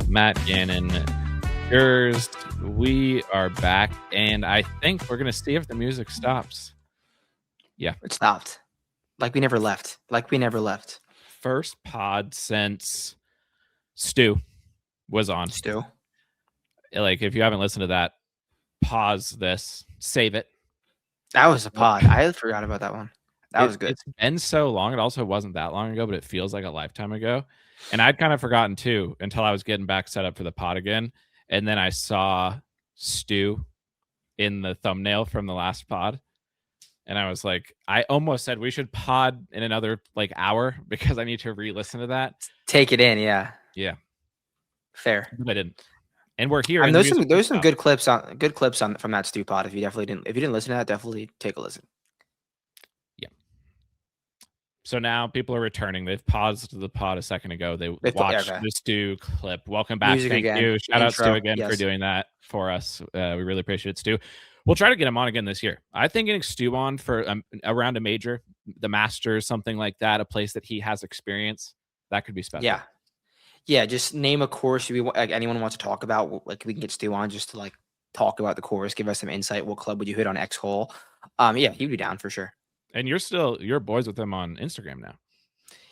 Matt Gannon, yours. We are back, and I think we're going to see if the music stops. Yeah. It stopped. Like we never left. First pod since Stu was on. Stu. Like, if you haven't listened to that, pause this, save it. That was a pod. I forgot about that one. That was good. It's been so long. It also wasn't that long ago, but it feels like a lifetime ago. And I'd kind of forgotten too until I was getting back set up for the pod again. And then I saw Stu in the thumbnail from the last pod. And I was like, I almost said we should pod in another like hour because I need to re-listen to that. Take it in, yeah. Yeah. Fair. But I didn't. And we're here. I mean, there's some good clips on from that Stu pod. If you didn't listen to that, definitely take a listen. Yeah. So now people are returning. They've paused the pod a second ago. They watched the Stu clip. Welcome back. Music Thank again. you. Shout out Stu again Yes. for doing that for us. We really appreciate it, Stu. We'll try to get him on again this year. I think getting Stu on for around a major, the Masters, something like that, a place that he has experience, that could be special. Yeah. Yeah, just name a course anyone wants to talk about. Like we can get Stu on just to like talk about the course, give us some insight. What club would you hit on X hole? Yeah, he'd be down for sure. And you're boys with him on Instagram now.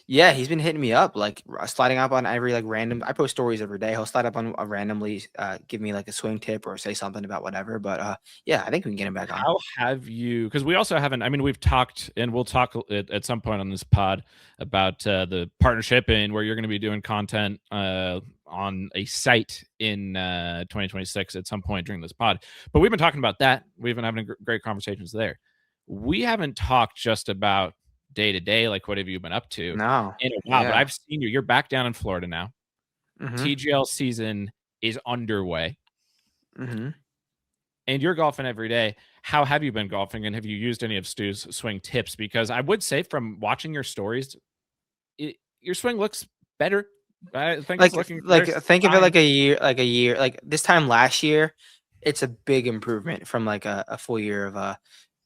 Yeah, he's been hitting me up, like sliding up on every like random. I post stories every day. He'll slide up on randomly, give me like a swing tip or say something about whatever. But yeah, I think we can get him back on. How have you? Because we also haven't. I mean, we've talked, and we'll talk at some point on this pod about the partnership and where you're going to be doing content on a site in 2026 at some point during this pod. But we've been talking about that. We've been having great conversations there. We haven't talked just about day to day, like what have you been up to? No, in a while. But I've seen you. You're back down in Florida now. Mm-hmm. TGL season is underway. Mm-hmm. And you're golfing every day. How have you been golfing, and have you used any of Stu's swing tips? Because I would say from watching your stories, your swing looks better. I think it's looking think of it like a year. Like this time last year, it's a big improvement from like a full year of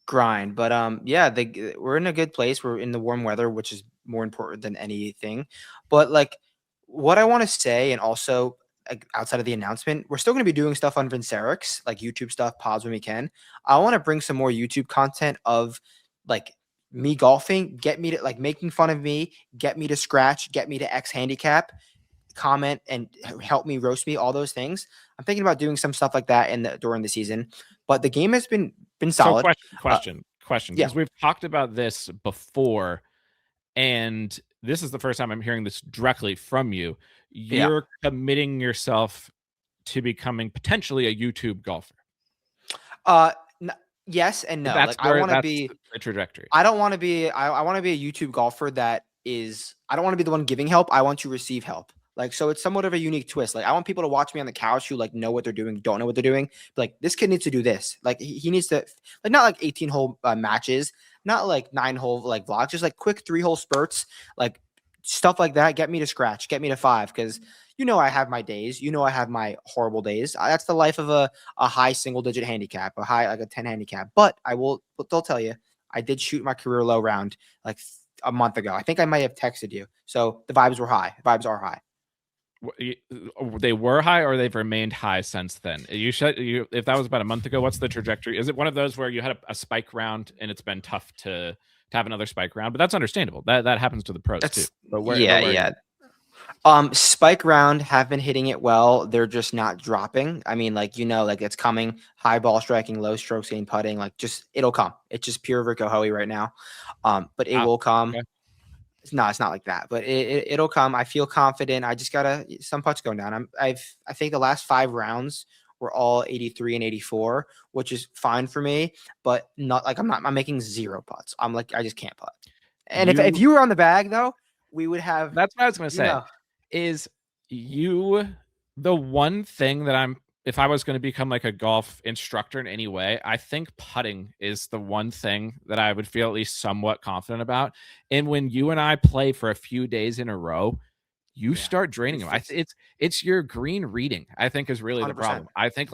grind. But yeah, we're in a good place. We're in the warm weather, which is more important than anything. But like what I want to say, and also outside of the announcement, we're still going to be doing stuff on Vincerix, like YouTube stuff, pods when we can. I want to bring some more YouTube content of like me golfing, get me to like making fun of me, get me to scratch, get me to X handicap, comment and help me roast me, all those things. I'm thinking about doing some stuff like that during the season. But the game has been solid. So question. Because we've talked about this before, and this is the first time I'm hearing this directly from you. You're committing yourself to becoming potentially a YouTube golfer. Yes and no. That's like I want to be the trajectory. I don't want to be. I want to be a YouTube golfer that is. I don't want to be the one giving help. I want to receive help. Like, so it's somewhat of a unique twist. Like, I want people to watch me on the couch who like know what they're doing, don't know what they're doing. But, like, this kid needs to do this. Like, he needs to, like, not like 18-hole matches, not like 9-hole like vlogs, just like quick 3-hole spurts, like stuff like that. Get me to scratch, get me to 5, because I have my days. I have my horrible days. That's the life of a high single-digit handicap, like a 10 handicap. But they'll tell you, I did shoot my career low round like a month ago. I think I might have texted you. So the vibes were high. The vibes are high. They were high, or they've remained high since then? If that was about a month ago, what's the trajectory? Is it one of those where you had a spike round and it's been tough to have another spike round? But that's understandable. That happens to the pros too. But spike round have been hitting it well. They're just not dropping. I mean, like it's coming. High ball striking, low strokes gain putting. Like it'll come. It's just pure Rico Hoey right now. But it will come. Okay. No, it's not like that, but it'll come. I feel confident. I just gotta some putts going down. I think the last 5 rounds were all 83 and 84, which is fine for me, but not like I'm making 0 putts. I'm like, I just can't putt. And if you were on the bag though, we would have. That's what I was gonna say. Is you the one thing that if I was going to become like a golf instructor in any way, I think putting is the one thing that I would feel at least somewhat confident about. And when you and I play for a few days in a row, you start draining them. It's your green reading, I think, is really 100%. The problem. I think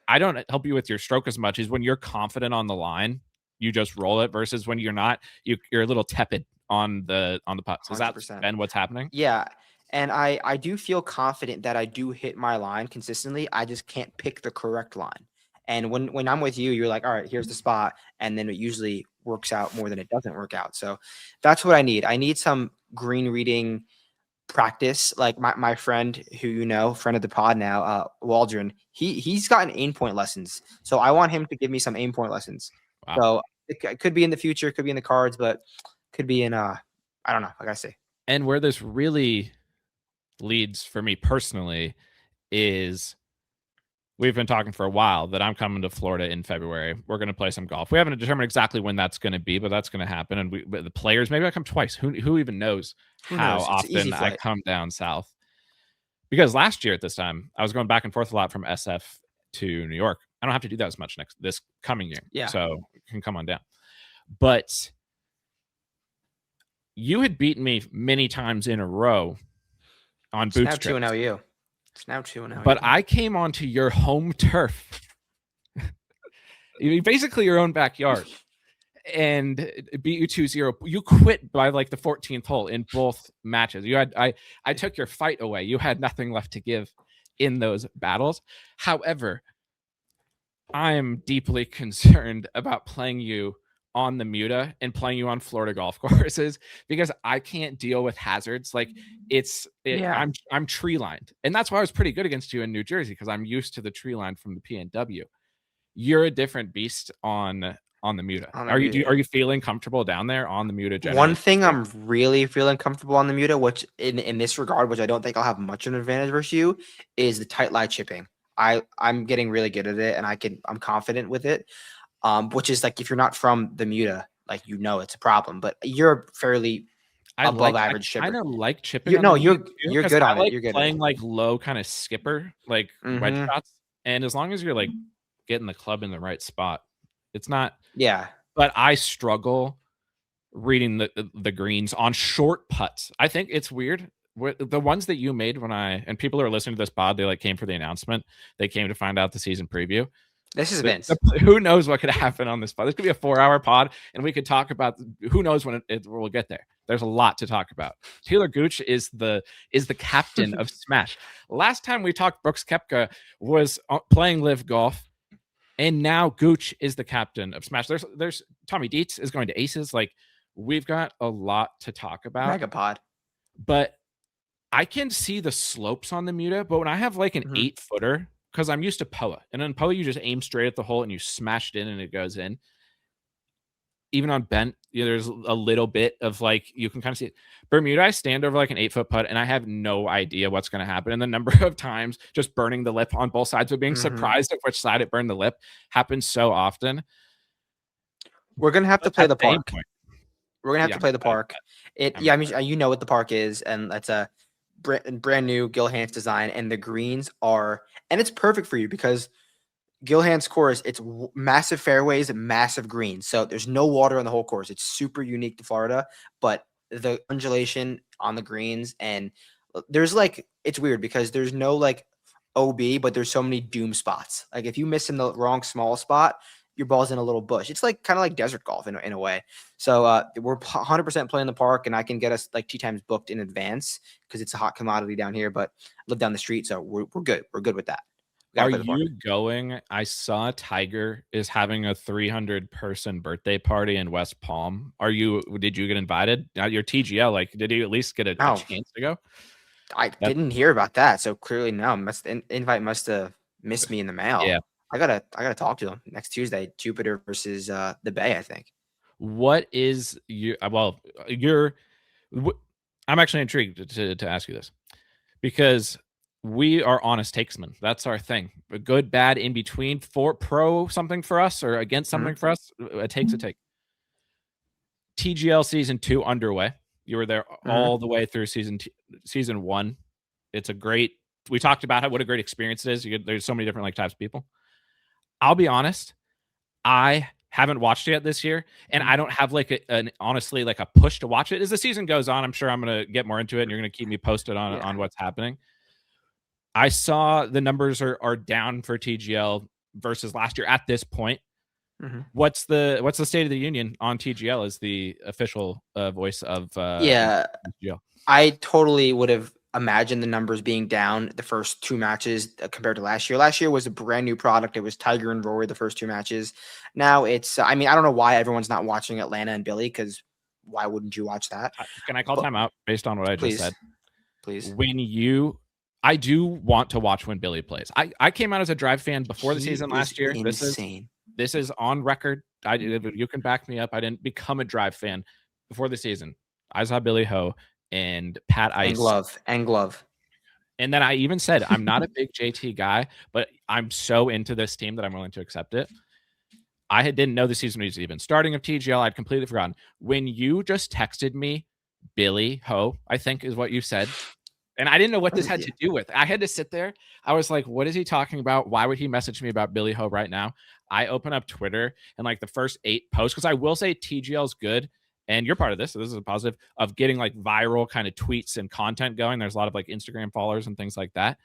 I don't help you with your stroke as much as when you're confident on the line, you just roll it, versus when you're not, you're a little tepid on the putts. Is 100%. That been what's happening? Yeah. And I do feel confident that I do hit my line consistently. I just can't pick the correct line. And when I'm with you, you're like, all right, here's the spot, and then it usually works out more than it doesn't work out. So that's what I need. I need some green reading practice. Like my friend who friend of the pod now, Waldron, he's gotten aim point lessons. So I want him to give me some aim point lessons. Wow. So it could be in the future, could be in the cards, but could be in I don't know, like I say. And where this really leads for me personally is we've been talking for a while that I'm coming to Florida in February. We're going to play some golf. We haven't determined exactly when that's going to be, but that's going to happen. And but the players, maybe I come twice. Who even knows Who how knows? It's an easy often I flight. come down south? Because last year at this time, I was going back and forth a lot from SF to New York. I don't have to do that as much this coming year. Yeah. So you can come on down. But you had beaten me many times in a row on boots It's now trips. 2-0 you. It's now 2-0. But I came onto your home turf, basically your own backyard, and beat you 2-0. You quit by like the 14th hole in both matches. I took your fight away. You had nothing left to give in those battles. However, I am deeply concerned about playing you on the Muta and playing you on Florida golf courses because I can't deal with hazards. Like I'm tree lined, and that's why I was pretty good against you in New Jersey because I'm used to the tree line from the PNW. You're a different beast on the Muta. Are you feeling comfortable down there on the Muta generally? One thing I'm really feeling comfortable on the Muta, which in this regard, which I don't think I'll have much of an advantage versus you, is the tight lie chipping. I'm getting really good at it, and I'm confident with it. Which is like if you're not from the Muta, like it's a problem. But you're fairly above average chipper. I kind of like chipping. You're good on it. You're good playing like low kind of skipper, like wedge shots. And as long as you're like getting the club in the right spot, it's not. Yeah. But I struggle reading the greens on short putts. I think it's weird. The ones that you made and people who are listening to this pod, they like came for the announcement. They came to find out the season preview. This is Vince. Who knows what could happen on this pod? This could be a 4-hour pod, and we could talk about who knows when we'll get there. There's a lot to talk about. Taylor Gooch is the captain of Smash. Last time we talked, Brooks Koepka was playing live golf, and now Gooch is the captain of Smash. There's Tommy Dietz is going to Aces. Like we've got a lot to talk about. Megapod. But I can see the slopes on the Muta, but when I have like an 8-footer. Because I'm used to POA. And in POA, you just aim straight at the hole and you smash it in and it goes in. Even on bent, there's a little bit of like, you can kind of see it. Bermuda, I stand over like an 8-foot putt and I have no idea what's going to happen. And the number of times just burning the lip on both sides, but being surprised at which side it burned the lip happens so often. We're going to have to play the park. We're going to have to play the park. I mean, you know what the park is. And that's a brand new Gilhan's design, and the greens are, and it's perfect for you because Gilhan's course, it's massive fairways and massive greens, so there's no water on the whole course. It's super unique to Florida, but the undulation on the greens, and there's like, it's weird because there's no like OB, but there's so many doom spots. Like if you miss in the wrong small spot, your ball's in a little bush. It's like kind of like desert golf in a way. So we're 100% playing the park, and I can get us like 2 times booked in advance because it's a hot commodity down here. But I live down the street, so we're good. We're good with that. Are you going? I saw Tiger is having a 300-person birthday party in West Palm. Did you get invited? Your TGL, like, did you at least get a chance to go? I didn't hear about that, so clearly no. Invite must have missed me in the mail. Yeah. I gotta talk to him next Tuesday. Jupiter versus the Bay, I think. What is your? Well, I'm actually intrigued to ask you this because we are honest takesmen. That's our thing. A good, bad, in between, for pro something for us or against something for us. A take's a take. TGL season 2 underway. You were there all the way through season 1. It's a great. We talked about what a great experience it is. There's so many different like types of people. I'll be honest, I haven't watched it yet this year, and I don't have like honestly like a push to watch it. As the season goes on, I'm sure I'm going to get more into it, and you're going to keep me posted on what's happening. I saw the numbers are down for TGL versus last year at this point. What's the state of the union on TGL as the official voice of TGL? I totally would have imagine the numbers being down the first two matches compared to last year. Last year was a brand new product. It was Tiger and Rory the first two matches. Now it's, I mean, I don't know why everyone's not watching Atlanta and Billy, because why wouldn't you watch that? Can I call But timeout based on what I just please, said? please. When you I do want to watch when Billy plays. I came out as a Drive fan before the He season is last year. insane. This is on record. You can back me up. I didn't become a Drive fan before the season. I saw Billy Ho and Pat And Ice. glove, and glove. And then I even said, I'm not a big JT guy, but I'm so into this team that I'm willing to accept it. Didn't know the season was even starting of TGL. I'd completely forgotten. When you just texted me, Billy Ho, I think is what you said. And I didn't know what this had to do with. I had to sit there. I was like, what is he talking about? Why would he message me about Billy Ho right now? I open up Twitter and like the first 8 posts, because I will say TGL is good. And you're part of this. So this is a positive of getting like viral kind of tweets and content going. There's a lot of like Instagram followers and things like that.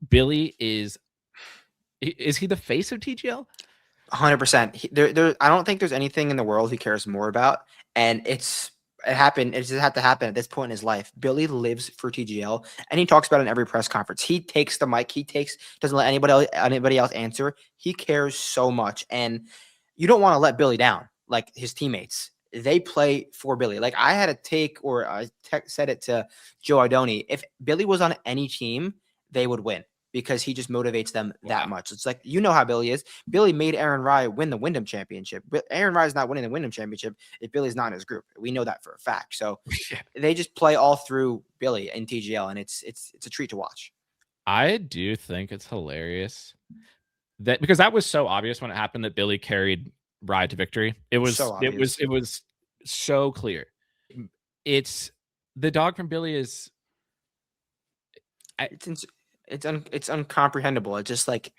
Billy is he the face of TGL? 100%. I don't think there's anything in the world he cares more about, and it happened. It just had to happen at this point in his life. Billy lives for TGL, and he talks about it in every press conference. He takes the mic. Doesn't let anybody else answer. He cares so much, and you don't want to let Billy down. Like his teammates, they play for Billy. Like I had a take, or I said it to Joe Idoni. If Billy was on any team, they would win, because he just motivates them that much. It's like, you know how Billy is. Billy made Aaron Rye win the Wyndham Championship. But Aaron Rye is not winning the Wyndham Championship if Billy's not in his group. We know that for a fact. So they just play all through Billy in TGL, and it's a treat to watch. I do think it's hilarious that, because that was so obvious when it happened that Billy carried Rye to victory. It was So obvious. it was so clear. It's the dog from Billy is It's uncomprehendable. It's just like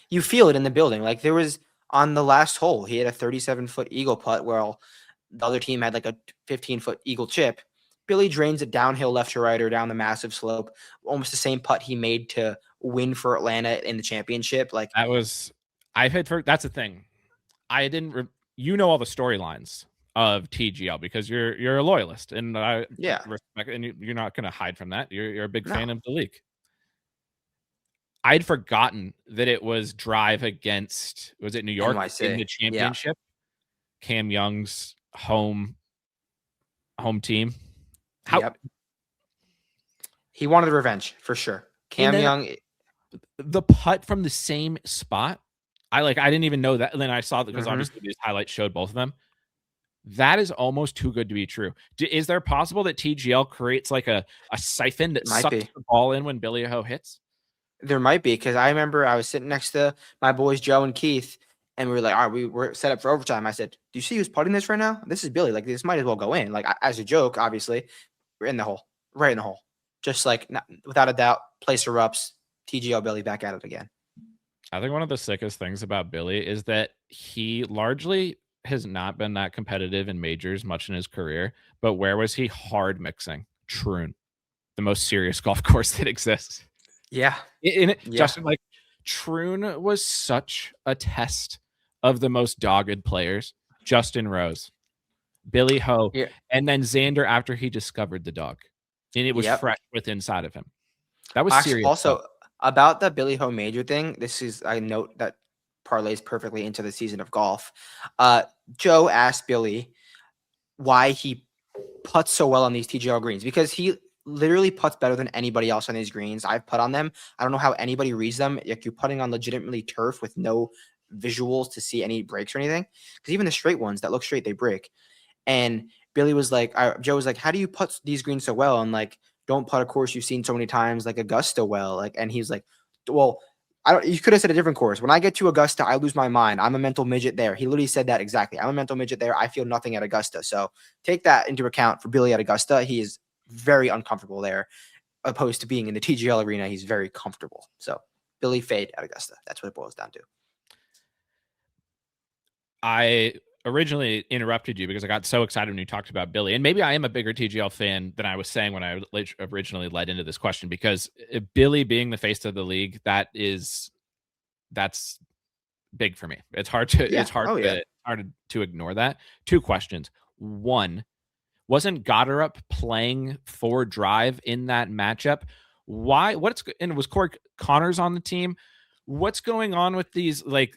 you feel it in the building. Like there was on the last hole, he had a 37-foot eagle putt, while the other team had like a 15-foot eagle chip. Billy drains it downhill left to right or down the massive slope, almost the same putt he made to win for Atlanta in the championship. Like that was I've had for that's the thing. I didn't you know all the storylines of TGL because you're a loyalist, and I respect, and you're not going to hide from that. You're a big fan of the league. I'd forgotten that it was Drive against, was it New York NYC. in the championship? Yeah. Cam Young's home team. Yep. He wanted revenge for sure. Cam Young, the putt from the same spot. I didn't even know that. And then I saw that because obviously these highlights showed both of them. That is almost too good to be true. Is there possible that TGL creates like a siphon that sucks the ball in when Billy Ho hits? There might be, because I remember I was sitting next to my boys Joe and Keith, and we were like, all right, we were set up for overtime. I said, do you see who's putting this right now? This is Billy. Like, this might as well go in. Like, as a joke, obviously, we're in the hole, right in the hole. Just like, without a doubt, place erupts, TGL Billy back at it again. I think one of the sickest things about Billy is that he largely has not been that competitive in majors much in his career. But where was he hard mixing? Troon, the most serious golf course that exists. Yeah. Justin, like Troon was such a test of the most dogged players. Justin Rose, Billy Ho, and then Xander after he discovered the dog. And it was fresh within inside of him. That was serious. Also, about the Billy Ho major thing, this is a note that parlays perfectly into the season of golf. Joe asked Billy why he putts so well on these TGL greens, because he literally putts better than anybody else on these greens. I've put on them. I don't know how anybody reads them. Like, you're putting on legitimately turf with no visuals to see any breaks or anything. Because even the straight ones that look straight, they break. And Billy was like, Joe was like, how do you putt these greens so well? And like, don't putt a course you've seen so many times, like Augusta well. Like, and he's like, well, you could have said a different course. When I get to Augusta, I lose my mind. I'm a mental midget there. He literally said that exactly. I'm a mental midget there. I feel nothing at Augusta. So take that into account for Billy at Augusta. He is very uncomfortable there, opposed to being in the TGL arena. He's very comfortable. So Billy fade at Augusta. That's what it boils down to. I originally interrupted you because I got so excited when you talked about Billy. And maybe I am a bigger TGL fan than I was saying when I originally led into this question, because Billy being the face of the league, that's big for me. It's hard to hard to ignore that. 2 questions. One, Wasn't Goddard playing for drive in that matchup? Why? And was Corey Connors on the team? What's going on with these? Like,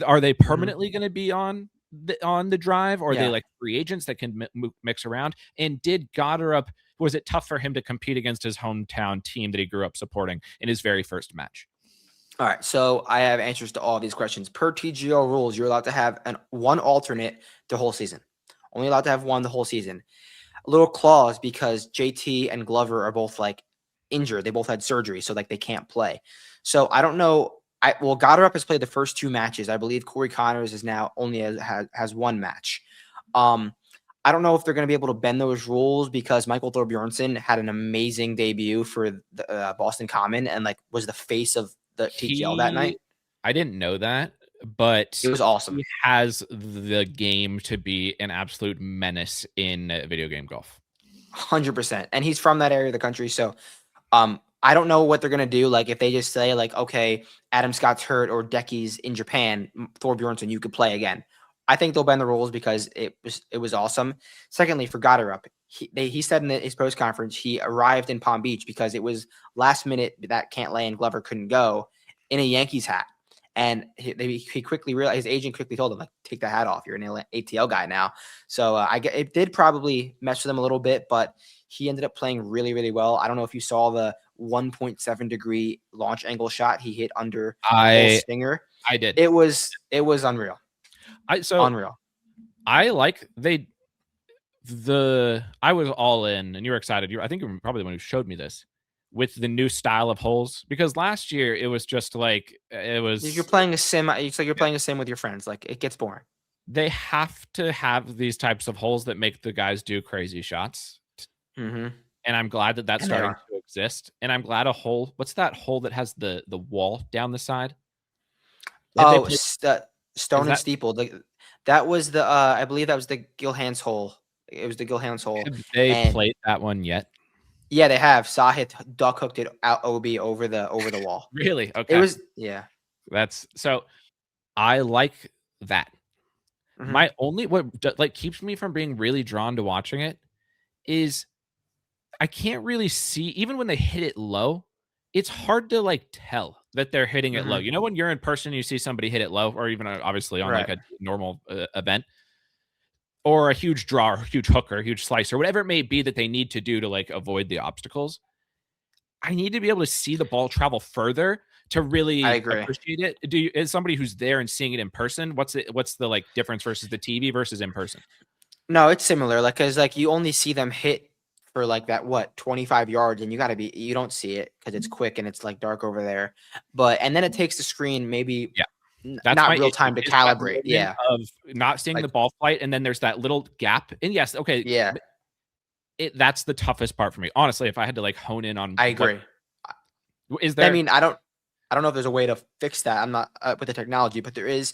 are they Mhm. permanently going to be on the drive, or are they Yeah. like free agents that can mix around? And did Goddard, was it tough for him to compete against his hometown team that he grew up supporting in his very first match? All right, so I have answers to all these questions. Per TGL rules, you're allowed to have one alternate the whole season. Only allowed to have one the whole season. A little clause because JT and Glover are both like injured. They both had surgery, so like they can't play. So I don't know. Goddard has played the first 2 matches. I believe Corey Connors is now only has one match. Um, I don't know if they're going to be able to bend those rules because Michael Thorbjornsen had an amazing debut for the Boston Common and like was the face of the TGL that night. I didn't know that, but It was awesome. he has the game to be an absolute menace in video game golf. 100%. And he's from that area of the country. So I don't know what they're gonna do. Like if they just say like, okay, Adam Scott's hurt or Decky's in Japan, Thorbjornsen, you could play again. I think they'll bend the rules because it was awesome. Secondly, for Goddard, he said in his post conference he arrived in Palm Beach because it was last minute that Cantlay and Glover couldn't go in a Yankees hat. And he quickly realized, his agent quickly told him, like, take the hat off. You're an ATL guy now. So I get it did probably mess with him a little bit, but he ended up playing really, really well. I don't know if you saw the 1.7-degree launch angle shot he hit under hole I stinger. I did. It was unreal. So Unreal. I like I was all in, and you were excited. I think you were probably the one who showed me this with the new style of holes, because last year it was just like it You're was. playing a sim. It's like you're Yeah, playing a sim with your friends. Like it gets boring. they have to have these types of holes that make the guys do crazy shots. Mm-hmm. And I'm glad that that's And they starting are. to exist. And I'm glad what's that hole that has the wall down the side? Have they Oh, played? Is Stone and that Steeple. That was the I believe that was the Gil Hands hole. It was the Gil Hands hole. have they And played that one yet? yeah, they have. Sahith duck hooked it out OB over the wall. Really? It Okay. was yeah. That's so I like that. Mm-hmm. My only what like keeps me from being really drawn to watching it is I can't really see, even when they hit it low, it's hard to like tell that they're hitting it low. Mm-hmm. You know, when you're in person, you see somebody hit it low, or even obviously on like Right. a normal event, or a huge draw, or a huge hook, or a huge slice, or whatever it may be that they need to do to like avoid the obstacles. I need to be able to see the ball travel further to I really agree. appreciate it. As somebody who's there and seeing it in person, what's the like difference versus the TV versus in person? No, it's similar. Like, cause like you only see them hit for like that 25 yards, and you don't see it because it's quick and it's like dark over there. But and then it takes the screen maybe Yeah, that's my not real issue, time to is that calibrate. moment Yeah, of not seeing like the ball flight, and then there's that little gap. And yes, okay, yeah, that's the toughest part for me. Honestly, if I had to like hone in on I what agree. is I there. mean, I don't know if there's a way to fix that. I'm not with the technology, but there is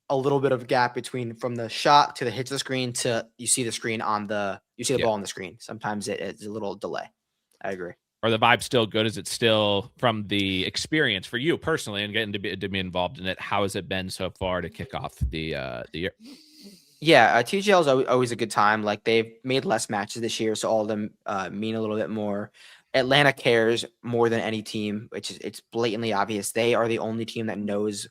a little bit of gap between from the shot to the hit to the screen to you see the screen you see the Yeah. ball on the screen. Sometimes it's a little delay. I agree. Are the vibes still good? Is it still from the experience for you personally and getting to be involved in it? How has it been so far to kick off the year? Yeah, TGL is always a good time. Like they've made less matches this year, so all of them mean a little bit more. Atlanta cares more than any team, which is it's blatantly obvious. They are the only team that knows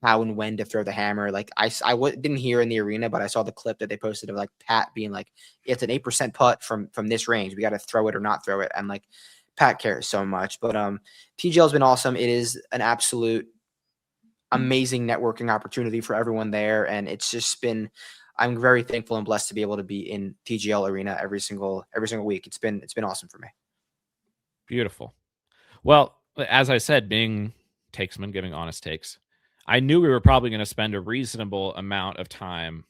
how and when to throw the hammer. Like didn't hear in the arena, but I saw the clip that they posted of like Pat being like, "It's an 8% putt from this range. We got to throw it or not throw it." And like Pat cares so much. But TGL has been awesome. It is an absolute amazing networking opportunity for everyone there, and it's just been. I'm very thankful and blessed to be able to be in TGL Arena every single week. It's been awesome for me. Beautiful. Well, as I said, being takesman, giving honest takes, I knew we were probably going to spend a reasonable amount of time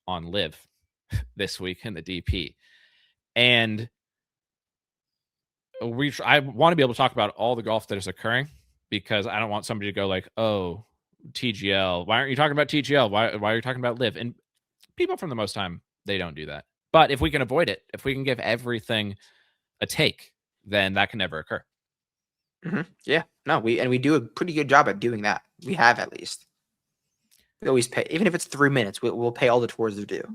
on live this week in the DP. And I want to be able to talk about all the golf that is occurring, because I don't want somebody to go like, "Oh, TGL. Why aren't you talking about TGL? Why are you talking about live?" And people, from the most time, they don't do that. But if we can avoid it, if we can give everything a take, then that can never occur. Yeah, no, we do a pretty good job at doing that. We have at least. We always pay, even if it's 3 minutes. We'll pay all the tours they're due.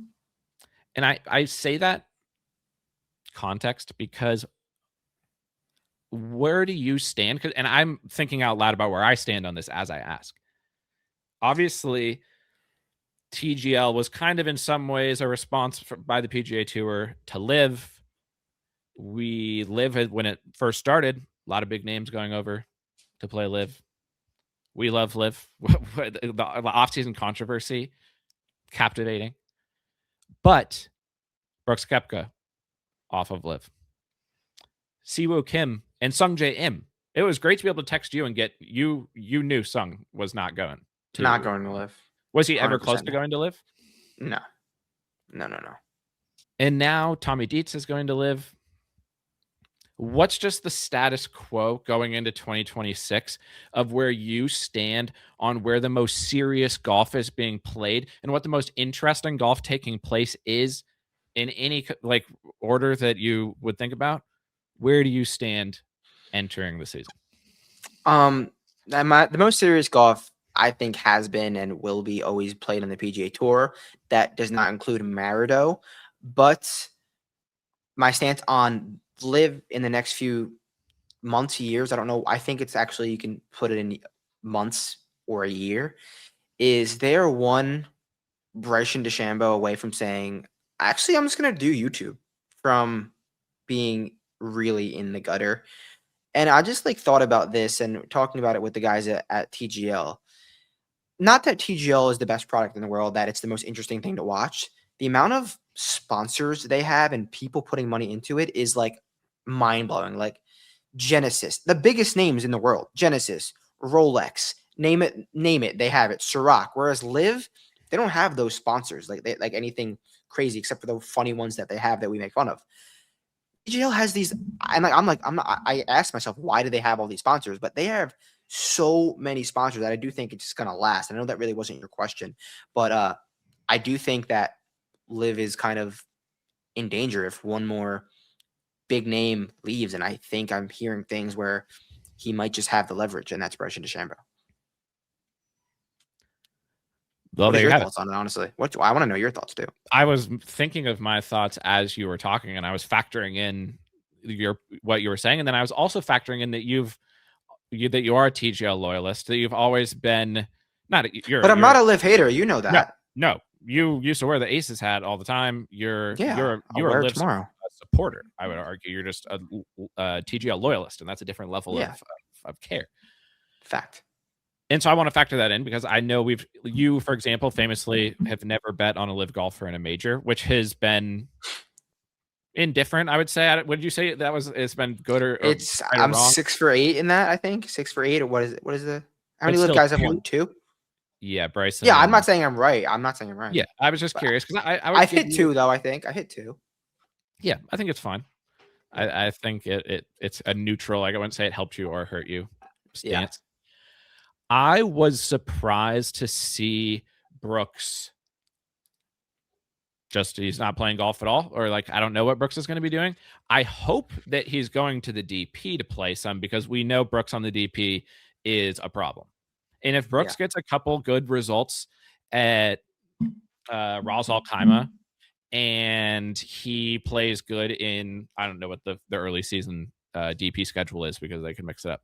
And I say that context, because where do you stand? And I'm thinking out loud about where I stand on this as I ask. Obviously, TGL was kind of in some ways a response by the PGA Tour to Live. We Live when it first started, a lot of big names going over to play Live. We love Live. The offseason controversy, captivating. But Brooks Koepka off of Live. Siwoo Kim and Sung Jae Im. It was great to be able to text you and get you. You knew Sung was not going to. Not going to Live. Was he ever close to going to Live? No. And now Tommy Dietz is going to Live. What's just the status quo going into 2026 of where you stand on where the most serious golf is being played and what the most interesting golf taking place is in any like order that you would think about? Where do you stand entering the season? The most serious golf I think has been and will be always played on the PGA Tour. That does not include Marido, but my stance on Live in the next few months, years, I don't know. I think it's actually, you can put it in months or a year. Is there one Bryson DeChambeau away from saying, actually, I'm just going to do YouTube, from being really in the gutter? And I just thought about this and talking about it with the guys at TGL. Not that TGL is the best product in the world, that it's the most interesting thing to watch. The amount of sponsors they have and people putting money into it is mind blowing. Like Genesis, the biggest names in the world, Genesis, Rolex, name it, they have it. Ciroc. Whereas Live, they don't have those sponsors like anything crazy except for the funny ones that they have that we make fun of. TGL has these, and I asked myself, why do they have all these sponsors? But they have so many sponsors that I do think it's just gonna last. I know that really wasn't your question, but I do think that Live is kind of in danger if one more big name leaves, and I think I'm hearing things where he might just have the leverage, and that's Bryson DeChambeau. Well, what are your thoughts on it, honestly? I want to know your thoughts too. I was thinking of my thoughts as you were talking, and I was factoring in what you were saying, and then I was also factoring in that you are a TGL loyalist, that you've always been not. But I'm not a Live hater. You know that. No, you used to wear the Aces hat all the time. You're a Live supporter. I would argue you're just a TGL loyalist, and that's a different level of care. Fact. And so I want to factor that in because I know you, for example, famously have never bet on a Live golfer in a major, which has been indifferent, I would say. Would you say that it's been good or I'm 6 for 8 in that, I think. 6 for 8, or what is it? What is the how many Live guys have won? 2? Yeah, Bryson. Yeah, I'm not saying I'm right. Yeah, I was just curious because I've hit 2 though, I think. I hit 2. Yeah, I think it's fine. I think it's a neutral, I wouldn't say it helped you or hurt you stance. I was surprised to see Brooks he's not playing golf at all, or I don't know what Brooks is going to be doing. I hope that he's going to the DP to play some, because we know Brooks on the DP is a problem. And if Brooks gets a couple good results at Ras Al Khaimah and he plays good in, I don't know what the early season DP schedule is, because they can mix it up.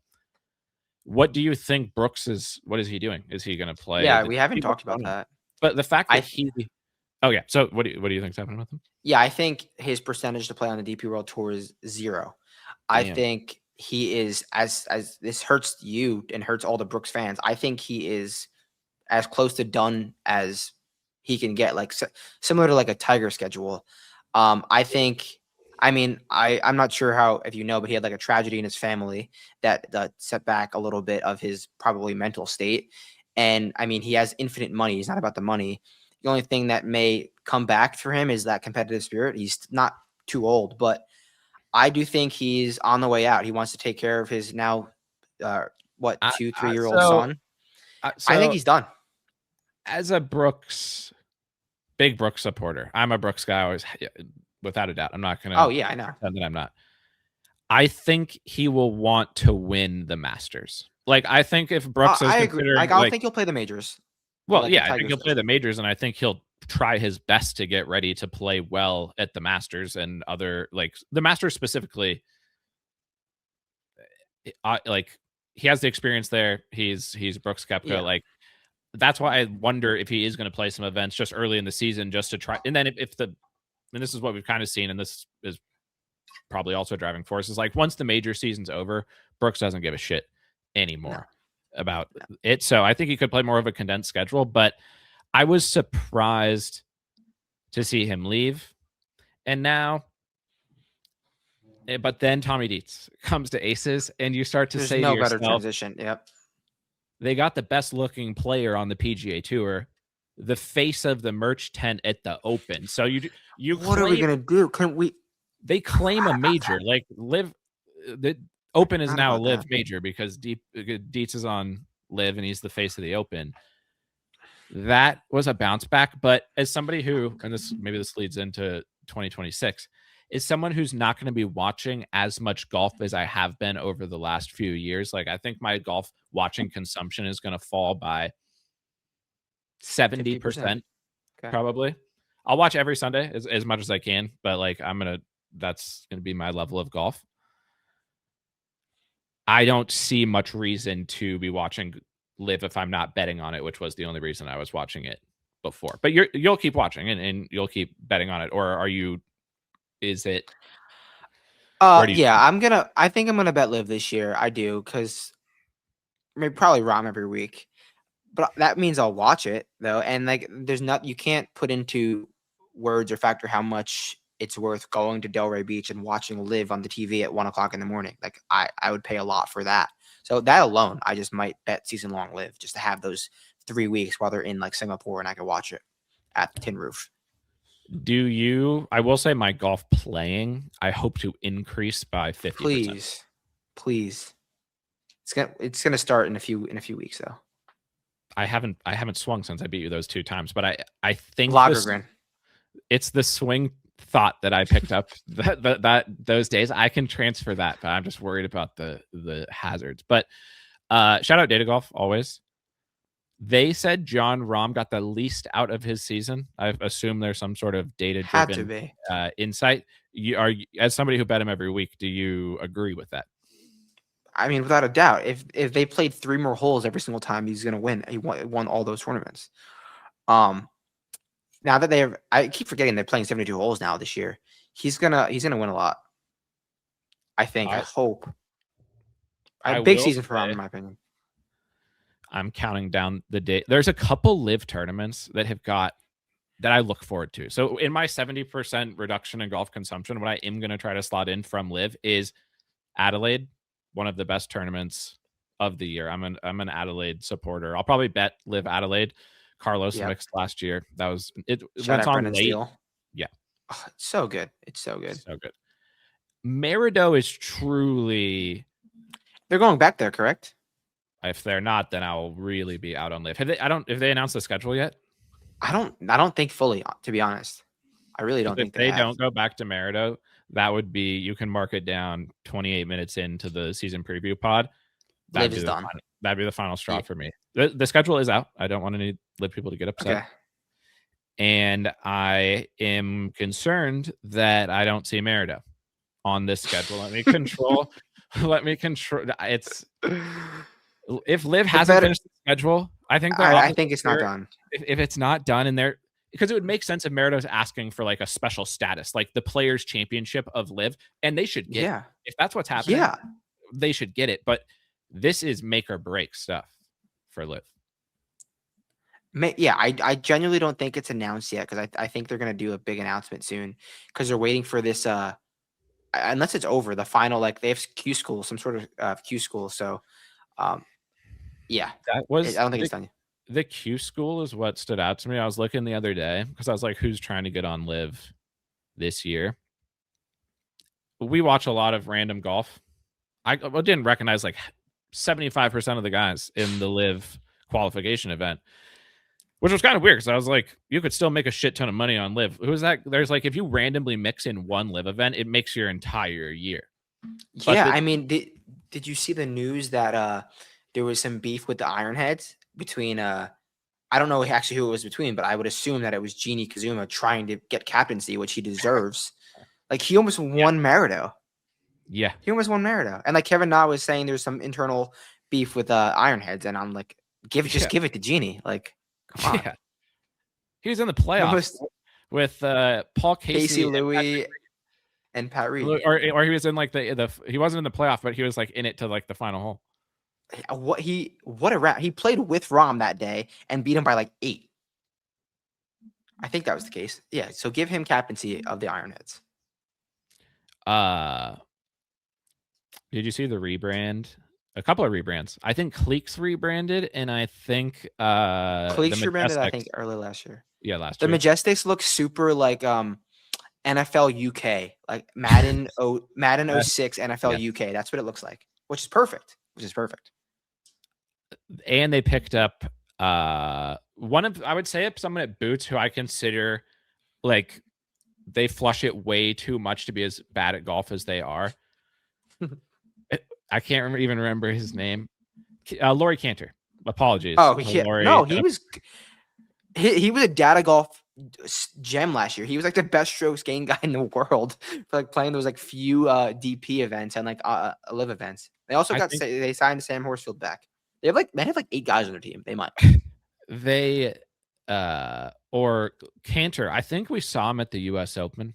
What do you think what is he doing? Is he going to play? Yeah, we haven't talked about that. But the fact that so what do you think's happening with him? Yeah, I think his percentage to play on the DP World Tour is 0. I think he is, as this hurts you and hurts all the Brooks fans, I think he is as close to done as he can get, similar to a Tiger schedule. I think, I'm not sure if you know, but he had a tragedy in his family that set back a little bit of his probably mental state. And he has infinite money. He's not about the money. The only thing that may come back for him is that competitive spirit. He's not too old, but I do think he's on the way out. He wants to take care of his now, 2-3-year-old son. I think he's done. As a big Brooks supporter, I'm a Brooks guy always, without a doubt. I'm not going to. Oh yeah, I know. That I'm not. I think he will want to win the Masters. I think if Brooks is I agree. I don't think he'll play the majors. Well, I think he'll play the majors, and I think he'll try his best to get ready to play well at the Masters and other like the Masters specifically. Like he has the experience there. He's Brooks Koepka. Yeah. Like that's why I wonder if he is going to play some events just early in the season just to try. And then if the and this is what we've kind of seen, and this is probably also a driving force is like once the major season's over, Brooks doesn't give a shit No. anymore about it. So I think he could play more of a condensed schedule, but I was surprised to see him leave. And now, but then Tommy Dietz comes to Aces, and you start to There's say to no better yourself, transition. Yep. they got the best looking player on the PGA Tour, the face of the merch tent at the Open. So you What are we gonna do? Couldn't we? they claim a major like live the Open is Not now a about live that. major because Dietz is on live and he's the face of the Open. That was a bounce back, but as somebody who, and this leads into 2026, is someone who's not going to be watching as much golf as I have been over the last few years. Like I think my golf watching consumption is going to fall by 50%. 70% Okay. probably. I'll watch every Sunday as much as I can, but like that's going to be my level of golf. I don't see much reason to be watching live if I'm not betting on it, which was the only reason I was watching it before. But you'll keep watching and you'll keep betting on it, or are you? Is it? Where do you Yeah, stand? I think I'm gonna bet live this year. I do, because maybe probably Rom every week. But that means I'll watch it though. And like there's not you can't put into words or factor how much it's worth going to Delray Beach and watching live on the TV at 1 o'clock in the morning. Like I would pay a lot for that. So that alone, I just might bet season long live just to have those 3 weeks while they're in like Singapore and I can watch it at the Tin Roof. Do you? I will say my golf playing. I hope to increase by 50%. Please, please. It's gonna start in a few weeks though. I haven't swung since I beat you those 2 times, but I think this Lagergren. it's the swing thought that I picked up that those days. I can transfer that, but I'm just worried about the hazards. But shout out Data Golf always. They said John Rahm got the least out of his season. I assume there's some sort of data Had to driven be. insight. As somebody who bet him every week, do you agree with that? I mean, without a doubt, if they played 3 more holes every single time, he's gonna win. He won all those tournaments. Um, Now that I keep forgetting they're playing 72 holes now this year. He's gonna win a lot. I think. I I hope. A I big will season for him, say in my opinion. I'm counting down the day. There's a couple live tournaments that have got that I look forward to. So in my 70% reduction in golf consumption, what I am going to try to slot in from live is Adelaide, one of the best tournaments of the year. I'm an Adelaide supporter. I'll probably bet live Adelaide. Carlos Yep. mixed last year. That was it. Shout Went out on Brendan late. Steele. Yeah, Oh, it's so good. It's so good. so good. Merido is truly. They're going back there, correct? If they're not, then I'll really be out on live. Have they? I don't. If they announced the schedule yet? I don't think fully, to be honest. I really don't If think they they have. don't go back to Merido, that would be you can mark it down 28 minutes into the season preview pod. Live is done. That'd be the final straw Yeah. for me. The schedule is out. I don't want any live people to get upset. Okay. And I am concerned that I don't see Merido on this schedule. Let me control. It's if Liv hasn't finished the schedule, I think I think it's not done. if it's not done and they're because it would make sense if Merido's asking for like a special status, like the Players Championship of Live, and they should get Yeah. it. If that's what's happening, Yeah. they should get it. But this is make or break stuff for Live. Yeah, I genuinely don't think it's announced yet because I think they're gonna do a big announcement soon because they're waiting for this. Unless it's over the final, like they have Q school, some sort of Q school. So, yeah, That I was don't think it's done. the Q school is what stood out to me. I was looking the other day because I was like, who's trying to get on Live this year? We watch a lot of random golf. I didn't recognize like 75% of the guys in the Live qualification event, which was kind of weird because I was like, you could still make a shit ton of money on Live. Who's that? There's like, if you randomly mix in one Live event, it makes your entire year. Yeah, I mean, did you see the news that there was some beef with the Ironheads between I don't know actually who it was between, but I would assume that it was Genie Kazuma trying to get captaincy, which he deserves. Like he almost Yeah. won Merida. Yeah. He almost won Merida. And like Kevin Na was saying, there's some internal beef with Ironheads, and I'm like, Yeah. give it to Genie. Like, come on. Yeah. He was in the The playoffs most with Paul Casey Casey and Louis and Pat Reed. or he was in like the he wasn't in the playoff, but he was like in it to like the final hole. What a round. He played with Rom that day and beat him by like 8. I think that was the case. Yeah. So give him captaincy of the Ironheads. Did you see the rebrand? A couple of rebrands. I think Cleeks rebranded, and I think the Cleeks rebranded, I Majestics. think, early last year. Yeah, last The year. Majestics look super like NFL UK, like Madden Yes. 06 NFL Yes. UK. That's what it looks like, which is perfect. And they picked up one of, I would say, someone at Boots who I consider like they flush it way too much to be as bad at golf as they are. I can't even remember his name. Laurie Cantor. Apologies. Oh yeah, Laurie. no, he was a data golf gem last year. He was like the best strokes gain guy in the world for like playing those like few DP events and like live events. They also they signed Sam Horsfield back. They have like 8 guys on their team. They might. They or Cantor. I think we saw him at the U.S. Open.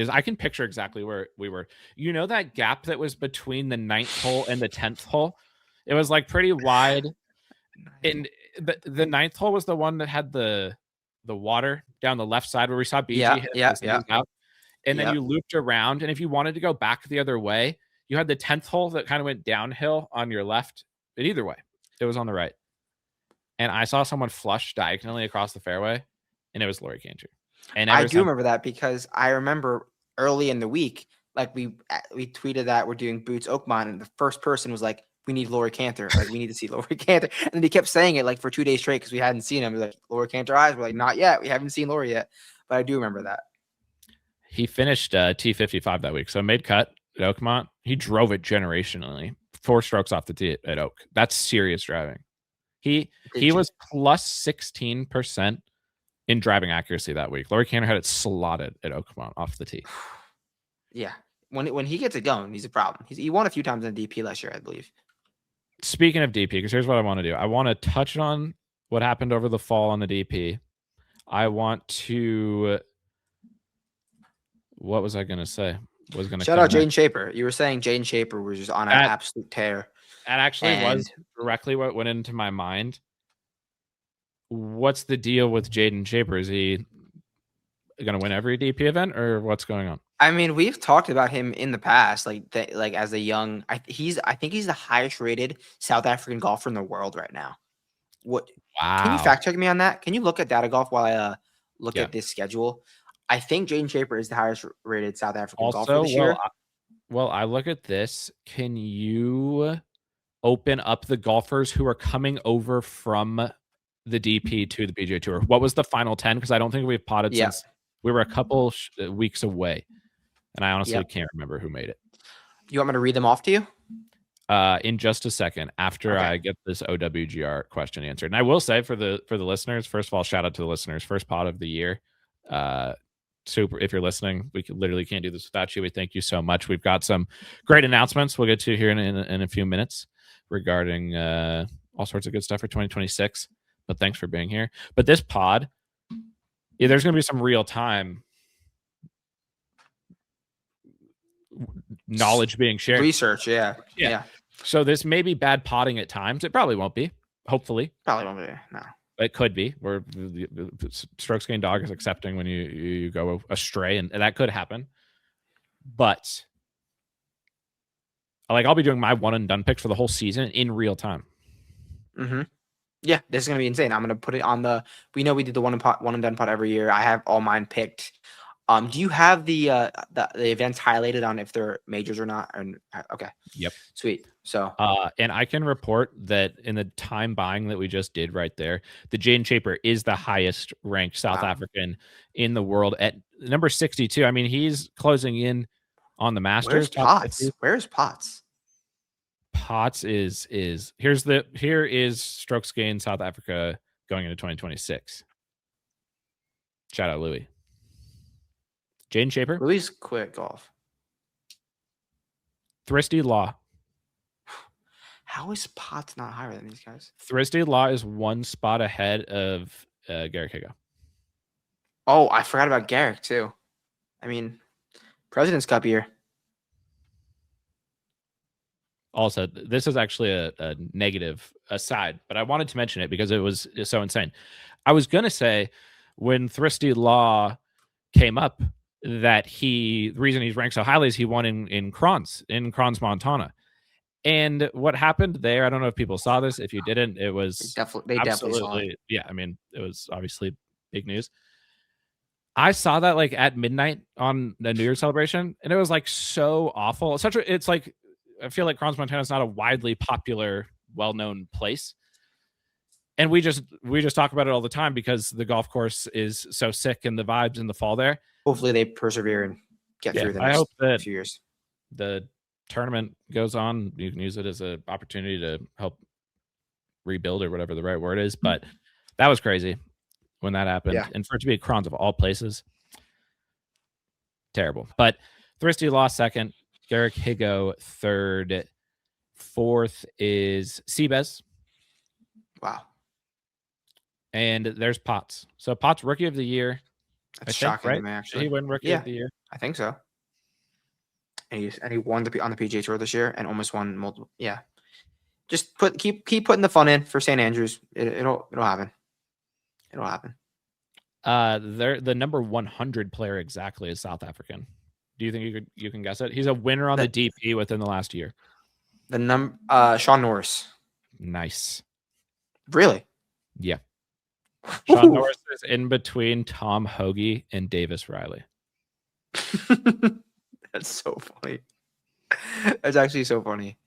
I can picture exactly where we were. You know that gap that was between the 9th hole and the 10th hole? It was like pretty wide. And the 9th hole was the one that had the water down the left side where we saw BG hit out. And then you looped around. And if you wanted to go back the other way, you had the 10th hole that kind of went downhill on your left. But either way, it was on the right. And I saw someone flush diagonally across the fairway, and it was Laurie Cantor. And I do remember that because I remember early in the week, like we tweeted that we're doing Boots Oakmont, and the first person was like, "We need Laurie Cantor. Like we need to see Laurie Cantor." And they kept saying it like for 2 days straight because we hadn't seen him. We're like, Laurie Cantor eyes. We're like, not yet. We haven't seen Laurie yet. But I do remember that. He finished T55 that week, so made cut at Oakmont. He drove it generationally, 4 strokes off the tee at Oak. That's serious driving. He was plus 16% in driving accuracy that week. Laurie Cantor had it slotted at Oakmont off the tee. Yeah. When he gets it going, he's a problem. He won a few times in DP last year, I believe. Speaking of DP, because here's what I want to do. I want to touch on what happened over the fall on the DP. I want to... What was I going to say? Shout out Jaden Shaper. You were saying Jaden Shaper was just on an absolute tear. That actually was directly what went into my mind. What's the deal with Jaden Shaper? Is he going to win every DP event, or what's going on? I mean, we've talked about him in the past, like as a young. I think he's the highest rated South African golfer in the world right now. What? Wow. Can you fact check me on that? Can you look at Data Golf while I look at this schedule? I think Jaden Shaper is the highest rated South African golfer this year. Well, I look at this. Can you open up the golfers who are coming over from the DP to the PGA Tour? What was the final 10? Because I don't think we've potted since we were a couple weeks away. And I honestly can't remember who made it. You want me to read them off to you? In just a second, after I get this OWGR question answered. And I will say for the listeners, first of all, shout out to the listeners. First pod of the year. Super. If you're listening, we literally can't do this without you. We thank you so much. We've got some great announcements we'll get to here in a few minutes regarding all sorts of good stuff for 2026. But thanks for being here. But this pod, there's going to be some real time knowledge being shared. Research, yeah. So this may be bad potting at times. It probably won't be. Hopefully. Probably won't be. No. It could be. Where the strokes gained dog is accepting when you go astray, and that could happen. But I'll be doing my one and done picks for the whole season in real time. Mm-hmm. Yeah, this is gonna be insane. I'm gonna put it on the. We know we did the one and done pot every year. I have all mine picked. Do you have the events highlighted on if they're majors or not? Okay. Yep. Sweet. So and I can report that in the time buying that we just did right there, the Jaden Shaper is the highest ranked South African in the world at number 62. I mean, he's closing in on the Masters. Where's Potts? Potts is here is strokes gained South Africa going into 2026. Shout out Louis. Jaden Shaper. Louis quit golf. Thristy Law. How is Potts not higher than these guys? Thristy Law is one spot ahead of Garrick Higo. Oh, I forgot about Garrick too. I mean, President's Cup year. Also, this is actually a negative aside, but I wanted to mention it because it was so insane. I was going to say when Thristy Law came up that the reason he's ranked so highly is he won in Crons, Montana. And what happened there, I don't know if people saw this. If you didn't, it was They definitely saw it. Yeah, I mean, it was obviously big news. I saw that like at midnight on the New Year's celebration, and it was like so awful. It's like I feel like Crons, Montana is not a widely popular, well-known place. And we just talk about it all the time because the golf course is so sick and the vibes in the fall there. Hopefully they persevere and get through the next few years. The tournament goes on. You can use it as an opportunity to help rebuild or whatever the right word is. But that was crazy when that happened. Yeah. And for it to be Crons of all places, terrible. But Thristy Law second, Garrick Higo third, fourth is Seabez. Wow. And there's Potts. So Potts Rookie of the Year. That's shocking to me, actually. Did he win Rookie of the Year? I think so. And he won on the PGA Tour this year and almost won multiple. Yeah. Just keep putting the fun in for St. Andrews. It'll happen. It'll happen. They're the number 100 player exactly is South African. Do you think you can guess it? He's a winner on the DP within the last year. Sean Norris. Nice. Really? Yeah. Sean Norris is in between Tom Hoagie and Davis Riley. That's so funny. That's actually so funny.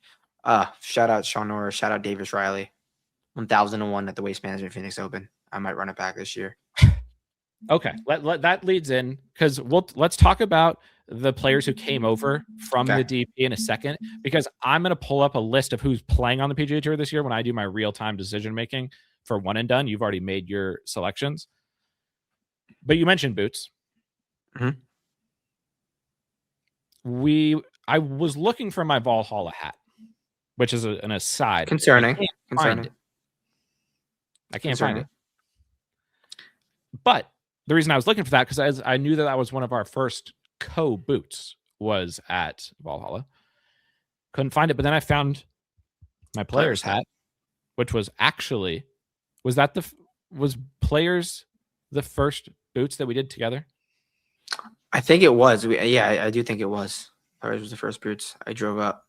Shout out Sean Norris. Shout out Davis Riley. 1001 at the Waste Management Phoenix Open. I might run it back this year. Okay, that leads in because let's talk about the players who came over from the DP in a second, because I'm going to pull up a list of who's playing on the PGA Tour this year when I do my real-time decision making for one and done. You've already made your selections, but you mentioned Boots. Mm-hmm. I was looking for my Valhalla hat, which is an aside. Concerning. I can't find it. But the reason I was looking for that, because I knew that was one of our first co-boots was at Valhalla. Couldn't find it, but then I found my player's hat, which was actually, was Players the first boots that we did together? I think it was. I do think it was. Players was the first boots I drove up.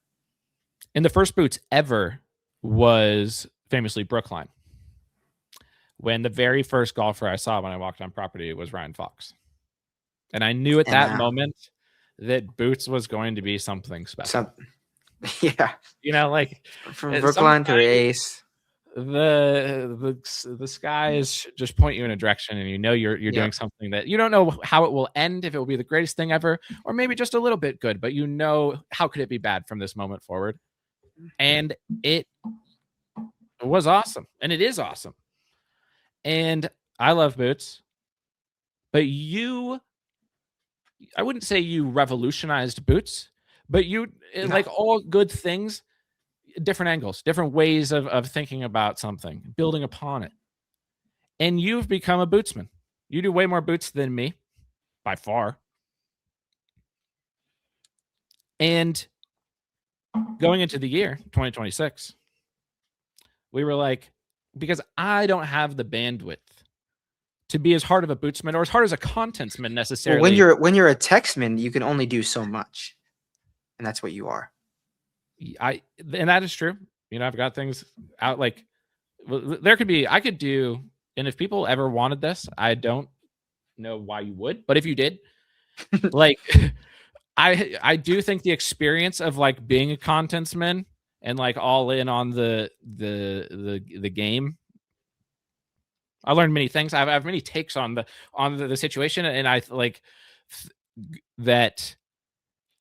And the first boots ever was famously Brookline, when the very first golfer I saw when I walked on property was Ryan Fox. And I knew at that moment that Boots was going to be something special. Yeah. Like from Brookline to Ace. The skies just point you in a direction, and you're doing something that you don't know how it will end, if it will be the greatest thing ever, or maybe just a little bit good, but how could it be bad from this moment forward? And it was awesome. And it is awesome. And I love Boots, but I wouldn't say you revolutionized Boots, but like all good things, different angles, different ways of thinking about something, building upon it. And you've become a bootsman. You do way more boots than me, by far. And going into the year 2026, we were like, because I don't have the bandwidth to be as hard of a bootsman or as hard as a contentsman necessarily. Well, when you're a textman, you can only do so much, and that's what you are. And that is true. I've got things out, like I could do, and if people ever wanted this, I don't know why you would, but if you did, like I do think the experience of like being a contentsman and like all in on the game, I learned many things. I have many takes on the situation, and I like that.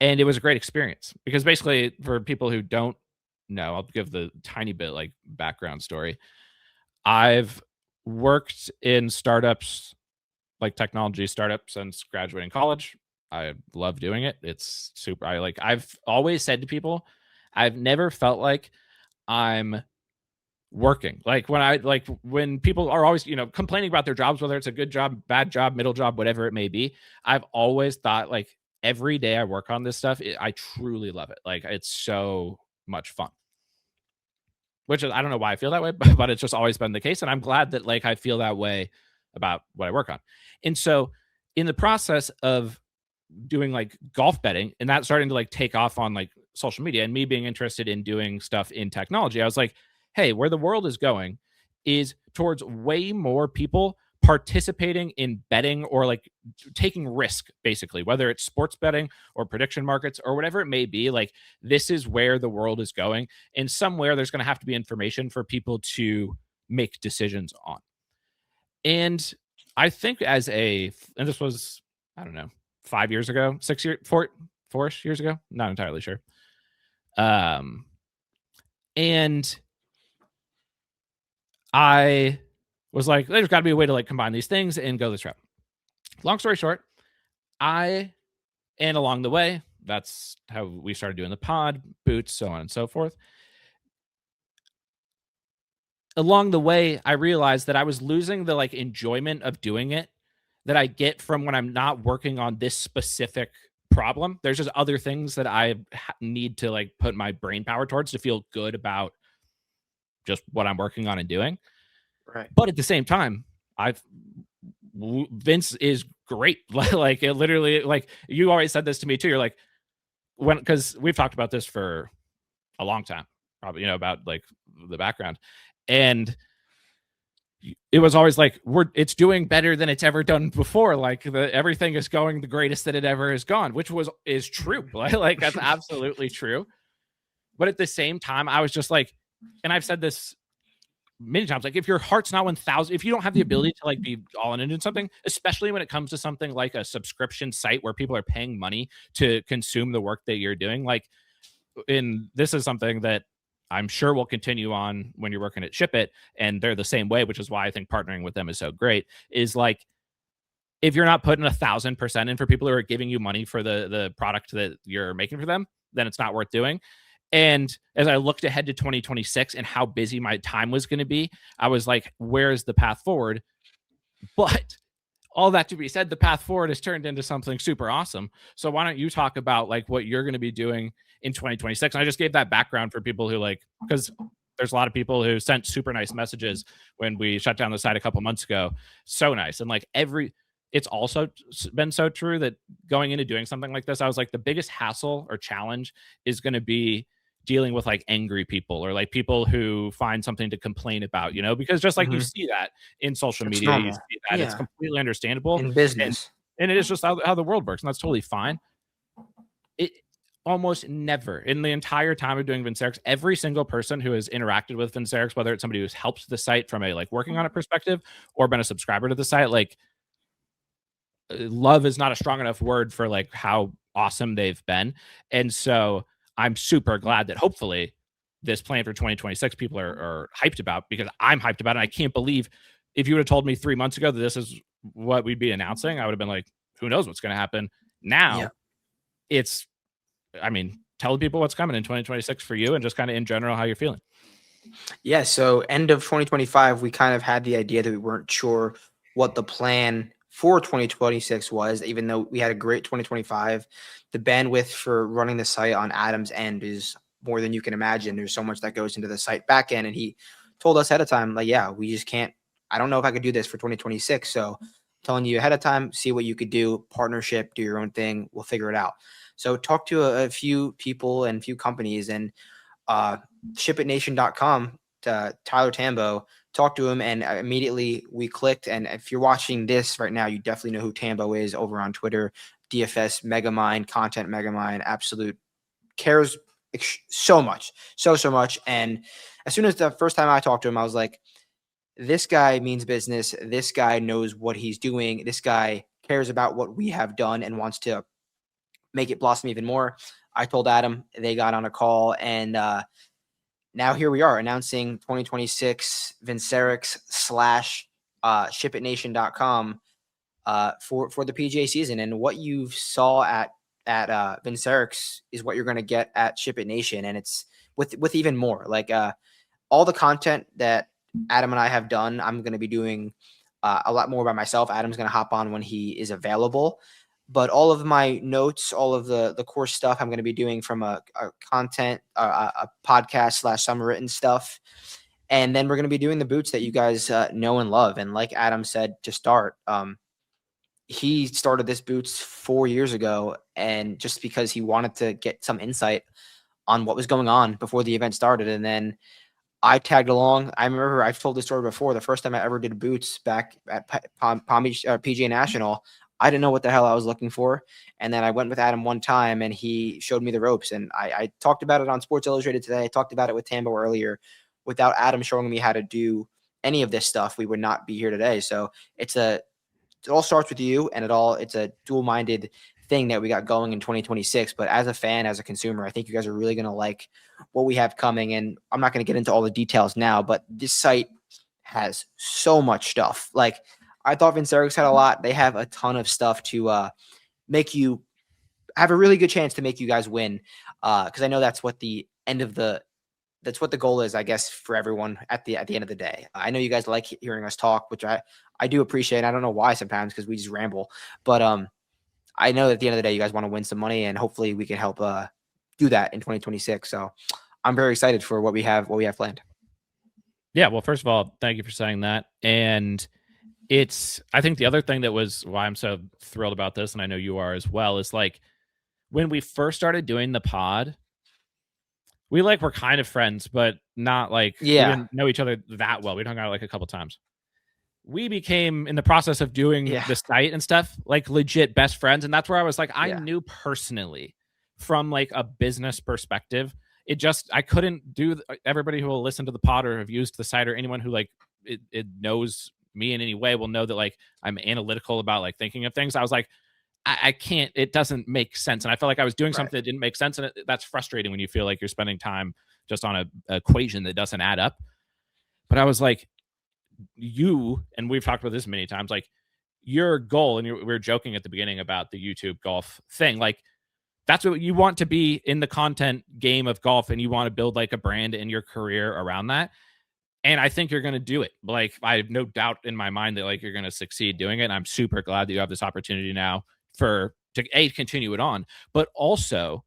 And it was a great experience because basically, for people who don't know, I'll give the tiny bit like background story. I've worked in startups, like technology startups, since graduating college. I love doing it. It's super. I've always said to people, I've never felt like I'm working. When people are always, complaining about their jobs, whether it's a good job, bad job, middle job, whatever it may be, I've always thought like every day I work on this stuff, I truly love it. Like it's so much fun. Which is, I don't know why I feel that way, but it's just always been the case. And I'm glad that like I feel that way about what I work on. And so in the process of doing like golf betting and that starting to like take off on like social media and me being interested in doing stuff in technology, I was like, hey, where the world is going is towards way more people participating in betting or like taking risk, basically, whether it's sports betting or prediction markets or whatever it may be. Like, this is where the world is going. And somewhere there's going to have to be information for people to make decisions on. And I think and this was, I don't know, 5 years ago, 6 years, four-ish years ago, not entirely sure. And I was like, there's got to be a way to like combine these things and go this route. Long story short, and along the way, that's how we started doing the pod, Boots, so on and so forth. Along the way, I realized that I was losing the like enjoyment of doing it that I get from when I'm not working on this specific problem. There's just other things that I need to like put my brain power towards to feel good about just what I'm working on and doing. Right. But at the same time, Vince is great. Like it literally, like you always said this to me too. You're like, because we've talked about this for a long time, probably, about like the background. And it was always like, it's doing better than it's ever done before. Like everything is going the greatest that it ever has gone, which is true. Like that's absolutely true. But at the same time, I was just like, and I've said this many times, like if your heart's not 1,000, if you don't have the ability to like be all in into something, especially when it comes to something like a subscription site where people are paying money to consume the work that you're doing, like, and this is something that I'm sure will continue on when you're working at Ship It, and they're the same way, which is why I think partnering with them is so great, is like, if you're not putting 1,000% in for people who are giving you money for the product that you're making for them, then it's not worth doing. And as I looked ahead to 2026 and how busy my time was going to be, I was like, where's the path forward? But all that to be said, the path forward has turned into something super awesome. So why don't you talk about like what you're going to be doing in 2026? And I just gave that background for people who like, because there's a lot of people who sent super nice messages when we shut down the site a couple months ago. So nice. And like it's also been so true that going into doing something like this, I was like, the biggest hassle or challenge is going to be dealing with like angry people or like people who find something to complain about, because just like you see that in social It's media, you normal. see that it's Yeah. completely understandable. In and business. and it is just how the world works, and that's totally fine. It almost never in the entire time of doing Vincerix, every single person who has interacted with Vincerix, whether it's somebody who's helped the site from a like working on it perspective or been a subscriber to the site, like love is not a strong enough word for like how awesome they've been. And so I'm super glad that hopefully this plan for 2026 people are hyped about, because I'm hyped about it. I can't believe if you would have told me 3 months ago that this is what we'd be announcing, I would have been like, who knows what's going to happen. Yeah. Now it's, I mean, tell people what's coming in 2026 for you and just kind of in general how you're feeling. Yeah. So end of 2025, we kind of had the idea that we weren't sure what the plan for 2026 was, even though we had a great 2025. The bandwidth for running the site on Adam's end is more than you can imagine. There's so much that goes into the site backend. And he told us ahead of time, like, yeah, we just can't, I don't know if I could do this for 2026. So I'm telling you ahead of time, see what you could do, partnership, do your own thing. We'll figure it out. So talk to a few people and few companies, and shipitnation.com, Tyler Tambo, talked to him, and immediately we clicked. And if you're watching this right now, you definitely know who Tambo is over on Twitter. DFS Megamind, content Megamind, absolute cares so much, so much. And as soon as the first time I talked to him, I was like, this guy means business. This guy knows what he's doing. This guy cares about what we have done and wants to make it blossom even more. I told Adam, they got on a call, and now here we are announcing 2026 Vincerix shipitnation.com for the PGA season. And what you saw at Vincerix is what you're going to get at Ship It Nation, and it's with even more. Like all the content that Adam and I have done, I'm going to be doing a lot more by myself. Adam's going to hop on when he is available. But all of my notes, all of the course stuff, I'm going to be doing from a content, a podcast / some written stuff. And then we're going to be doing the boots that you guys know and love. And like Adam said to start, he started this boots 4 years ago, and just because he wanted to get some insight on what was going on before the event started. And then I tagged along. I remember I've told this story before. The first time I ever did boots back at Palm Beach PGA National, I didn't know what the hell I was looking for. And then I went with Adam one time, and he showed me the ropes. And I talked about it on Sports Illustrated today. I talked about it with Tambo earlier. Without Adam showing me how to do any of this stuff, we would not be here today. So it all starts with you, and it's a dual-minded thing that we got going in 2026. But as a fan, as a consumer, I think you guys are really going to like what we have coming. And I'm not going to get into all the details now, but this site has so much stuff. Like, I thought Vincerix had a lot. They have a ton of stuff to make you have a really good chance to make you guys win. Because I know that's what the goal is, I guess, for everyone at the end of the day. I know you guys like hearing us talk, which I do appreciate. I don't know why sometimes, because we just ramble, but I know that at the end of the day, you guys want to win some money, and hopefully we can help do that in 2026. So I'm very excited for what we have planned. Yeah, well, first of all, thank you for saying that. And I think the other thing that was why I'm so thrilled about this, and I know you are as well, is like when we first started doing the pod, we were kind of friends, but not we didn't know each other that well. We hung out a couple times. We became, in the process of doing the site and stuff, legit best friends. And that's where I was I knew personally from a business perspective. I couldn't do, everybody who will listen to the pod or have used the site, or anyone who it knows me in any way will know that I'm analytical about thinking of things. I was I can't, it doesn't make sense. And I felt like I was doing something that didn't make sense. And that's frustrating when you feel like you're spending time just on a equation that doesn't add up. But I was and we've talked about this many times, your goal, and we were joking at the beginning about the YouTube golf thing. That's what you want to be in the content game of golf, and you want to build a brand in your career around that. And I think you're going to do it. I have no doubt in my mind that you're going to succeed doing it. And I'm super glad that you have this opportunity now to continue it on, but also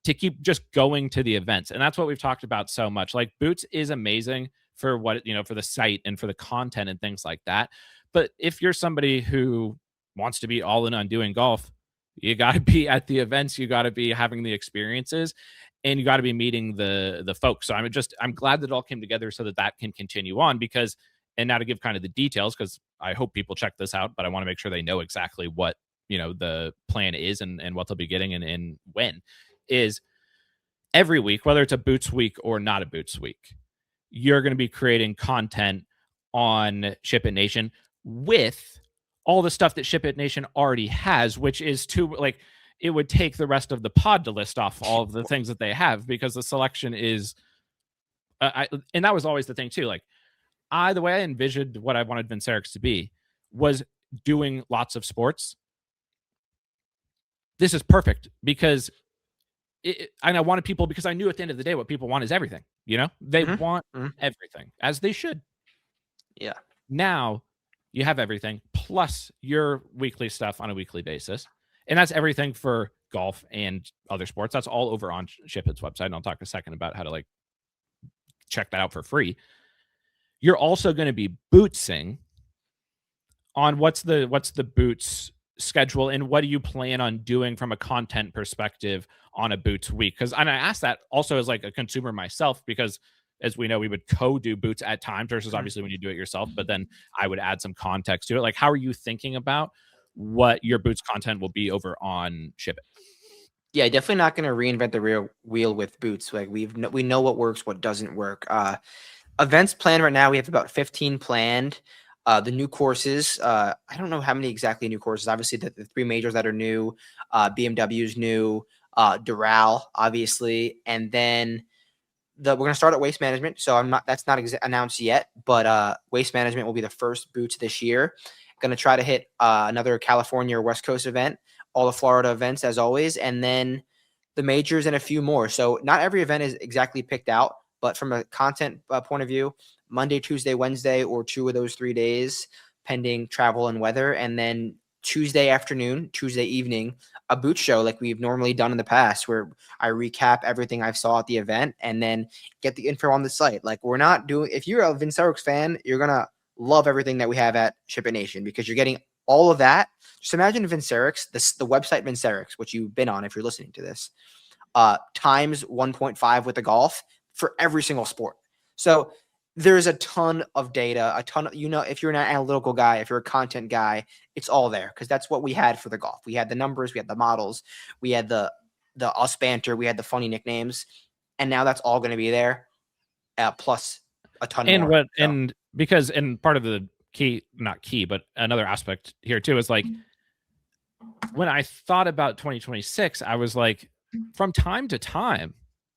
to keep just going to the events. And that's what we've talked about so much. Boots is amazing for what, for the site and for the content and things like that. But if you're somebody who wants to be all in on doing golf, you got to be at the events, you got to be having the experiences, and you got to be meeting the folks. So I'm glad that it all came together so that can continue on, because, and now to give kind of the details, because I hope people check this out, but I want to make sure they know exactly what, the plan is and what they'll be getting and when is every week, whether it's a Boots week or not a Boots week, you're going to be creating content on Ship It Nation with all the stuff that Ship It Nation already has, which is it would take the rest of the pod to list off all of the things that they have, because the selection is, and that was always the thing too. The way I envisioned what I wanted Vincerix to be was doing lots of sports. This is perfect because and I wanted people, because I knew at the end of the day what people want is everything. They want everything, as they should. Yeah. Now you have everything plus your weekly stuff on a weekly basis, and that's everything for golf and other sports. That's all over on Shipit's website, and I'll talk a second about how to check that out for free. You're also going to be bootsing on what's the boots schedule, and what do you plan on doing from a content perspective on a boots week? Because I asked that also as a consumer myself, because as we know, we would co-do boots at times versus obviously when you do it yourself, but then I would add some context to it. How are you thinking about what your boots content will be over on Ship It? Yeah, definitely not going to reinvent the real wheel with boots. We know what works, what doesn't work. Events planned right now, we have about 15 planned. The new courses, I don't know how many exactly new courses. Obviously, the three majors that are new, BMW's new, Doral, obviously, and then we're gonna start at Waste Management. So that's not announced yet, but Waste Management will be the first boots this year. Gonna try to hit another California or West Coast event, all the Florida events as always, and then the majors and a few more. So not every event is exactly picked out, but from a content point of view, Monday, Tuesday, Wednesday, or 2 of those 3 days, pending travel and weather, and then Tuesday afternoon, Tuesday evening, a boot show like we've normally done in the past, where I recap everything I saw at the event and then get the info on the site. Like we're not doing. If you're a Vincerix fan, you're gonna love everything that we have at Ship It Nation because you're getting all of that. Just imagine Vincerix, the website Vincerix, which you've been on if you're listening to this, times 1.5 with the golf for every single sport. So there's a ton of data, a ton of, if you're an analytical guy, if you're a content guy, it's all there because that's what we had for the golf. We had the numbers, we had the models, we had the us banter, we had the funny nicknames, and now that's all going to be there, plus a ton and more. what so. And because and part of the key, not key, but another aspect here too is like when I thought about 2026, I was like, from time to time,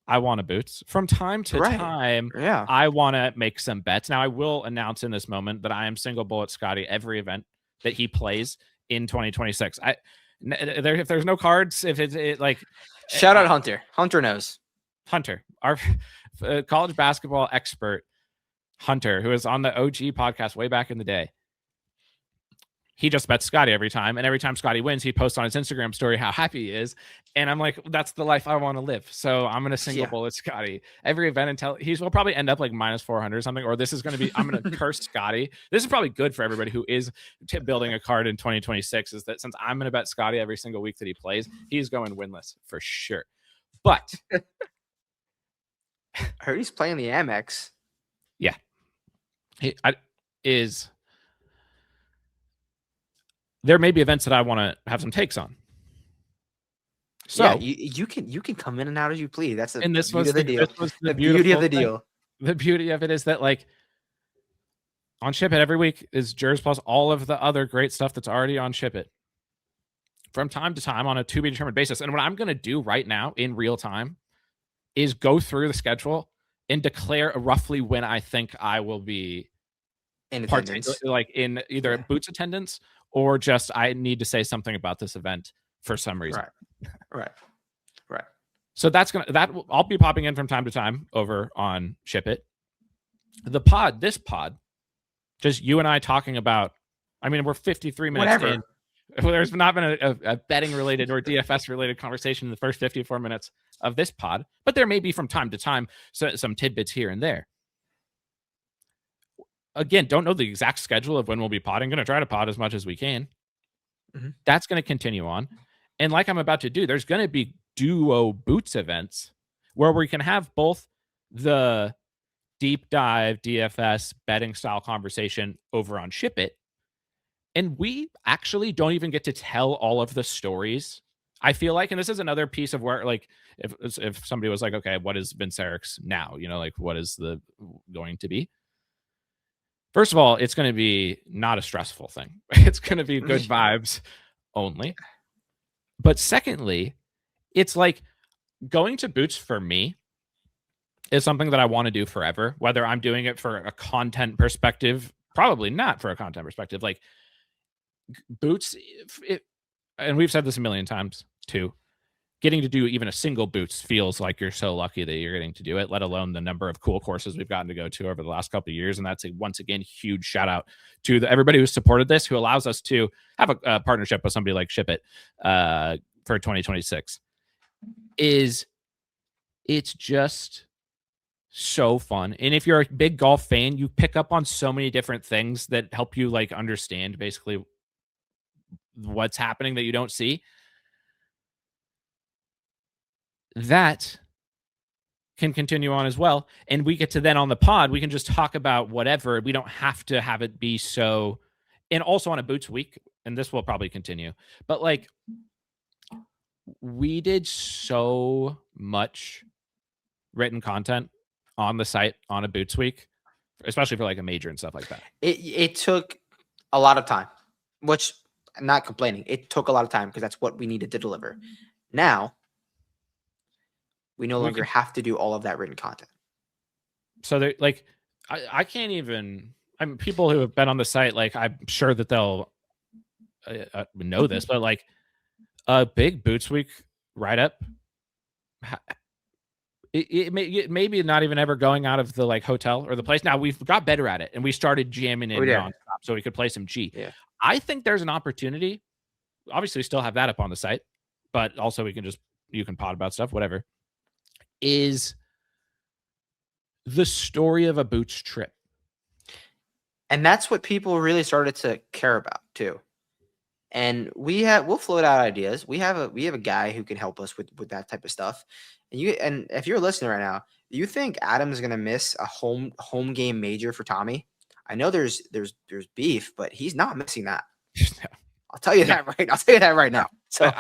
I want a boots. From time to time, I want to make some bets. Now, I will announce in this moment that I am single bullet Scotty every event that he plays in 2026. If there's no cards, if it's like shout out Hunter. Hunter knows. Hunter, our college basketball expert, Hunter, who was on the OG podcast way back in the day. He just bets Scotty every time. And every time Scotty wins, he posts on his Instagram story how happy he is. And I'm like, that's the life I want to live. So I'm going to single bullet Scotty every event until will probably end up like minus 400 or something. Or this is going to be, I'm going to curse Scotty. This is probably good for everybody who is building a card in 2026 is that since I'm going to bet Scotty every single week that he plays, he's going winless for sure. But I heard he's playing the Amex. Yeah. There may be events that I want to have some takes on. So yeah, you can come in and out as you please. That's the beauty of the deal. The beauty of the deal. The beauty of it is that like on Ship It every week is Jers plus all of the other great stuff that's already on Ship It from time to time on a to be determined basis. And what I'm going to do right now in real time is go through the schedule and declare roughly when I think I will be in attendance, like in either boots attendance or just I need to say something about this event for some reason. Right. So I'll be popping in from time to time over on Ship It. This pod, just you and I talking about, I mean, we're 53 minutes in. There's not been a betting related or DFS related conversation in the first 54 minutes of this pod, but there may be from time to time some tidbits here and there. Again, don't know the exact schedule of when we'll be podding. Going to try to pod as much as we can. Mm-hmm. That's going to continue on. And like I'm about to do, there's going to be duo boots events where we can have both the deep dive DFS betting style conversation over on Ship It. And we actually don't even get to tell all of the stories. I feel like, and this is another piece of where, like, if somebody was like, okay, what is Vincerix now? Like, what is the going to be? First of all, it's going to be not a stressful thing. It's going to be good vibes only. But secondly, it's like going to boots for me is something that I want to do forever, whether I'm doing it for a content perspective, probably not for a content perspective. Like boots, and we've said this a million times too, getting to do even a single boots feels like you're so lucky that you're getting to do it, let alone the number of cool courses we've gotten to go to over the last couple of years. And that's once again, huge shout out to everybody who supported this, who allows us to have a partnership with somebody like Ship It for 2026. It's just so fun. And if you're a big golf fan, you pick up on so many different things that help you like understand basically what's happening that you don't see. That can continue on as well. And we get to then on the pod, we can just talk about whatever. We don't have to have it be so, and also on a boots week, and this will probably continue, but like we did so much written content on the site on a boots week, especially for like a major and stuff like that. It took a lot of time, which I'm not complaining. It took a lot of time because that's what we needed to deliver. Now, we no longer have to do all of that written content. So they like, I can't even. I mean, people who have been on the site, like I'm sure that they'll know this, but like a big Boots Week write up, it maybe not even ever going out of the like hotel or the place. Now we've got better at it and we started jamming Oh in yeah, nonstop so we could play some G. yeah. I think there's an opportunity. Obviously, we still have that up on the site, but also we can just you can pod about stuff, whatever. Is the story of a Boots trip. And that's what people really started to care about too. And we'll float out ideas. We have a guy who can help us with that type of stuff. And if you're listening right now, you think Adam's gonna miss a home game major for Tommy? I know there's beef, but he's not missing that. I'll tell you that right. I'll tell you that right now. So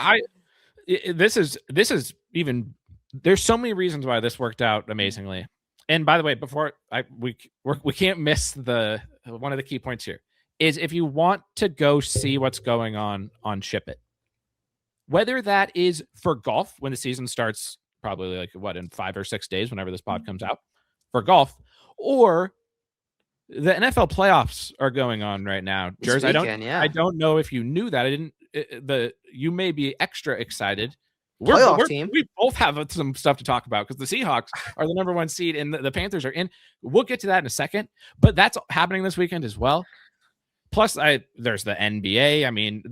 this is even there's so many reasons why this worked out amazingly. And by the way, before we can't miss the one of the key points here is if you want to go see what's going on Ship It, whether that is for golf when the season starts, probably like what in 5 or 6 days, whenever this pod comes out for golf, or the NFL playoffs are going on right now. Jers, I don't know if you knew that. I didn't. You may be extra excited. Team. We both have some stuff to talk about because the Seahawks are the number 1 seed and the Panthers are in. We'll get to that in a second, but that's happening this weekend as well. Plus, there's the NBA. I mean,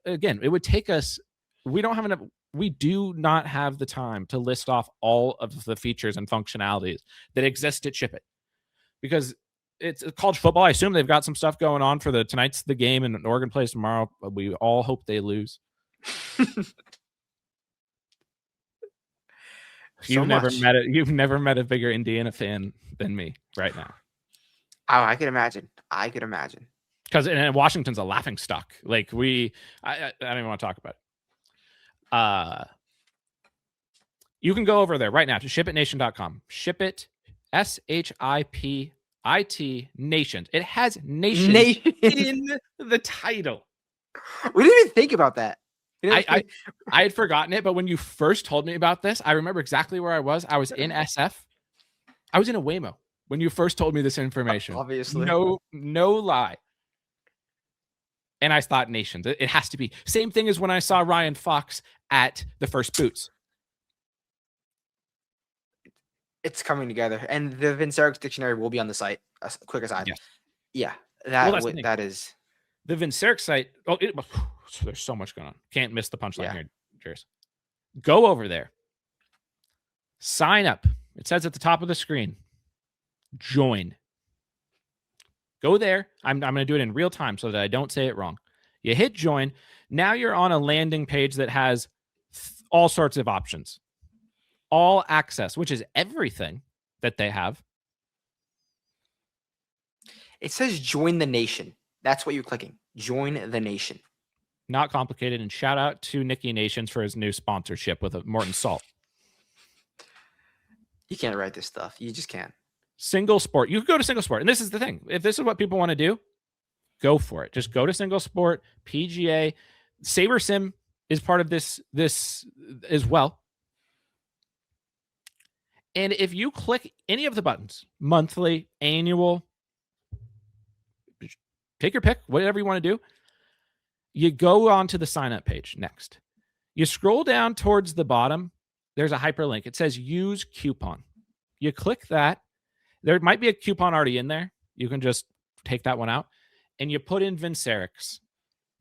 again, it would take us. We don't have enough. We do not have the time to list off all of the features and functionalities that exist at Ship It because it's college football. I assume they've got some stuff going on for tonight's the game and Oregon plays tomorrow. But we all hope they lose. You've never met a bigger Indiana fan than me right now. Oh, I could imagine. Because Washington's a laughing stock. Like I don't even want to talk about it. You can go over there right now to shipitnation.com. Ship it, SHIPIT Nations. It has nation in the title. We didn't even think about that. I had forgotten it, but when you first told me about this, I remember exactly where I was. I was in SF. I was in a Waymo when you first told me this information. Obviously. No lie. And I thought nations. It has to be. Same thing as when I saw Ryan Fox at the first Boots. It's coming together. And the Vincerics dictionary will be on the site. A quick aside. Yes. Yeah. That is. The Vinceric site. There's so much going on. Can't miss the punchline here, Jers. Go over there. Sign up. It says at the top of the screen. Join. Go there. I'm going to do it in real time so that I don't say it wrong. You hit join. Now you're on a landing page that has all sorts of options. All access, which is everything that they have. It says join the nation. That's what you're clicking. Join the nation. Not complicated. And shout out to Nicky Nations for his new sponsorship with Morton Salt. You can't write this stuff. You just can't. Single sport. You can go to single sport. And this is the thing. If this is what people want to do, go for it. Just go to single sport, PGA. Saber Sim is part of this as well. And if you click any of the buttons, monthly, annual, take your pick, whatever you want to do, you go on to the sign up page next. You scroll down towards the bottom. There's a hyperlink. It says use coupon. You click that. There might be a coupon already in there. You can just take that one out. And you put in Vincerics.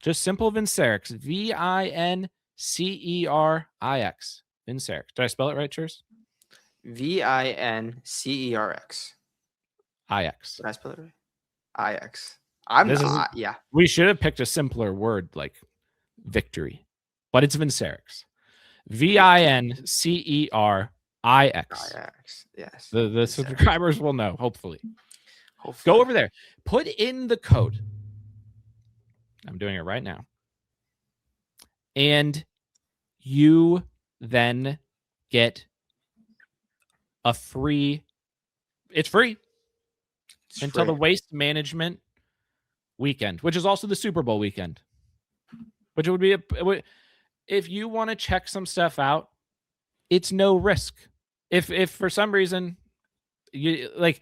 Just simple Vincerics. Vincerics. Vincerics. Did I spell it right, Chers? Vincerics. IX. Did I spell it right? IX. Yeah. We should have picked a simpler word like victory. But it's Vincerics. Vincerics. Yes. The subscribers will know, hopefully. Go over there. Put in the code. I'm doing it right now. And you then get a free. It's free until the waste management weekend, which is also the Super Bowl weekend. Which would be if you want to check some stuff out, it's no risk. If for some reason you like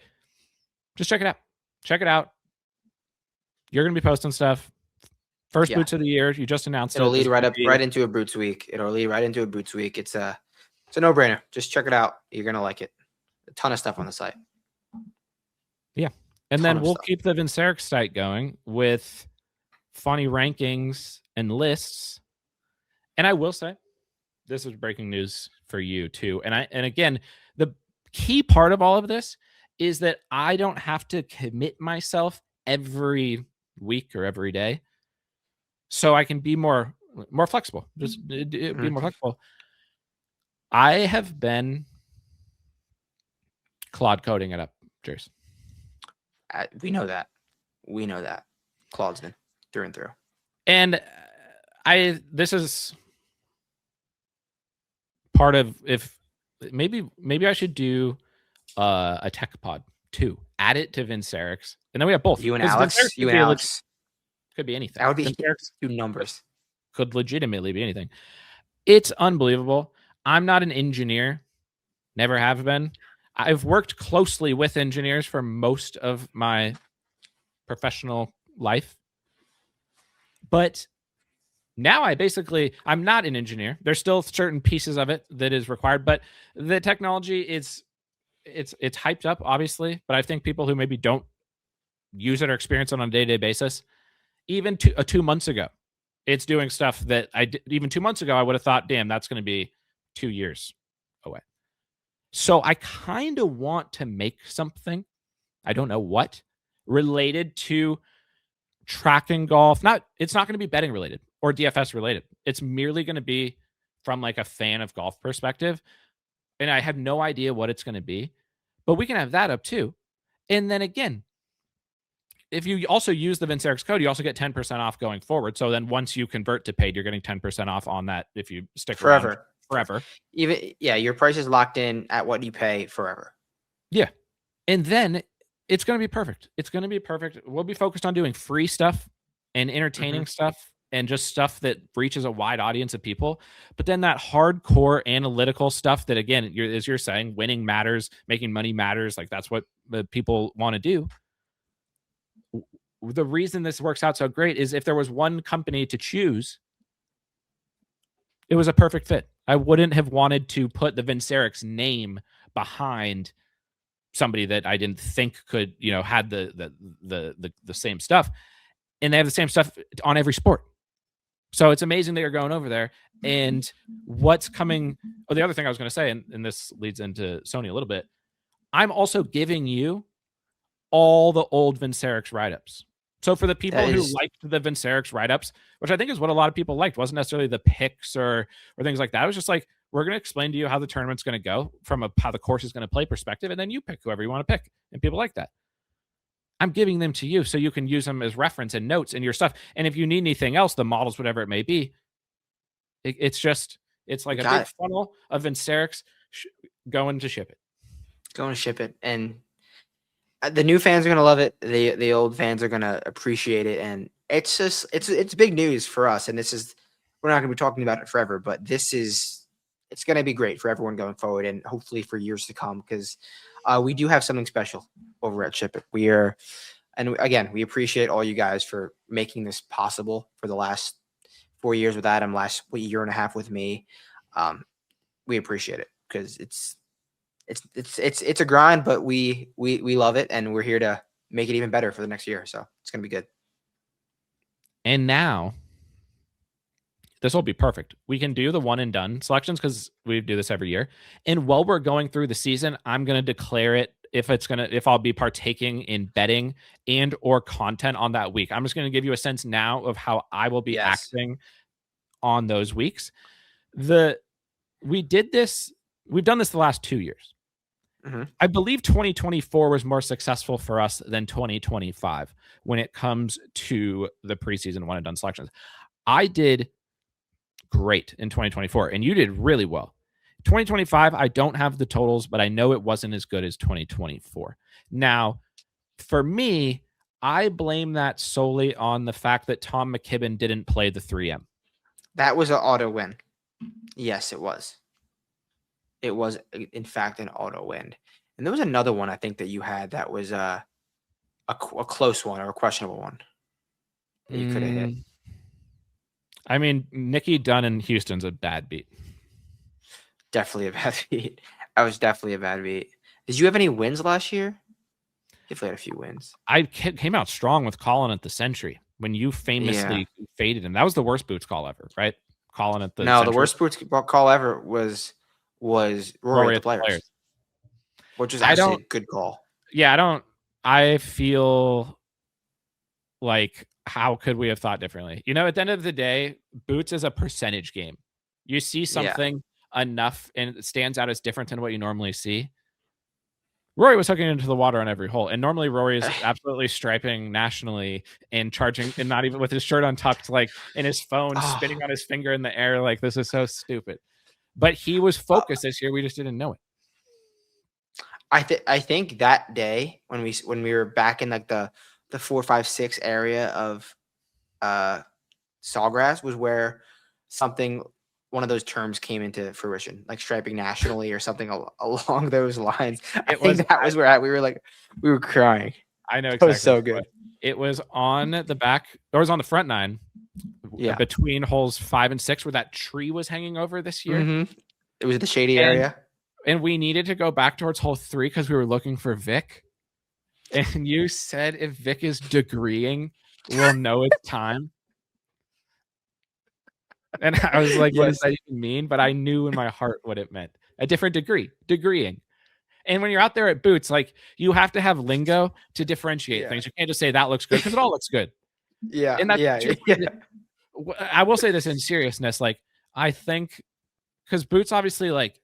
just check it out. Check it out. You're gonna be posting stuff. First Yeah. boots of the year. You just announced It'll it. lead Is going to right be into a Boots week. It'll lead right into a Boots week. It's a no-brainer. Just check it out. You're gonna like it. A ton of stuff on the site. yeah. And Ton then of we'll stuff. keep the Vinceric site going with funny rankings and lists. And I will say, this is breaking news for you too. And again, the key part of all of this is that I don't have to commit myself every week or every day, so I can be more flexible. Just be more flexible. I have been Claude coding it up, Jers. We know that. We know that. Claude's been through and through. And this is part of, if maybe I should do a tech pod too. Add it to Vinceric's, and then we have both. You and Because Alex. Vinceric's You and Alex. could be anything. That would be Vinceric's two numbers. could legitimately be anything. It's unbelievable. I'm not an engineer, never have been. I've worked closely with engineers for most of my professional life, but now I'm not an engineer. There's still certain pieces of it that is required, but the technology is it's hyped up, obviously. But I think people who maybe don't use it or experience it on a day-to-day basis, even 2 months ago, it's doing stuff that even 2 months ago I would have thought, damn, that's going to be 2 years away. So I kind of want to make something, I don't know what, related to tracking golf. It's not going to be betting related or DFS related. It's merely going to be from like a fan of golf perspective. And I have no idea what it's going to be, but we can have that up too. And then again, if you also use the Vinceric's code, you also get 10% off going forward. So then once you convert to paid, you're getting 10% off on that if you stick around forever. Your price is locked in at what you pay forever. Yeah. And then it's going to be perfect. It's going to be perfect. We'll be focused on doing free stuff and entertaining stuff and just stuff that reaches a wide audience of people. But then that hardcore analytical stuff that, again, as you're saying, winning matters, making money matters. Like that's what the people want to do. The reason this works out so great is if there was one company to choose, it was a perfect fit. I wouldn't have wanted to put the Vinceric's name behind somebody that I didn't think could, had the same stuff, and they have the same stuff on every sport. So it's amazing that you're going over there. And what's coming? Oh, the other thing I was going to say, and this leads into SONY a little bit. I'm also giving you all the old Vinceric's write-ups. So for the people who liked the Vinceric's write-ups, which I think is what a lot of people liked, wasn't necessarily the picks or things like that. It was just like, we're going to explain to you how the tournament's going to go from how the course is going to play perspective, and then you pick whoever you want to pick. And people like that. I'm giving them to you so you can use them as reference and notes in your stuff. And if you need anything else, the models, whatever it may be, it's like a big funnel of Vinceric's going to ship it. Going to ship it. And the new fans are going to love it. The old fans are going to appreciate it. And it's just, it's big news for us. And we're not going to be talking about it forever, but it's going to be great for everyone going forward and hopefully for years to come, because we do have something special over at Ship It. And again, we appreciate all you guys for making this possible for the last 4 years with Adam, last year and a half with me. We appreciate it because it's a grind, but we love it, and we're here to make it even better for the next year. So it's going to be good. And now this will be perfect. We can do the one and done selections because we do this every year. And while we're going through the season, I'm going to declare it if I'll be partaking in betting and or content on that week. I'm just going to give you a sense now of how I will be acting on those weeks. We've done this the last 2 years. I believe 2024 was more successful for us than 2025 when it comes to the preseason one and done selections. I did great in 2024, and you did really well. 2025, I don't have the totals, but I know it wasn't as good as 2024. Now, for me, I blame that solely on the fact that Tom McKibben didn't play the 3M. That was an auto win. Yes, it was. It was, in fact, an auto win. And there was another one I think that you had that was a close one or a questionable one that you could have hit. Mm, I mean, Nikki Dunn in Houston's a bad beat. Definitely a bad beat. That was definitely a bad beat. Did you have any wins last year? Definitely had a few wins. I came out strong with Colin at the Century when you Yeah. famously faded him. That was the worst boots call ever, right? Colin at the No, the Century, worst sports call ever was Rory at Rory the at the Players, Players. which was I actually a don't. good call. Yeah, I don't. I feel like how could we have thought differently? At the end of the day, boots is a percentage game. You see Yeah. something enough and it stands out as different than what you normally see. Rory was hooking into the water on every hole, and normally Rory is absolutely striping nationally and charging, and not even with his shirt untucked, like in his phone, Oh, spinning on his finger in the air, like this is so stupid. But he was uh, focused this year. We just didn't know it. I think that day when we were back in like the 4, 5, 6 area of uh Sawgrass was where something one of those terms came into fruition, like striping nationally or something along those lines. I It was. think that was where we were crying. I know That was exactly what so it was. good. It was on the back, or it was on the front nine, Yeah. between holes 5 and 6, where that tree was hanging over this year, It was the shady and area. we needed to go back towards hole 3 because we were looking for Vic. And you said if Vic is degreeing, we'll know it's time. And I was like, what does Yes. that even mean? But I knew in my heart what it meant. A different degree, degreeing. And when you're out there at boots, like you have to have lingo to differentiate Yeah. things. You can't just say that looks good because it all looks good. Yeah. And that's Yeah. the Yeah. truth. I will say this in seriousness. Like, I think because Boots obviously, like,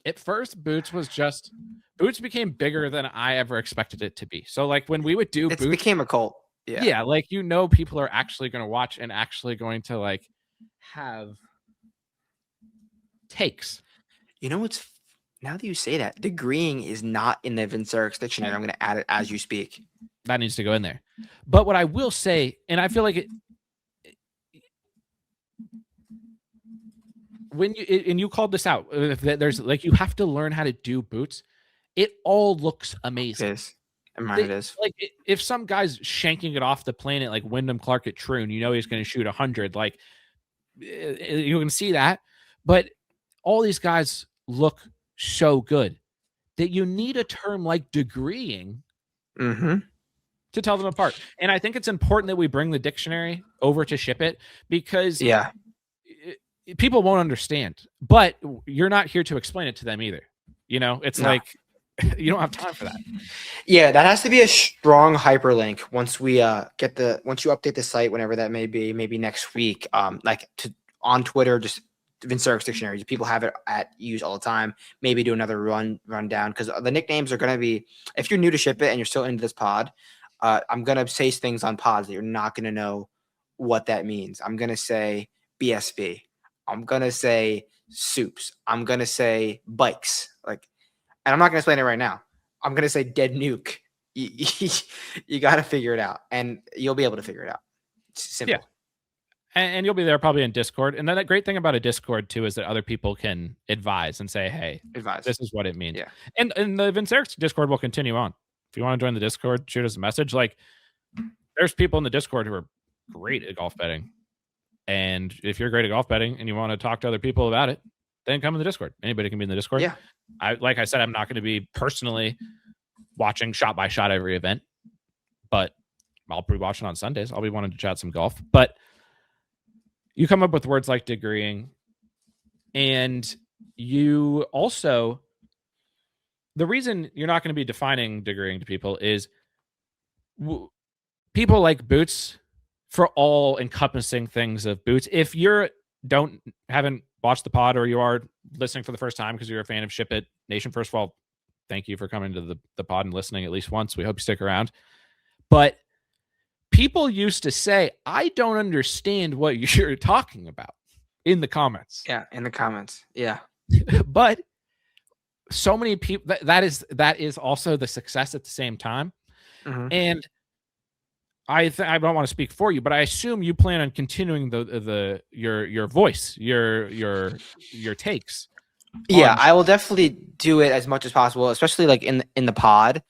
at first, Boots became bigger than I ever expected it to be. So, like, when we would do It's Boots, became a cult. Yeah. yeah, like, people are actually going to watch and actually going to, like, have takes. You know what's now that you say that, degreeing is not in the Vince Eric's dictionary. I'm going to add it as you speak. That needs to go in there. But what I will say, and I feel like you called this out, there's like you have to learn how to do boots. It all looks amazing. It is. And mine it is. Like if some guy's shanking it off the planet like Wyndham Clark at Troon, he's going to shoot 100. Like you can see that, but all these guys look so good that you need a term like degreeing to tell them apart. And I think it's important that we bring the dictionary over to ship it because Yeah. people won't understand. But you're not here to explain it to them either. It's No. like you don't have time for that. Yeah, that has to be a strong hyperlink once we once you update the site, whenever that may be, maybe next week. On Twitter, just Vince Eric's dictionary. People have it at use all the time. Maybe do another rundown because the nicknames are going to be. If you're new to Ship It and you're still into this pod, I'm gonna say things on pods that you're not gonna know what that means. I'm gonna say BSB. I'm gonna say soups. I'm gonna say bikes. And I'm not gonna explain it right now. I'm gonna say dead nuke. You got to figure it out, and you'll be able to figure it out. It's simple. Yeah. And you'll be there probably in Discord. And then the great thing about a Discord too is that other people can advise and say, "Hey, Advise. this is what it means." Yeah. And the Vince Eric's Discord will continue on. If you want to join the Discord, shoot us a message. Like, there's people in the Discord who are great at golf betting, and if you're great at golf betting and you want to talk to other people about it, then come in the Discord. Anybody can be in the Discord. Yeah. Like I said, I'm not going to be personally watching shot by shot every event, but I'll be watching on Sundays. I'll be wanting to chat some golf, but you come up with words like degreeing, and you also, the reason you're not going to be defining degreeing to people is people like boots for all encompassing things of boots. If you're haven't watched the pod, or you are listening for the first time because you're a fan of Ship It Nation, first of all, thank you for coming to the pod and listening at least once. We hope you stick around. But people used to say, I don't understand what you're talking about in the comments. Yeah, in the comments. Yeah. But so many people, that is also the success at the same time. And I don't want to speak for you, but I assume you plan on continuing your voice, your takes Yeah, on. I will definitely do it as much as possible, especially like in the pod.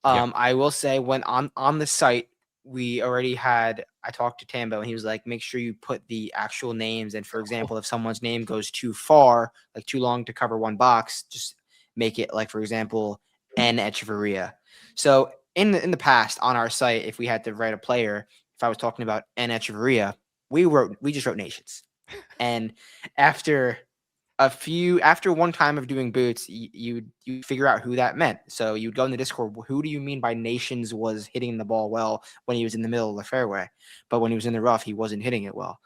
Yeah. I will say when on the site we already had. I talked to Tambo and he was like, make sure you put the actual names. And for example, if someone's name goes too far, like too long to cover one box, just make it like, for example, N Echeverria. So in the past on our site, if we had to write a player, if I was talking about N Echeverria, we just wrote nations. And after after one time of doing boots, you figure out who that meant. So you'd go in the Discord, who do you mean by nations was hitting the ball well when he was in the middle of the fairway, but when he was in the rough, he wasn't hitting it well.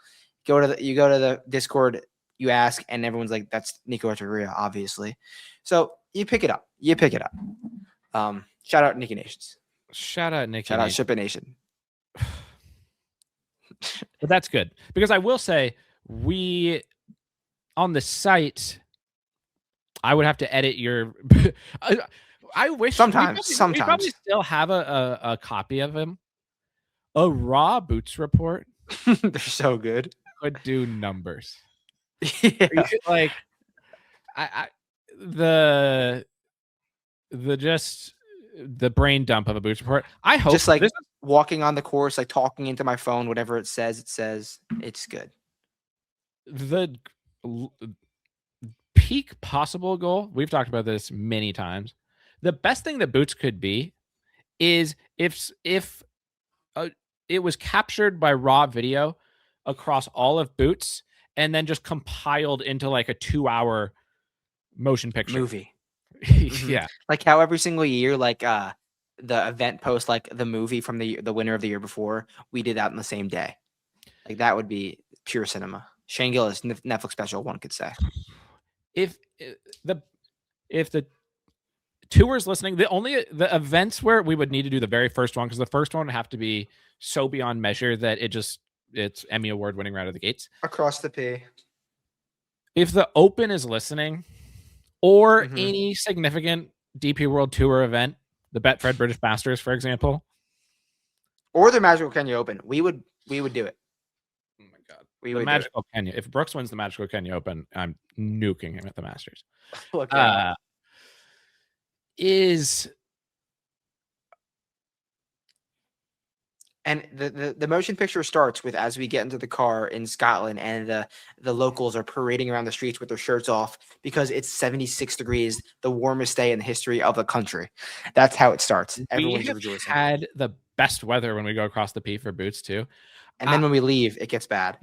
You go to the Discord, you ask, and everyone's like, that's Nico Echeverria, obviously. So you pick it up. You pick it up. Shout out Nicky Nations. Shout out Nicky Shout out Nation. Ship It Nation. But that's good because I will say we on the site, I would have to edit your. I wish Sometimes, we probably still have a copy of him. A raw boots report they're so good. could do numbers. Yeah. Like I the just the brain dump of a boots report. I hope Just like this walking on the course, like talking into my phone, whatever it says, it's good. the peak possible goal. We've talked about this many times. The best thing that boots could be is if it was captured by raw video across all of boots and then just compiled into like a 2-hour motion picture Movie. Yeah, Like how every single year, like the event post, like the movie from the winner of the year before, we did that on the same day. Like that would be pure cinema. Shane Gillis Netflix special, one could say. if the tours listening, the events where we would need to do the very first one, because the first one would have to be so beyond measure that it's Emmy Award winning right out of the gates. Across the P. If the Open is listening, or any significant DP World Tour event, the Betfred British Masters, for example, or the Magical Kenya Open, we would do it. Oh my god, we the would Magical Kenya. If Brooks wins the Magical Kenya Open, I'm nuking him at the Masters. Look, is and the motion picture starts with as we get into the car in Scotland and the locals are parading around the streets with their shirts off because it's 76 degrees, the warmest day in the history of the country. That's how it starts. Everyone's rejoicing. Had the best weather when we go across the P for boots too. And then when we leave, it gets bad.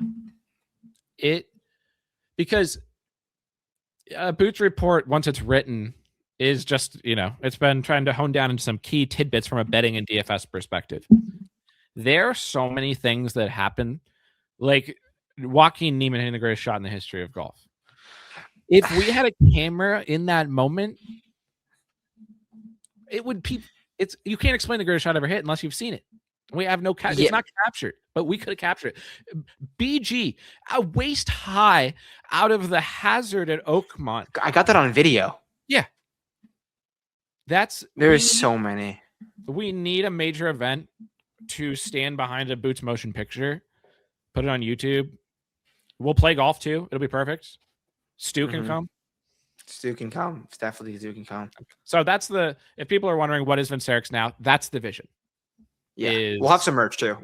Because a boots report, once it's written, is just, it's been trying to hone down into some key tidbits from a betting and DFS perspective. There are so many things that happen, like Joaquin Niemann hitting the greatest shot in the history of golf. If we had a camera in that moment, it would be. You can't explain the greatest shot ever hit unless you've seen it. We have no capture. It's not captured, but we could have captured it. BG, a waist high out of the hazard at Oakmont. I got that on video. Yeah. There's so many. We need a major event to stand behind a boots motion picture, put it on YouTube. We'll play golf too. It'll be perfect. Stu can come. Stu can come. It's definitely Stu can come. So if people are wondering what is Vince Eric's now, that's the vision. Yeah. We'll have some merch too.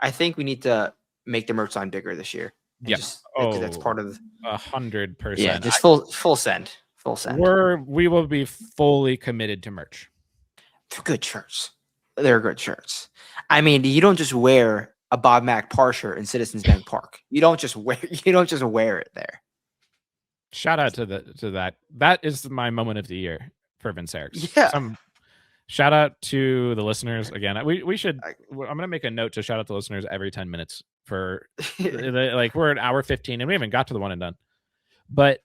I think we need to make the merch line bigger this year. Yeah. That's part of 100%. Yeah, just full send. Full send. We will be fully committed to merch. They're good shirts. They're good shirts. I mean, you don't just wear a Bob Mack Par shirt in Citizens Bank Park. You don't just wear it there. Shout out to that. That is my moment of the year for Vince Eric's. Yeah. Shout out to the listeners again. We should. I'm gonna make a note to shout out to listeners every 10 minutes for like we're at hour 15 and we haven't got to the one and done. But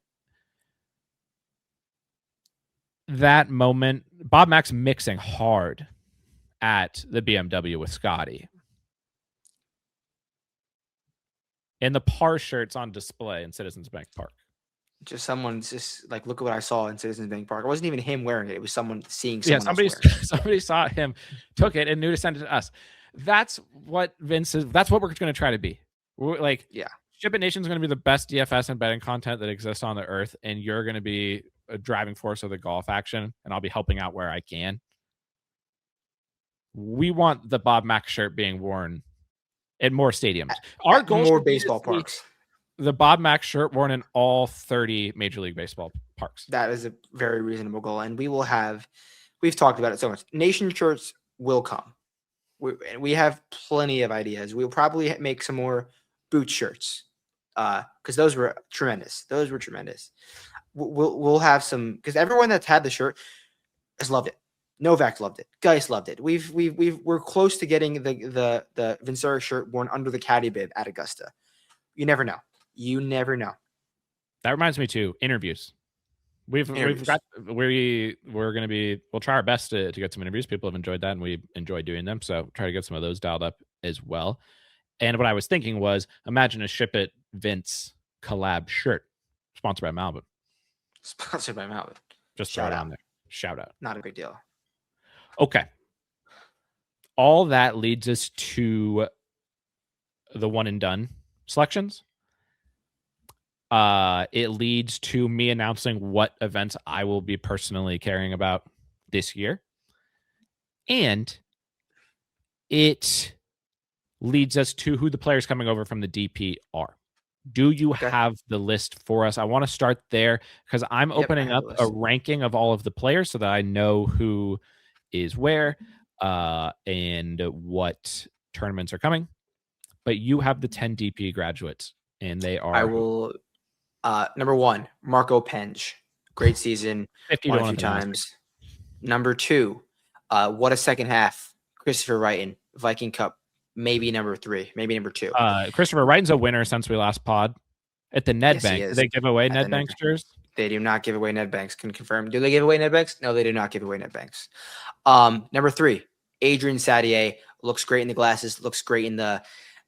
that moment, Bob Mack's mixing hard at the BMW with Scotty. And the Par shirts on display in Citizens Bank Park. Someone's just like, look at what I saw in Citizens Bank Park. It wasn't even him wearing it. It was someone seeing someone else wearing it. Somebody saw him, took it, and knew to send it to us. That's what Vince is. That's what we're going to try to be. We're like, Ship It Nation is going to be the best DFS and betting content that exists on the earth, and you're going to be a driving force of the golf action, and I'll be helping out where I can. We want the Bob Mack shirt being worn at more stadiums. Our goal more should be baseball parks. The Bob Mack shirt worn in all 30 Major League Baseball parks. That is a very reasonable goal, and we've talked about it so much. Nation shirts will come. We have plenty of ideas. We'll probably make some more boot shirts because those were tremendous. We'll have some because everyone that's had the shirt has loved it. Novak loved it. Geis loved it. We're close to getting the Vincere shirt worn under the caddy bib at Augusta. You never know. That reminds me too. Interviews. We're going to be, we'll try our best to get some interviews. People have enjoyed that and we enjoy doing them. So try to get some of those dialed up as well. And what I was thinking was imagine a Ship It Vince collab shirt sponsored by Malibu. Just throw it on there. Shout out. Not a big deal. Okay. All that leads us to the one and done selections. It leads to me announcing what events I will be personally caring about this year. And it leads us to who the players coming over from the DP are. Do you have the list for us? I want to start there because I'm opening up a ranking of all of the players so that I know who is where and what tournaments are coming. But you have the 10 DP graduates, and they are... I will... number 1, Marco Penge. Great season. 50 won a few times. Number 2, what a second half. Christopher Wrighton, Viking Cup. Maybe number 3, maybe number 2. Christopher Wrighton's a winner since we last pod at the Ned Bank. Do they give away Ned Banks jerseys? They do not give away Ned Banks. Can confirm. Do they give away Ned Banks? No, they do not give away Ned Banks. Number 3, Adrian Sadier. Looks great in the glasses. Looks great in the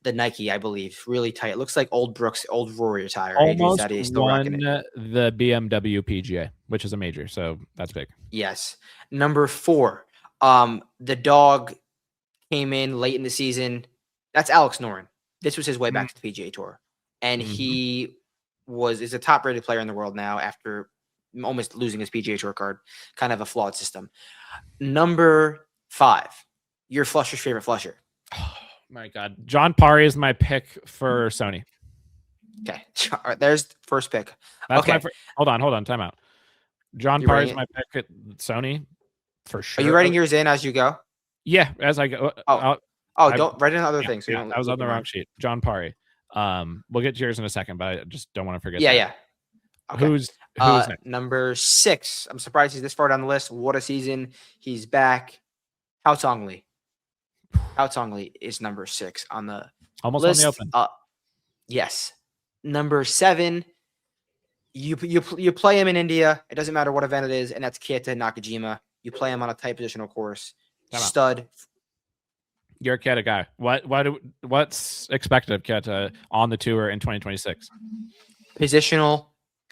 Nike, I believe. Really tight. It looks like old Brooks, old Rory attire. Almost won the BMW PGA, which is a major, so that's big. Yes. Number 4, the dog came in late in the season. That's Alex Noren. This was his way back to the PGA Tour. And he is a top-rated player in the world now after almost losing his PGA Tour card. Kind of a flawed system. Number 5, your Flusher's favorite Flusher. Oh, my God. John Parry is my pick for Sony. Okay. All right, there's the first pick. That's my hold on. Time out. John Parry is my pick at Sony for sure. Are you writing yours in as you go? Yeah, as I go. Don't write in other things. So I was on the wrong sheet. John Parry. We'll get to yours in a second, but I just don't want to forget. Yeah. Okay. Who's next? Number 6? I'm surprised he's this far down the list. What a season! He's back. Hao Tong Li is number 6 on the list. On the open. Yes. Number 7. You play him in India. It doesn't matter what event it is, and that's Keita Nakajima. You play him on a tight positional course. Stud. You're a Keita guy. What's expected of Keita on the tour in 2026? Positional.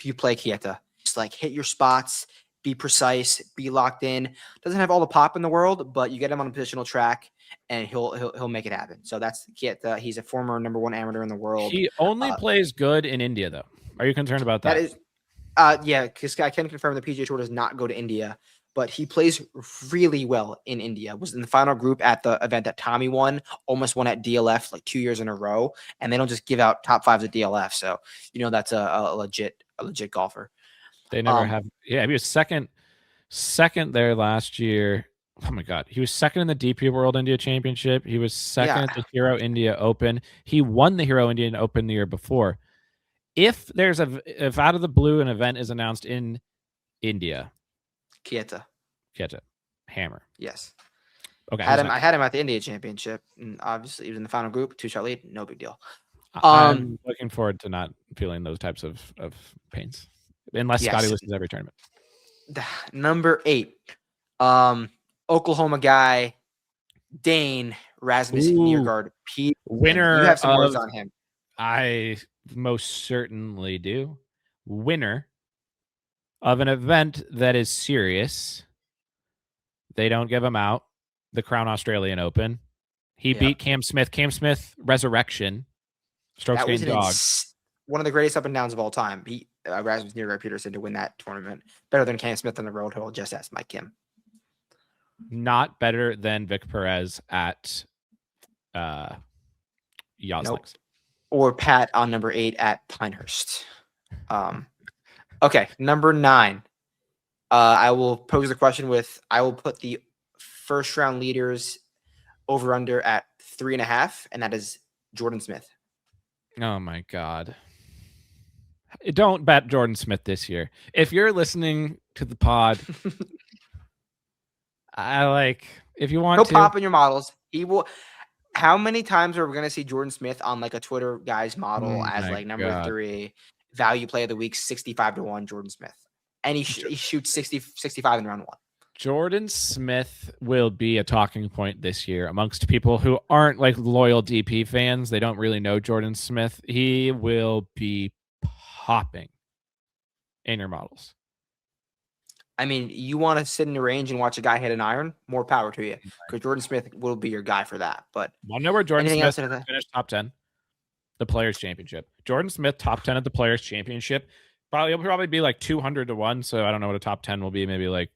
You play Keita. Just like hit your spots, be precise, be locked in. Doesn't have all the pop in the world, but you get him on a positional track, and he'll make it happen. So that's Keita. He's a former number 1 amateur in the world. He only plays good in India, though. Are you concerned about that? That is, yeah, because I can confirm the PGA Tour does not go to India. But he plays really well in India. Was in the final group at the event that Tommy won, almost won at DLF like 2 years in a row. And they don't just give out top 5s at DLF. So, that's a legit golfer. They never have. Yeah, he was second there last year. Oh my God. He was second in the DP World India Championship. He was second at the Hero India Open. He won the Hero Indian Open the year before. If out of the blue an event is announced in India, Keita. Hammer. Yes. Okay. I had him at the India Championship, and obviously he was in the final group, 2-shot lead, no big deal. I'm looking forward to not feeling those types of pains, unless Scotty loses every tournament. Number 8, Oklahoma guy, Dane Rasmus Niergaard. Winner. You have some words on him. I most certainly do. Winner of an event that is serious. They don't give him out. The Crown Australian Open. He beat Cam Smith. Cam Smith Resurrection. Strokes gained dog. one of the greatest up and downs of all time. He Rasmus Nyberg Peterson to win that tournament. Better than Cam Smith on the road hill. Just ask Mike Kim. Not better than Vic Perez at Yoslings. Nope. Or Pat on number 8 at Pinehurst. Okay, number 9. I will pose the question with, I will put the first round leaders over under at 3.5, and that is Jordan Smith. Oh my God. Don't bet Jordan Smith this year. If you're listening to the pod, if you want He'll to pop in your models. He will. How many times are we going to see Jordan Smith on like a Twitter guy's model as like number 3 value play of the week, 65-1 Jordan Smith? And he shoots 65 in round 1. Jordan Smith will be a talking point this year amongst people who aren't like loyal DP fans. They don't really know Jordan Smith. He will be popping in your models. I mean, you want to sit in the range and watch a guy hit an iron? More power to you, because Jordan Smith will be your guy for that. But I know where Jordan Smith finished top 10, the Players Championship. Jordan Smith top 10 at the Players Championship. He'll probably be like 200-1. So I don't know what a top 10 will be. Maybe like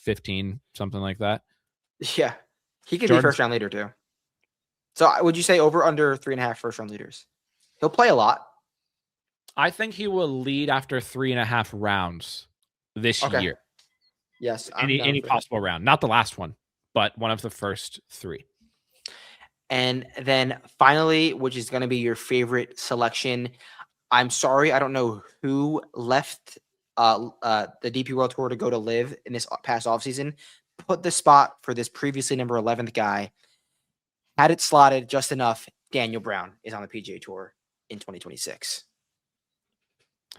15, something like that. Yeah, he could be first round leader too. So would you say over under 3.5 first round leaders? He'll play a lot. I think he will lead after 3.5 rounds this year. Yes. Any possible round. Not the last one, but one of the first 3. And then finally, which is going to be your favorite selection. I'm sorry, I don't know who left the DP World Tour to go to live in this past offseason. Put the spot for this previously number 11th guy. Had it slotted just enough. Daniel Brown is on the PGA Tour in 2026.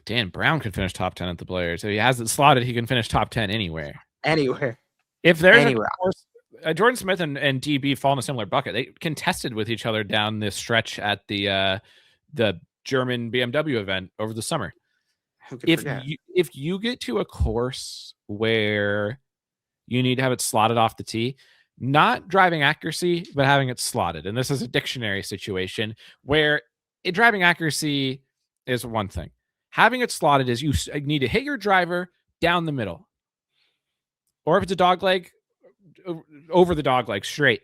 Dan Brown could finish top 10 at the Players. If he has it slotted, he can finish top 10 anywhere. If there's Jordan Smith and DB fall in a similar bucket, they contested with each other down this stretch at the German BMW event over the summer. If you get to a course where you need to have it slotted off the tee, not driving accuracy, but having it slotted. And this is a dictionary situation where driving accuracy is one thing. Having it slotted is you need to hit your driver down the middle. Or if it's a dog leg, over the dog leg, straight.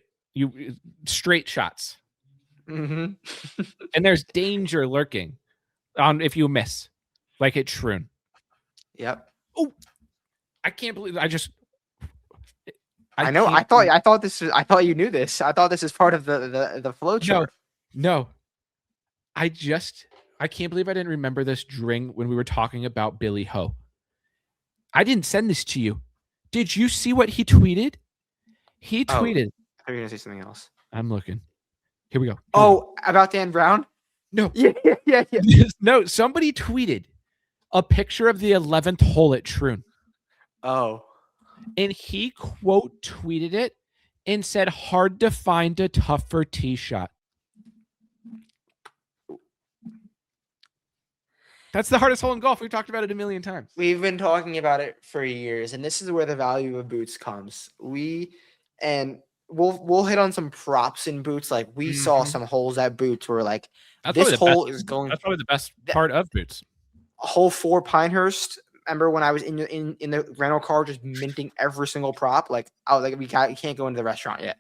Straight shots. Mm-hmm. And there's danger lurking on if you miss, like at Shroon. Yep. Oh, I can't believe I know. I thought you knew this. I thought this is part of the flow chart. No. I can't believe I didn't remember this during when we were talking about Billy Ho. I didn't send this to you. Did you see what he tweeted? He tweeted. I thought you were going to say something else. I'm looking. Here we go. About Dan Brown? No. Yeah. No, somebody tweeted a picture of the 11th hole at Shroon. Oh. And he quote tweeted it and said, hard to find a tougher tee shot. That's the hardest hole in golf. We've talked about it a million times. We've been talking about it for years, and this is where the value of boots comes. We'll hit on some props in boots. Like we saw some holes at boots where like this hole is going. That's probably the best part of boots. Hole 4 Pinehurst. Remember when I was in the rental car just minting every single prop? Like I was like, we can't go into the restaurant yet.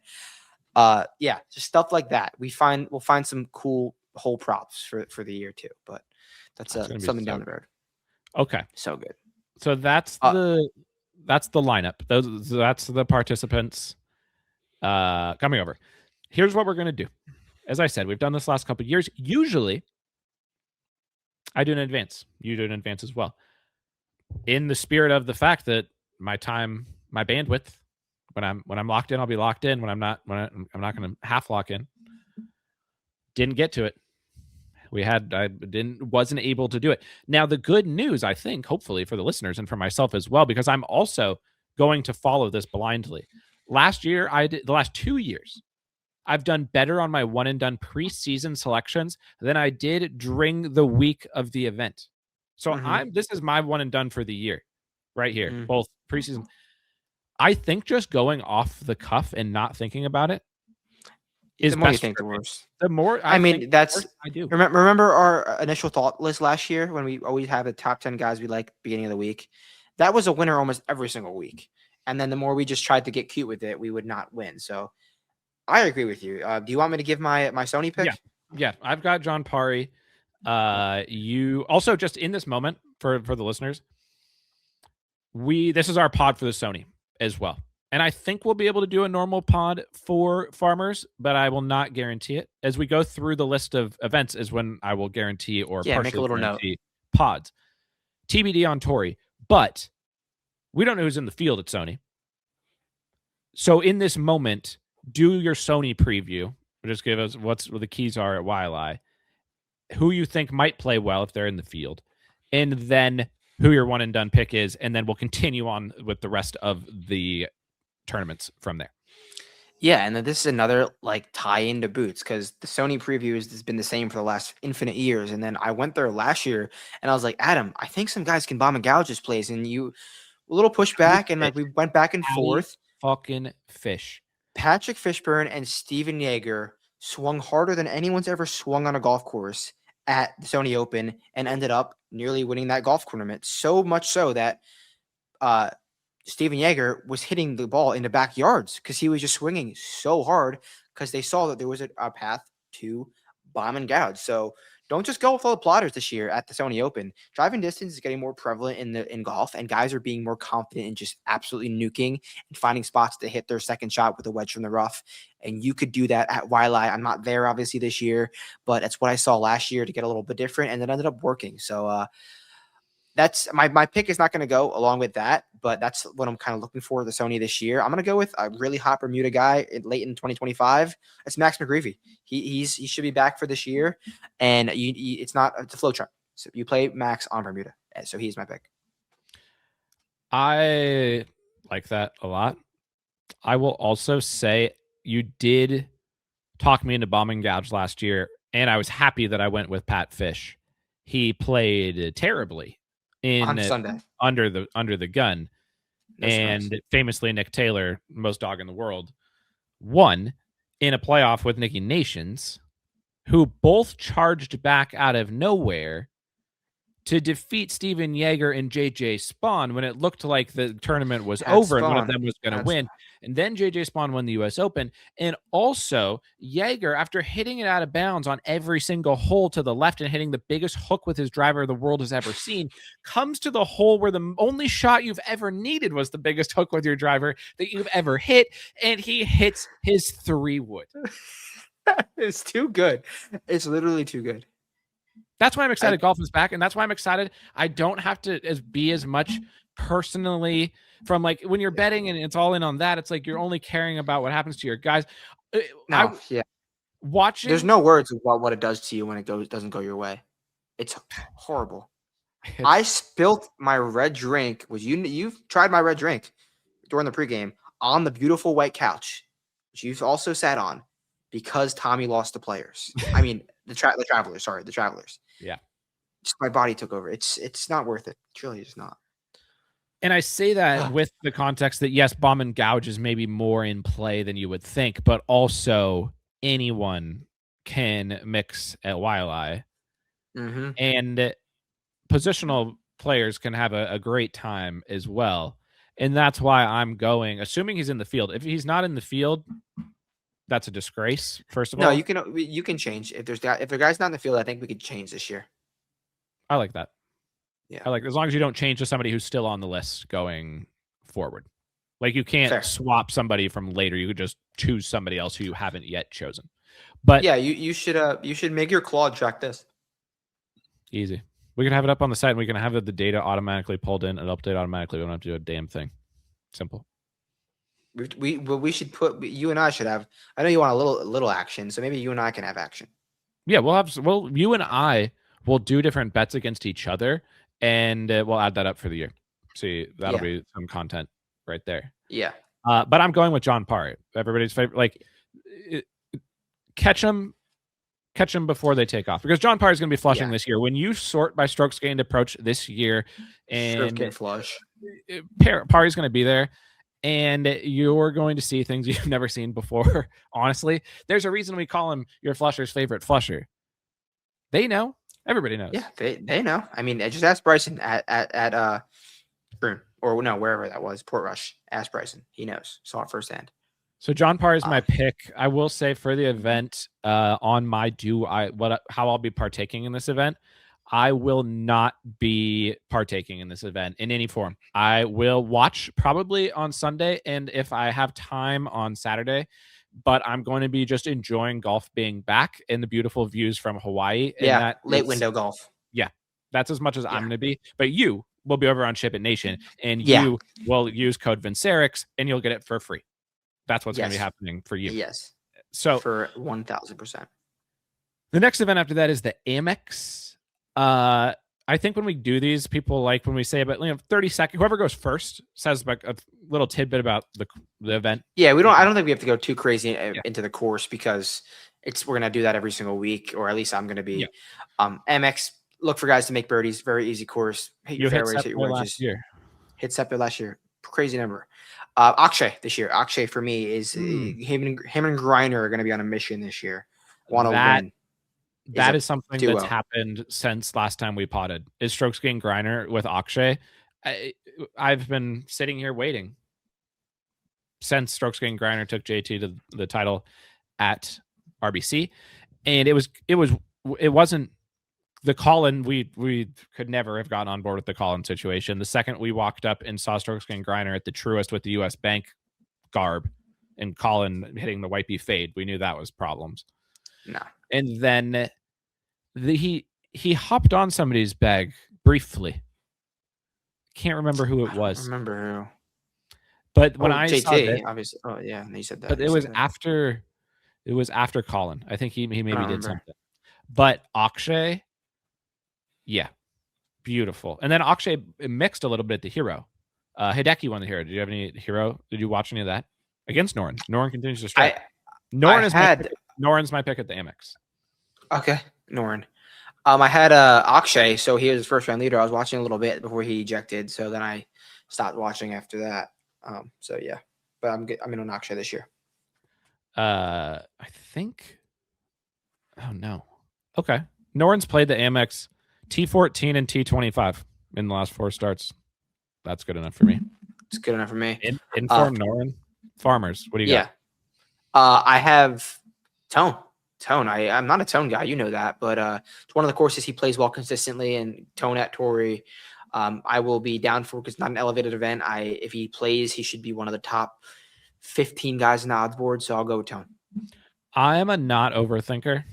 Yeah, just stuff like that. We'll find some cool hole props for the year too. But that's something down the road. Okay, so good. So that's the lineup. That's the participants coming over. Here's what we're gonna do. As I said, we've done this last couple of years. Usually, I do an advance. You do an advance as well. In the spirit of the fact that my bandwidth, when I'm locked in, I'll be locked in. I'm not going to half lock in. Didn't get to it. Wasn't able to do it. Now, the good news, I think, hopefully for the listeners and for myself as well, because I'm also going to follow this blindly. Last year, the last 2 years, I've done better on my one and done preseason selections than I did during the week of the event. So this is my one and done for the year right here, both preseason. I think just going off the cuff and not thinking about it, is The more you best think, for the me. worse. The more I I think, mean, the worse that's I do. remember our initial thought list last year when we always have the top 10 guys we like beginning of the week. That was a winner almost every single week. And then the more we just tried to get cute with it, we would not win. So I agree with you. Do you want me to give my Sony Yeah. pick? Yeah. I've got John Parry. You also, just in this moment for the listeners, this is our pod for the Sony as well. And I think we'll be able to do a normal pod for farmers, but I will not guarantee it. As we go through the list of events is when I will guarantee or Yeah, make a partially little note. guarantee pods. TBD on Tori. But we don't know who's in the field at Sony. So in this moment, do your Sony preview. Just give us what the keys are at YLI, who you think might play well if they're in the field, and then who your one and done pick is, and then we'll continue on with the rest of the tournaments from there. Yeah, and then this is another like tie into boots because the Sony preview has been the same for the last infinite years. And then I went there last year and I was like, Adam, I think some guys can bomb and gouge this place. And you a little pushback and like we went back and Patty forth. fucking fish. Patrick Fishburne and Steven Yeager swung harder than anyone's ever swung on a golf course at the Sony Open and ended up nearly winning that golf tournament. So much so that Steven Yeager was hitting the ball in the backyards because he was just swinging so hard because they saw that there was a path to bomb and gouge. So don't just go with all the plotters this year at the Sony Open. Driving distance is getting more prevalent in golf, and guys are being more confident in just absolutely nuking and finding spots to hit their second shot with a wedge from the rough. And you could do that at Waialae. I'm not there obviously this year, but that's what I saw last year to get a little bit different, and it ended up working. So that's my pick is not going to go along with that, but that's what I'm kind of looking for the Sony this year. I'm going to go with a really hot Bermuda guy late in 2025. It's Max McGreevy. He should be back for this year, and it's a flow chart. So you play Max on Bermuda, so he's my pick. I like that a lot. I will also say you did talk me into bombing gouge last year, and I was happy that I went with Pat Fish. He played terribly On Sunday under the gun, no and strikes. famously Nick Taylor, most dog in the world, won in a playoff with Nicky Nations, who both charged back out of nowhere to defeat Steven Yeager and JJ Spawn when it looked like the tournament was over and one of them was going to win. And then JJ Spawn won the US Open. And also, Yeager, after hitting it out of bounds on every single hole to the left and hitting the biggest hook with his driver the world has ever seen, comes to the hole where the only shot you've ever needed was the biggest hook with your driver that you've ever hit. And he hits his 3-wood. It's too good. It's literally too good. That's why I'm excited golf is back, and that's why I'm excited I don't have to be as much personally from like when you're betting and it's all in on that. It's like you're only caring about what happens to your guys. Watching. There's no words about what it does to you when it doesn't go your way. It's horrible. I spilled my red drink. You've tried my red drink during the pregame on the beautiful white couch, which you've also sat on because Tommy lost the players. I mean, the Travelers. Sorry, the Travelers. Yeah. Just my body took over. It's not worth it. Truly, it's not. And I say that with the context that yes, bomb and gouge is maybe more in play than you would think, but also anyone can mix at Waialae. Mm-hmm. And positional players can have a great time as well. And that's why I'm going, assuming he's in the field. If he's not in the field, that's a disgrace, first of all. No, you can change. If the guy's not in the field, I think we could change this year. I like that. Yeah. I like as long as you don't change to somebody who's still on the list going forward. Like you can't swap somebody from later. You could just choose somebody else who you haven't yet chosen. But yeah, you should make your Claude track this. Easy. We can have it up on the site and we can have the data automatically pulled in and update automatically. We don't have to do a damn thing. Simple. We should you and I should have. I know you want a little action, so maybe you and I can have action. Yeah, you and I will do different bets against each other, and we'll add that up for the year. See, that'll be some content right there. Yeah. But I'm going with John Parry, everybody's favorite. Like, catch them before they take off, because John Parry is going to be flushing this year. When you sort by strokes gained approach this year, and get flush, Parry's going to be there. and you're going to see things you've never seen before. Honestly, there's a reason we call him your flusher's favorite flusher. They know. Everybody knows. Yeah, they know. I mean, just ask Bryson at Broome, or no, wherever that was, Portrush. Ask Bryson. He knows. Saw it firsthand. So John Parr is my Um, pick. I will say for the event, on my how I'll be partaking in this event, I will not be partaking in this event in any form. I will watch probably on Sunday, and if I have time on Saturday, but I'm going to be just enjoying golf being back and the beautiful views from Hawaii. And yeah, that late is, window golf. yeah, that's as much as I'm Yeah, going to be. But you will be over on Ship It Nation, and yeah, you will use code Vincerix, and you'll get it for free. That's what's going to be yes, happening for you. yes, So for 1000%. the next event after that is the Amex. I think when we do these, people like when we say about 30 seconds. Whoever goes first says like a little tidbit about the event. Yeah, we don't. I don't think we have to go too crazy Yeah. into the course because we're gonna do that every single week, or at least I'm gonna be. Yeah. MX, look for guys to make birdies. Very easy course. Hit your You hit fairways, hit your September wedges. last year. Hit September last year. Crazy number. Akshay this year. Akshay for me is him and Griner are gonna be on a mission this year. Want to win. That is something duo. that's happened since last time we potted. Is strokes gain Griner with Akshay. I've been sitting here waiting since strokes gain Griner took JT to the title at RBC, and it wasn't the Colin. We could never have gotten on board with the Colin situation. The second we walked up and saw strokes gain Griner at the Truist with the U.S. Bank garb and Colin hitting the White Bee fade, we knew that was problems. No. And then he hopped on somebody's bag briefly. Can't remember who it was. Remember who? But when I JT, saw this, obviously. Oh yeah, you said that. but it was after Colin. I think he maybe did something. But Akshay, yeah, beautiful. And then Akshay mixed a little bit at the Hero. Hideki won the Hero. Did you have any Hero? Did you watch any of that against Noren? Noren continues to strike. Noren's my pick at the Amex. Okay, Noren. I had Akshay, so he was his first round leader. I was watching a little bit before he ejected, so then I stopped watching after that. So yeah, but I'm in on Akshay this year. I think. Oh no. Okay. Noren's played the Amex T14 and T25 in the last 4 starts. That's good enough for me. It's good enough for me. Inform Noren. Farmers. What do you got? I have Tone. I'm not a Tone guy, you know that, but it's one of the courses he plays well consistently, and Tone at Torrey. I will be down for because it's not an elevated event. If he plays, he should be one of the top 15 guys in the odds board. So I'll go with Tone. I am a not overthinker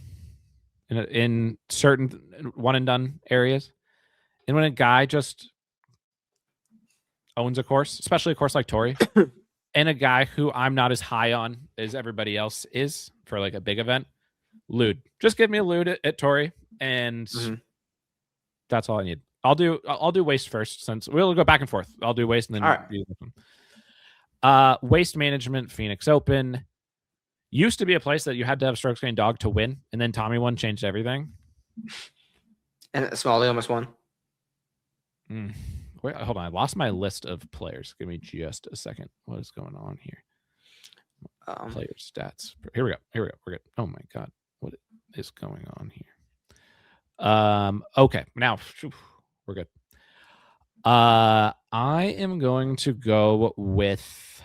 in certain one and done areas, and when a guy just owns a course, especially a course like Torrey, and a guy who I'm not as high on as everybody else is for like a big event, Lude. Just give me a Lude at Torrey, and that's all I need. I'll do waste first, since we'll go back and forth. I'll do waste and then do this one. Waste Management Phoenix Open used to be a place that you had to have strokes gained dog to win, and then Tommy one changed everything. And Smalley almost won. Wait, hold on, I lost my list of players. Give me just a second. What is going on here? Player stats. Here we go. We're good. Oh my god, what is going on here? Okay, now we're good. I am going to go with.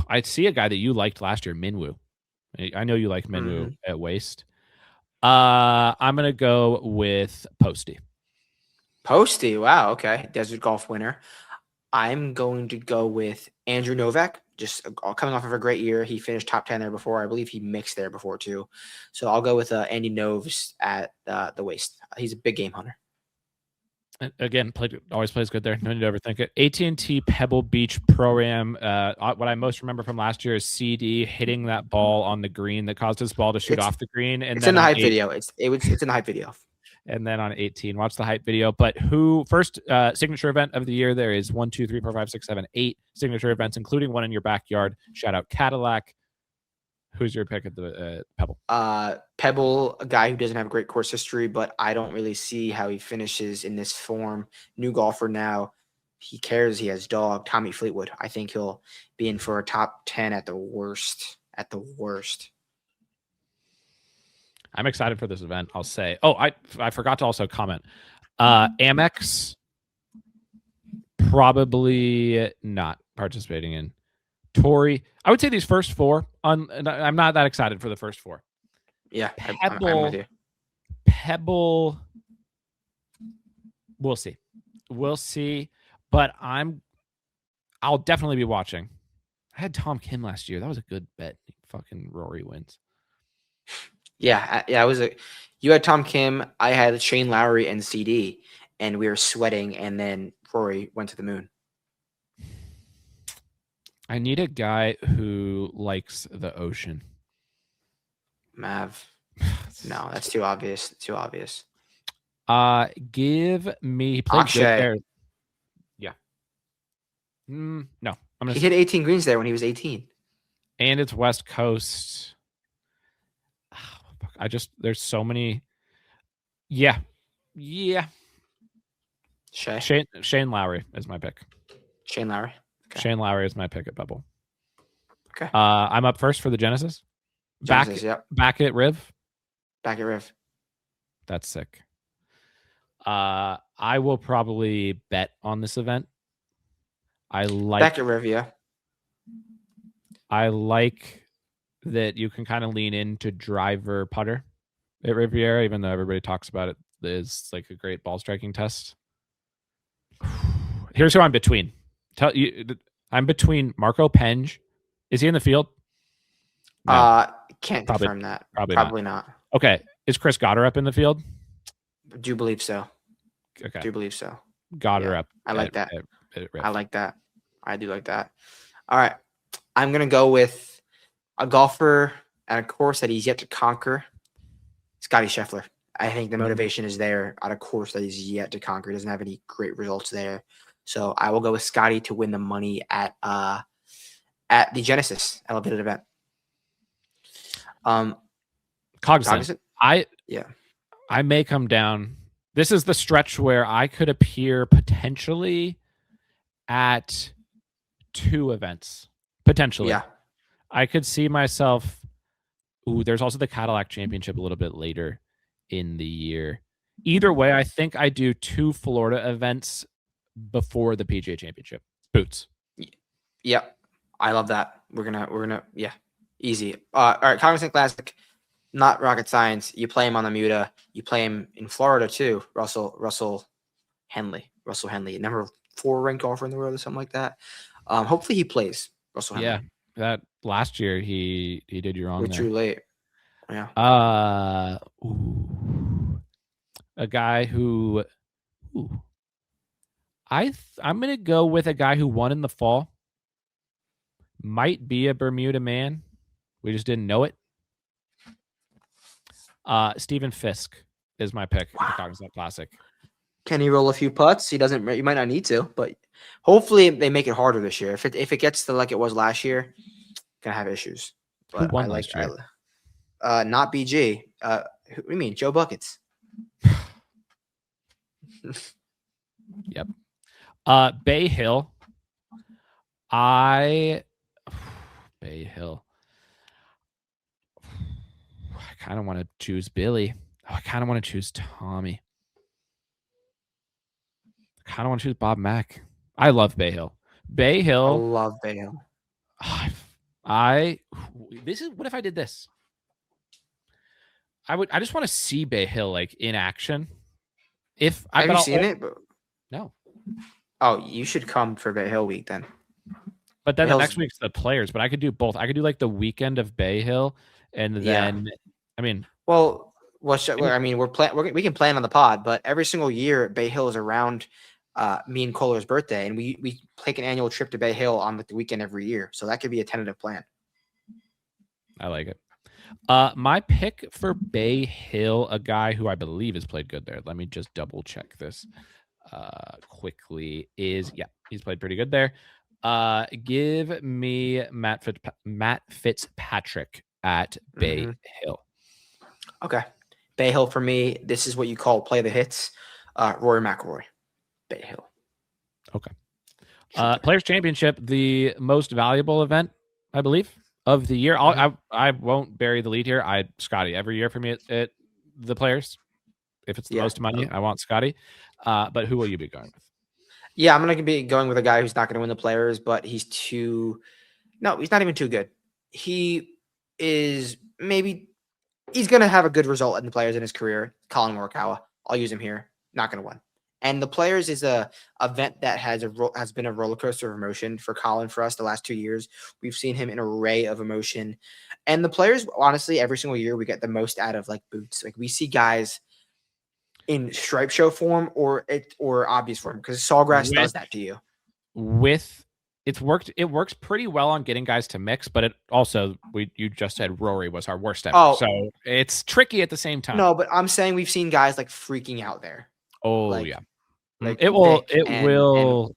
I see a guy that you liked last year, Minwoo. I know you like Minwoo at Waste. I'm gonna go with Posty. Posty, wow, okay, Desert Golf winner. I'm going to go with Andrew Novak. Just coming off of a great year, he finished top 10 there before. I believe he mixed there before too. So I'll go with Andy Noves at the Waste. He's a big game hunter. Again, always plays good there. No need to overthink it. AT&T Pebble Beach Pro-Am. What I most remember from last year is CD hitting that ball on the green that caused his ball to shoot off the green. And it's in the hype video. It's in the hype video. And then on 18, watch the hype video. But first signature event of the year, there is 1, 2, 3, 4, 5, 6, 7, 8 signature events, including one in your backyard. Shout out Cadillac. Who's your pick at the Pebble? Pebble, a guy who doesn't have a great course history, but I don't really see how he finishes in this form. New golfer now. he cares. He has dog. Tommy Fleetwood. I think he'll be in for a top 10 at the worst. At the worst. I'm excited for this event. I'll say. Oh, I forgot to also comment. Amex probably not participating in. Tory, I would say these first four. I'm not that excited for the first four. Yeah, I'm with you. Pebble. We'll see. We'll see. But I'll definitely be watching. I had Tom Kim last year. That was a good bet. Fucking Rory wins. Yeah, yeah. You had Tom Kim. I had Shane Lowry and CD, and we were sweating. And then Rory went to the moon. I need a guy who likes the ocean. Mav. No, that's too obvious. Too obvious. Give me he played good there. Yeah. No, he hit 18 greens there when he was 18. And it's West Coast. There's so many. Yeah. Shane Lowry is my pick. Shane Lowry. Okay. Shane Lowry is my pick at Bubble. Okay. I'm up first for the Genesis. Back at Riv. Back at Riv. That's sick. I will probably bet on this event. Back at Riv, yeah. I like that you can kind of lean into driver putter at Riviera, even though everybody talks about it is like a great ball striking test. Here's who I'm between. I'm between Marco Penge. Is he in the field? No. Can't confirm that. Probably not. Okay. Is Chris Goddard up in the field? Do believe so. Okay. Do believe so. Goddard up. I like that. I like that. I do like that. All right. I'm going to go with a golfer at a course that he's yet to conquer. Scotty Scheffler. I think the motivation is there at a course that he's yet to conquer. He doesn't have any great results there. So I will go with Scotty to win the money at the Genesis elevated event. Cognizant. I may come down. This is the stretch where I could appear potentially at 2 events. Potentially. Yeah. I could see myself. There's also the Cadillac Championship a little bit later in the year. Either way, I think I do 2 Florida events before the PGA Championship. Boots. Yeah. I love that. We're gonna easy. All right, Cognizant Classic, not rocket science. You play him on the Muta. You play him in Florida too. Russell Henley, number 4 ranked golfer in the world or something like that. Hopefully he plays Russell Henley. Yeah, that last year he did you wrong. We're too late. Yeah. A guy who. I'm gonna go with a guy who won in the fall. Might be a Bermuda man. We just didn't know it. Stephen Fisk is my pick for the Cognizant Classic. Can he roll a few putts? He doesn't. You might not need to, but hopefully they make it harder this year. If it gets to like it was last year, gonna have issues. But who won last year? Not BG. What do you mean? Joe Buckets. Yep. Bay Hill. Bay Hill. I kind of want to choose Billy. I kind of want to choose Tommy. I kind of want to choose Bob Mack. I love Bay Hill. I love Bay Hill. What if I did this? I just want to see Bay Hill like in action. Have you seen it? No. Oh, you should come for Bay Hill week then. But then the next week's the players. But I could do both. I could do like the weekend of Bay Hill, and then I mean, we can plan on the pod, but every single year Bay Hill is around me and Kohler's birthday, and we take an annual trip to Bay Hill on the weekend every year. So that could be a tentative plan. I like it. My pick for Bay Hill, a guy who I believe has played good there. Let me just double check this quickly. He's played pretty good there. Give me Matt Fitzpatrick at Bay Hill. Okay. Bay Hill for me, this is what you call play the hits. Rory McIlroy, Bay Hill. Okay. Players Championship, the most valuable event, I believe, of the year. Mhm. I won't bury the lead here. Scotty every year for me at the Players. If it's the Yeah. most money, I want Scotty. But who will you be going with? Yeah, I'm gonna be going with a guy who's not gonna win the players, but he's too. No, he's not even too good. He is maybe he's gonna have a good result in the players in his career. Colin Morikawa, I'll use him here. Not gonna win. And the players is a event that has been a roller coaster of emotion for Colin for us the last 2 years. We've seen him in an array of emotion, and the players honestly every single year we get the most out of like boots. Like we see guys in stripe show form or obvious form because Sawgrass With does that to you. with it works pretty well on getting guys to mix, but it also you just said Rory was our worst ever. Oh So it's tricky at the same time. no, but I'm saying we've seen guys like freaking out there, Oh like yeah. like It will Vic it and will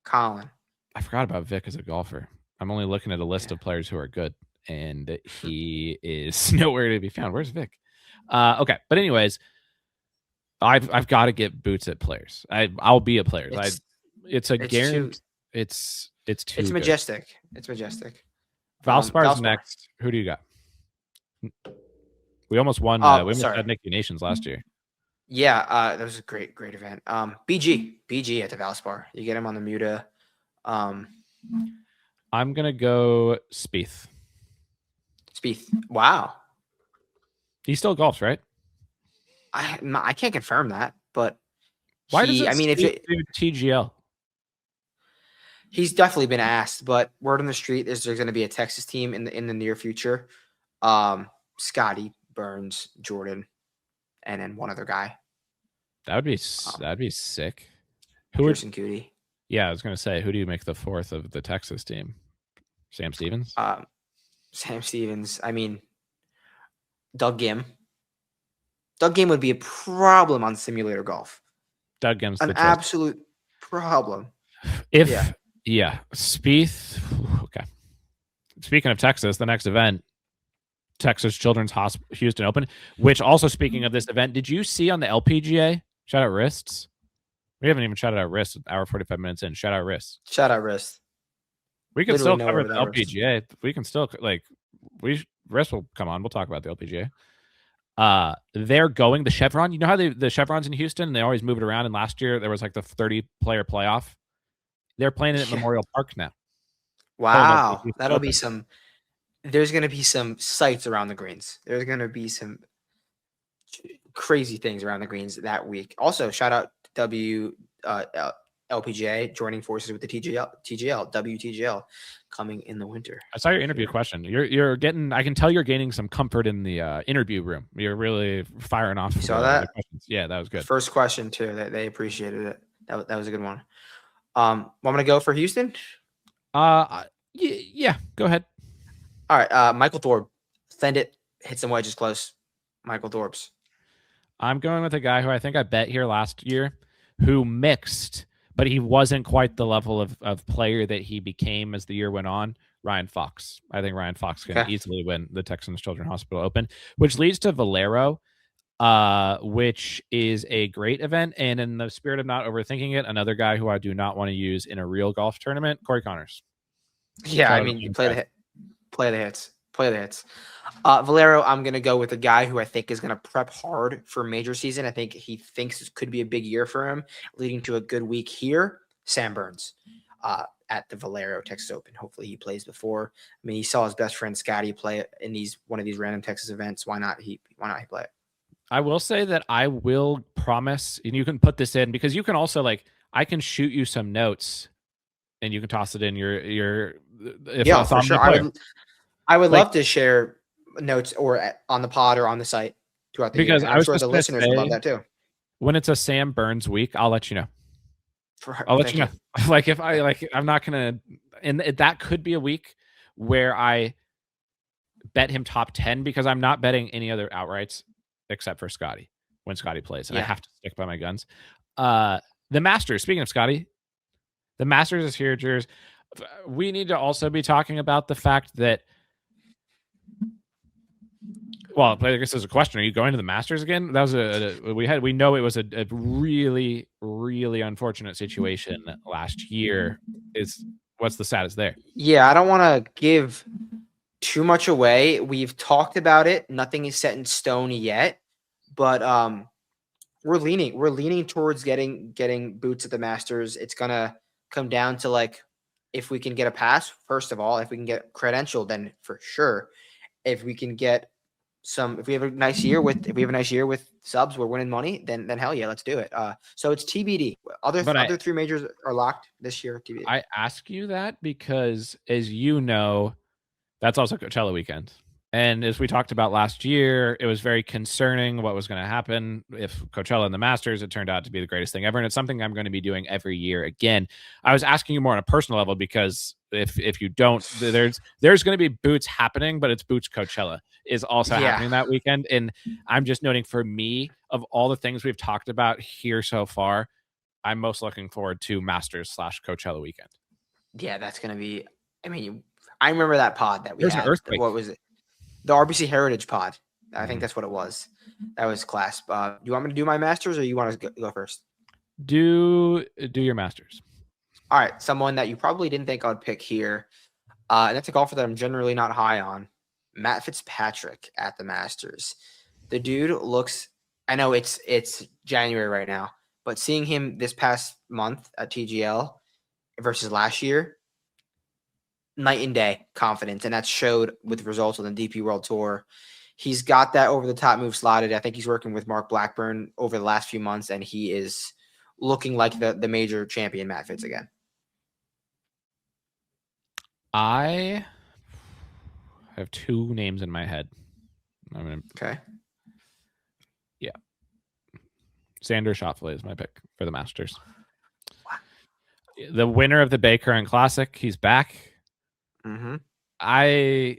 Colin. I forgot about Vic as a golfer. I'm only looking at a list of players who are good, and he is nowhere to be found. Where's Vic? Okay, but anyways, I've got to get boots at players. I'll be a player. It's a It's too guarantee. It's too it's good. majestic. It's majestic. Valspar's Valspar. next. Who do you got? We almost won. Oh, We almost sorry. had Nicky Nations last year. Yeah, that was a great event. BG at the Valspar. You get him on the Muta. I'm gonna go Spieth. Spieth. Wow. He still golfs, right? I can't confirm that, but Why does he. it I mean, if Spieth do TGL? he's definitely been asked, but word on the street is there's going to be a Texas team in the near future. Scotty, Burns, Jordan, and then one other guy, That'd be sick. Who would? Pearson Cootie. Yeah, I was gonna say, who do you make the fourth of the Texas team? Sam Stevens. Sam Stevens. I mean, Doug Gim. Doug Gim would be a problem on simulator golf. Doug Gim's An the choice. absolute problem. If yeah, Spieth. Okay. Speaking of Texas, the next event, Texas Children's Hospital Houston Open. Which also, speaking of this event, did you see on the LPGA? Shout out wrists. We haven't even shouted out wrists. Hour 45 minutes in. Shout out wrists. Shout out wrist. We can Literally still cover nowhere the without wrists. LPGA. We can still wrist will come on. We'll talk about the LPGA. They're going the Chevron. You know how the Chevrons in Houston, they always move it around. And last year there was like the 30-player playoff. They're playing it at Memorial Park now. Wow, that'll be some. There's going to be some sights around the greens. There's going to be some crazy things around the greens that week. Also, shout out LPGA joining forces with the WTGL coming in the winter. I saw your interview question. You're getting. I can tell you're gaining some comfort in the interview room. You're really firing off. You saw that? The questions. Yeah, that was good. First question too. That they appreciated it. That was a good one. Want me to go for Houston? Yeah. Go ahead. All right. Michael Thorpe, send it. Hit some wedges close. Michael Thorpe's. I'm going with a guy who I think I bet here last year, who mixed, but he wasn't quite the level of player that he became as the year went on. Ryan Fox. I think Ryan Fox can easily win the Texans Children's Hospital Open, which leads to Valero, which is a great event. And in the spirit of not overthinking it, another guy who I do not want to use in a real golf tournament, Corey Connors. Yeah, I mean, you play the hits. Valero, I'm going to go with a guy who I think is going to prep hard for major season. I think he thinks it could be a big year for him, leading to a good week here. Sam Burns at the Valero Texas Open. Hopefully he plays before. I mean, he saw his best friend Scotty play it in one of these random Texas events. Why not he play it? I will say that I will promise, and you can put this in because you can also I can shoot you some notes and you can toss it in your for sure. I would love to share notes or on the pod or on the site throughout the year. I'm sure the listeners would love that too. When it's a Sam Burns week, I'll let you know. I'll let you know. If I'm not gonna, and that could be a week where I bet him top 10 because I'm not betting any other outrights except for Scotty when Scotty plays, and I have to stick by my guns. The Masters. Speaking of Scotty, the Masters is here, Jers. We need to also be talking about the fact that. Well, I guess there's a question. Are you going to the Masters again? That was we know it was a really, really unfortunate situation last year. what's the status there? Yeah, I don't want to give too much away. We've talked about it. Nothing is set in stone yet, but we're leaning towards getting boots at the Masters. It's gonna come down to like if we can get a pass, first of all, if we can get credentialed, then for sure. If we can get if we have a nice year with subs, we're winning money, then hell yeah, let's do it. So it's TBD. But Other three majors are locked this year. TBD. I ask you that because, as you know, that's also Coachella weekend. And as we talked about last year, it was very concerning what was going to happen if Coachella and the Masters, it turned out to be the greatest thing ever. And it's something I'm going to be doing every year again. I was asking you more on a personal level because if you don't, there's going to be boots happening, but it's boots Coachella is also happening that weekend. And I'm just noting, for me, of all the things we've talked about here so far, I'm most looking forward to Masters/Coachella weekend. Yeah, that's gonna be. I mean, I remember that pod that we There's had. an earthquake. What was it? The RBC Heritage pod. I think that's what it was. That was class. Do you want me to do my Masters, or you want to go first? Do your Masters. All right, someone that you probably didn't think I would pick here. And that's a golfer that I'm generally not high on. Matt Fitzpatrick at the Masters. The dude looks. I know it's January right now, but seeing him this past month at TGL versus last year, night and day confidence, and that showed with results on the DP World Tour. He's got that over the top move slotted. I think he's working with Mark Blackburn over the last few months, and he is looking like the major champion Matt Fitz again. I have two names in my head. Okay. Yeah. Xander Schauffele is my pick for the Masters. Wow. The winner of the Bay Current Classic, he's back. Mm-hmm. I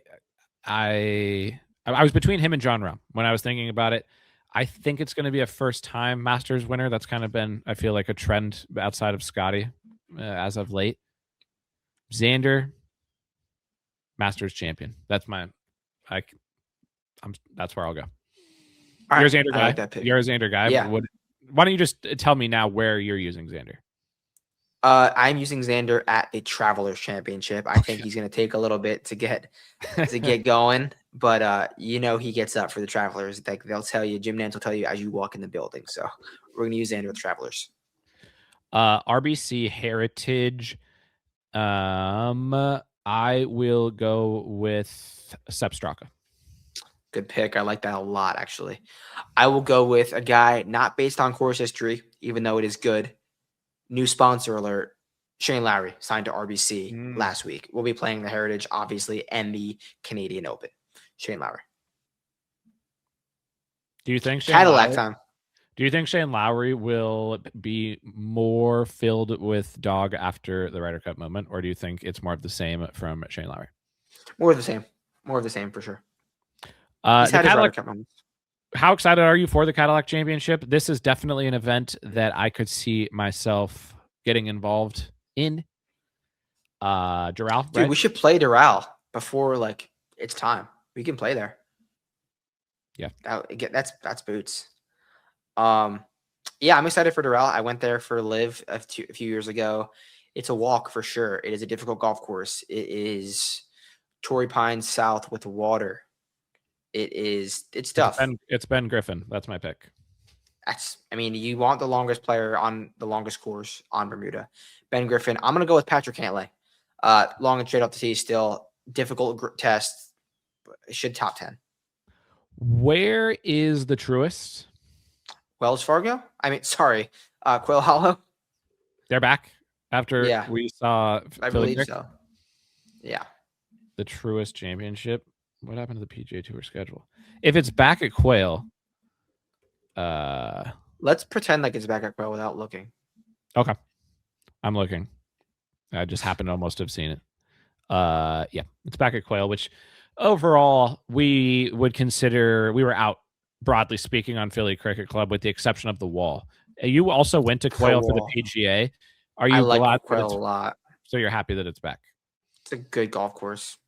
was between him and John Rahm when I was thinking about it. I think it's going to be a first-time Masters winner. That's kind of been, I feel like, a trend outside of Scotty as of late. Xander, Masters champion. That's that's where I'll go. All You're right, a Xander guy. I like that pick. You're a Xander guy. Yeah. Why don't you just tell me now where you're using Xander? I'm using Xander at the Travelers Championship. I think he's going to take a little bit to get going, but he gets up for the Travelers. They'll tell you, Jim Nantz will tell you as you walk in the building. So we're going to use Xander with the Travelers. RBC Heritage. I will go with Sepp Straka. Good pick. I like that a lot, actually. I will go with a guy not based on course history, even though it is good. New sponsor alert. Shane Lowry signed to RBC last week. We'll be playing the Heritage, obviously, and the Canadian Open. Shane Lowry. Do you think Cadillac time? Do you think Shane Lowry will be more filled with dog after the Ryder Cup moment, or do you think it's more of the same from Shane Lowry? More of the same. More of the same for sure. He's had his Ryder Cup moments. How excited are you for the Cadillac Championship? This is definitely an event that I could see myself getting involved in. Doral, dude, right? We should play Doral before it's time. We can play there. Yeah, that's boots. Yeah, I'm excited for Doral. I went there for Live a few years ago. It's a walk for sure. It is a difficult golf course. It is Torrey Pines South with water. It's tough. It's Ben Griffin. That's my pick. You want the longest player on the longest course on Bermuda. Ben Griffin. I'm going to go with Patrick Cantlay. Long and straight up the tee still. Difficult test. Should top 10. Where is the Truist? Wells Fargo? Quail Hollow. They're back after we saw I believe so. Yeah. The Truist Championship. What happened to the PGA Tour schedule? If it's back at Quail, let's pretend like it's back at Quail without looking. Okay. I'm looking. I just happened to almost have seen it. Yeah, it's back at Quail, which overall we would consider we were out, broadly speaking, on Philly Cricket Club with the exception of the wall. You also went to Quail for the PGA. Are you glad Quail a lot? So you're happy that it's back? It's a good golf course.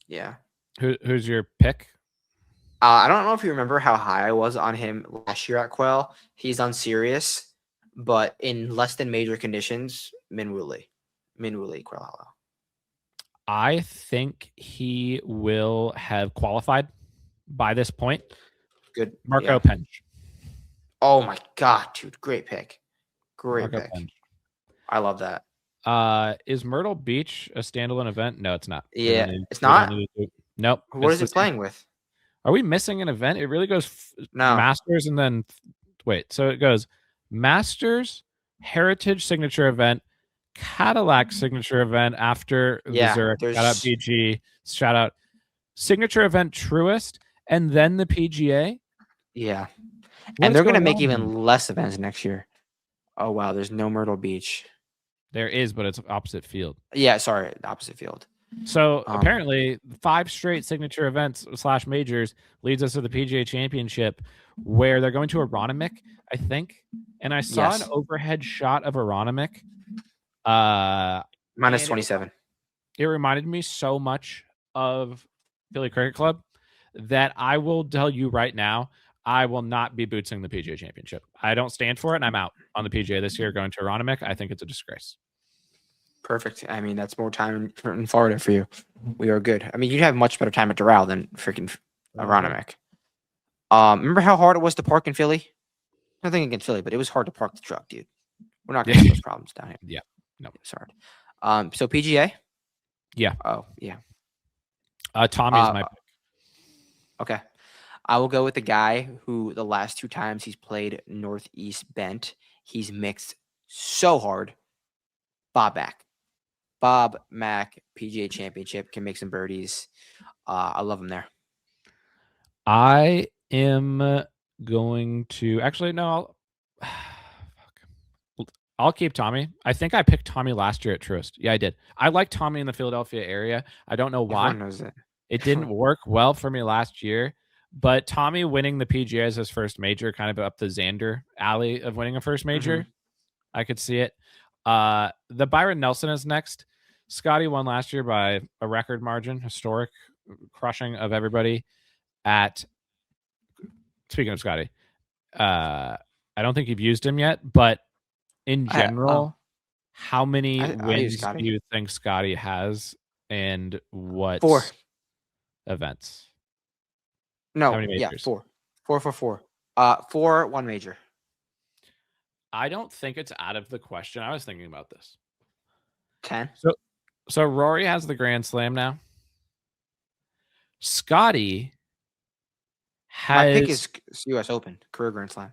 Yeah. Who's your pick? I don't know if you remember how high I was on him last year at Quail. He's unserious, but in less than major conditions, Min Woo Lee. Minwoo Kualala. I think he will have qualified by this point. Good. Marco Yeah. Penge. Oh my god, dude. Great pick. Great Marco pick. Penge. I love that. Is Myrtle Beach a standalone event? No, it's not. We don't Yeah. need. It's We don't not? need to. Nope. What It's is the it same. playing with? Are we missing an event? It really goes No. Masters and then wait. So it goes Masters, Heritage Signature Event, Cadillac Signature Event after the Yeah. Zurich. Shout out There's BG. Shout out Signature Event Truist, and then the PGA. yeah. What And is they're gonna going make on here? even less events next year. Oh wow, there's no Myrtle Beach. There is, but it's opposite field. Yeah, sorry, opposite field. So apparently, 5 straight signature events / majors leads us to the PGA Championship, where they're going to Aronimik, I think. And I saw an Yes. overhead shot of Aronimik. Minus And 27. it reminded me so much of Philly Cricket Club that I will tell you right now, I will not be bootsing the PGA Championship. I don't stand for it, and I'm out on the PGA this year going to Aronimik. I think it's a disgrace. Perfect. I mean, that's more time in Florida for you. We are good. I mean, you'd have much better time at Doral than freaking Aronimik. Remember how hard it was to park in Philly? Nothing against Philly, but it was hard to park the truck, dude. We're not gonna have those problems down here. Yeah. No. It's hard. So PGA? Yeah. Oh, yeah. Tommy's my pick. Okay. I will go with the guy who the last 2 times he's played Northeast Bent, he's mixed so hard. Bob Mack, PGA Championship, can make some birdies. I love him there. I am going to actually no. I'll keep Tommy. I think I picked Tommy last year at Truist. Yeah, I did. I like Tommy in the Philadelphia area. I don't know why. Everyone knows it. It didn't work well for me last year, but Tommy winning the PGA as his first major, kind of up the Xander alley of winning a first major. I could see it. The Byron Nelson is next. Scotty won last year by a record margin, historic crushing of everybody. Speaking of Scotty, I don't think you've used him yet, but in general, how many wins do you think Scotty has, and what 4 events? No, How many yeah, majors? 4. 4. 4, 1 major. I don't think it's out of the question. I was thinking about this. 10. So Rory has the Grand Slam now. Scotty has. My pick is U.S. Open, career Grand Slam.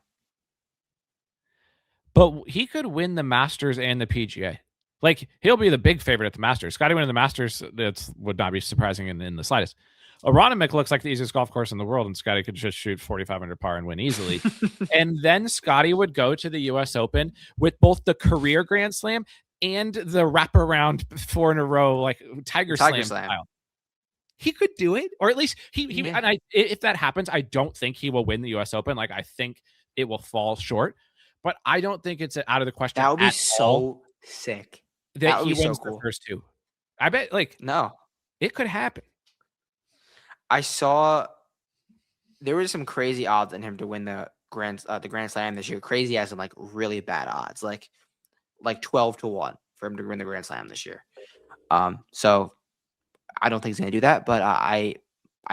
But he could win the Masters and the PGA. Like, he'll be the big favorite at the Masters. Scotty winning the Masters, that would not be surprising in the slightest. Aronimik looks like the easiest golf course in the world, and Scotty could just shoot 4,500 par and win easily. And then Scotty would go to the U.S. Open with both the career Grand Slam and the wraparound 4 in a row, like Tiger Slam style. He could do it, or at least he. And if that happens, I don't think he will win the U.S. Open. Like, I think it will fall short, but I don't think it's out of the question. That would be so sick. That he wins the first 2. I bet, like, no, it could happen. I saw there was some crazy odds on him to win the Grand Slam this year. Crazy as in like really bad odds, like 12-1 for him to win the Grand Slam this year. So I don't think he's gonna do that, but I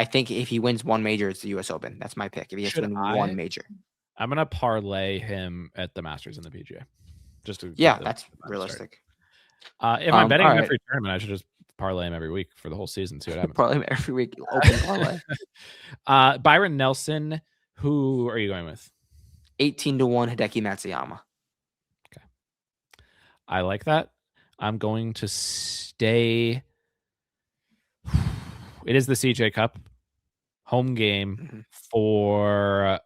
think if he wins 1 major, it's the U.S. Open. That's my pick. If he has to win 1 major, I'm gonna parlay him at the Masters and the PGA. Just to that's realistic. If I'm betting every tournament, I should just parlay him every week for the whole season. See what happens. Parlay him every week. Open parlay. Byron Nelson. Who are you going with? 18-1 Hideki Matsuyama. Okay, I like that. I'm going to stay. It is the CJ Cup home game for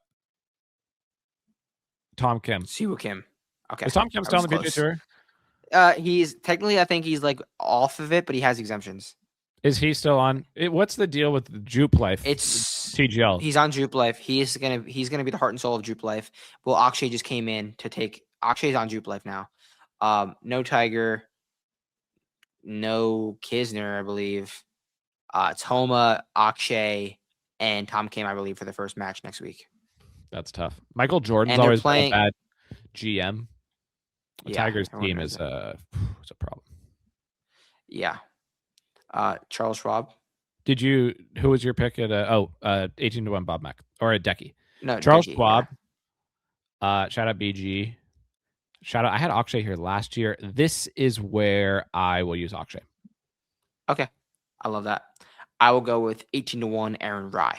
Tom Kim. Siwoo Kim. Okay. Is Tom Kim still on the PGA Tour? He's technically, I think he's like off of it, but he has exemptions. Is he still on? What's the deal with Jupe Life? It's TGL. He's on Jupe Life. He's gonna be the heart and soul of Jupe Life. Well, Akshay just came in to take. Akshay's on Jupe Life now. No Tiger, no Kisner, I believe. It's Homa, Akshay, and Tom Kim, I believe, for the first match next week. That's tough. Michael Jordan's always been a bad GM. Tiger's team is a problem. Yeah. Charles Schwab. Who was your pick at 18-1 Bob Mack or a Decky? No, Charles Dickey. Yeah. Schwab. Shout out BG. Shout out. I had Akshay here last year. This is where I will use Akshay. Okay. I love that. I will go with 18-1 Aaron Rye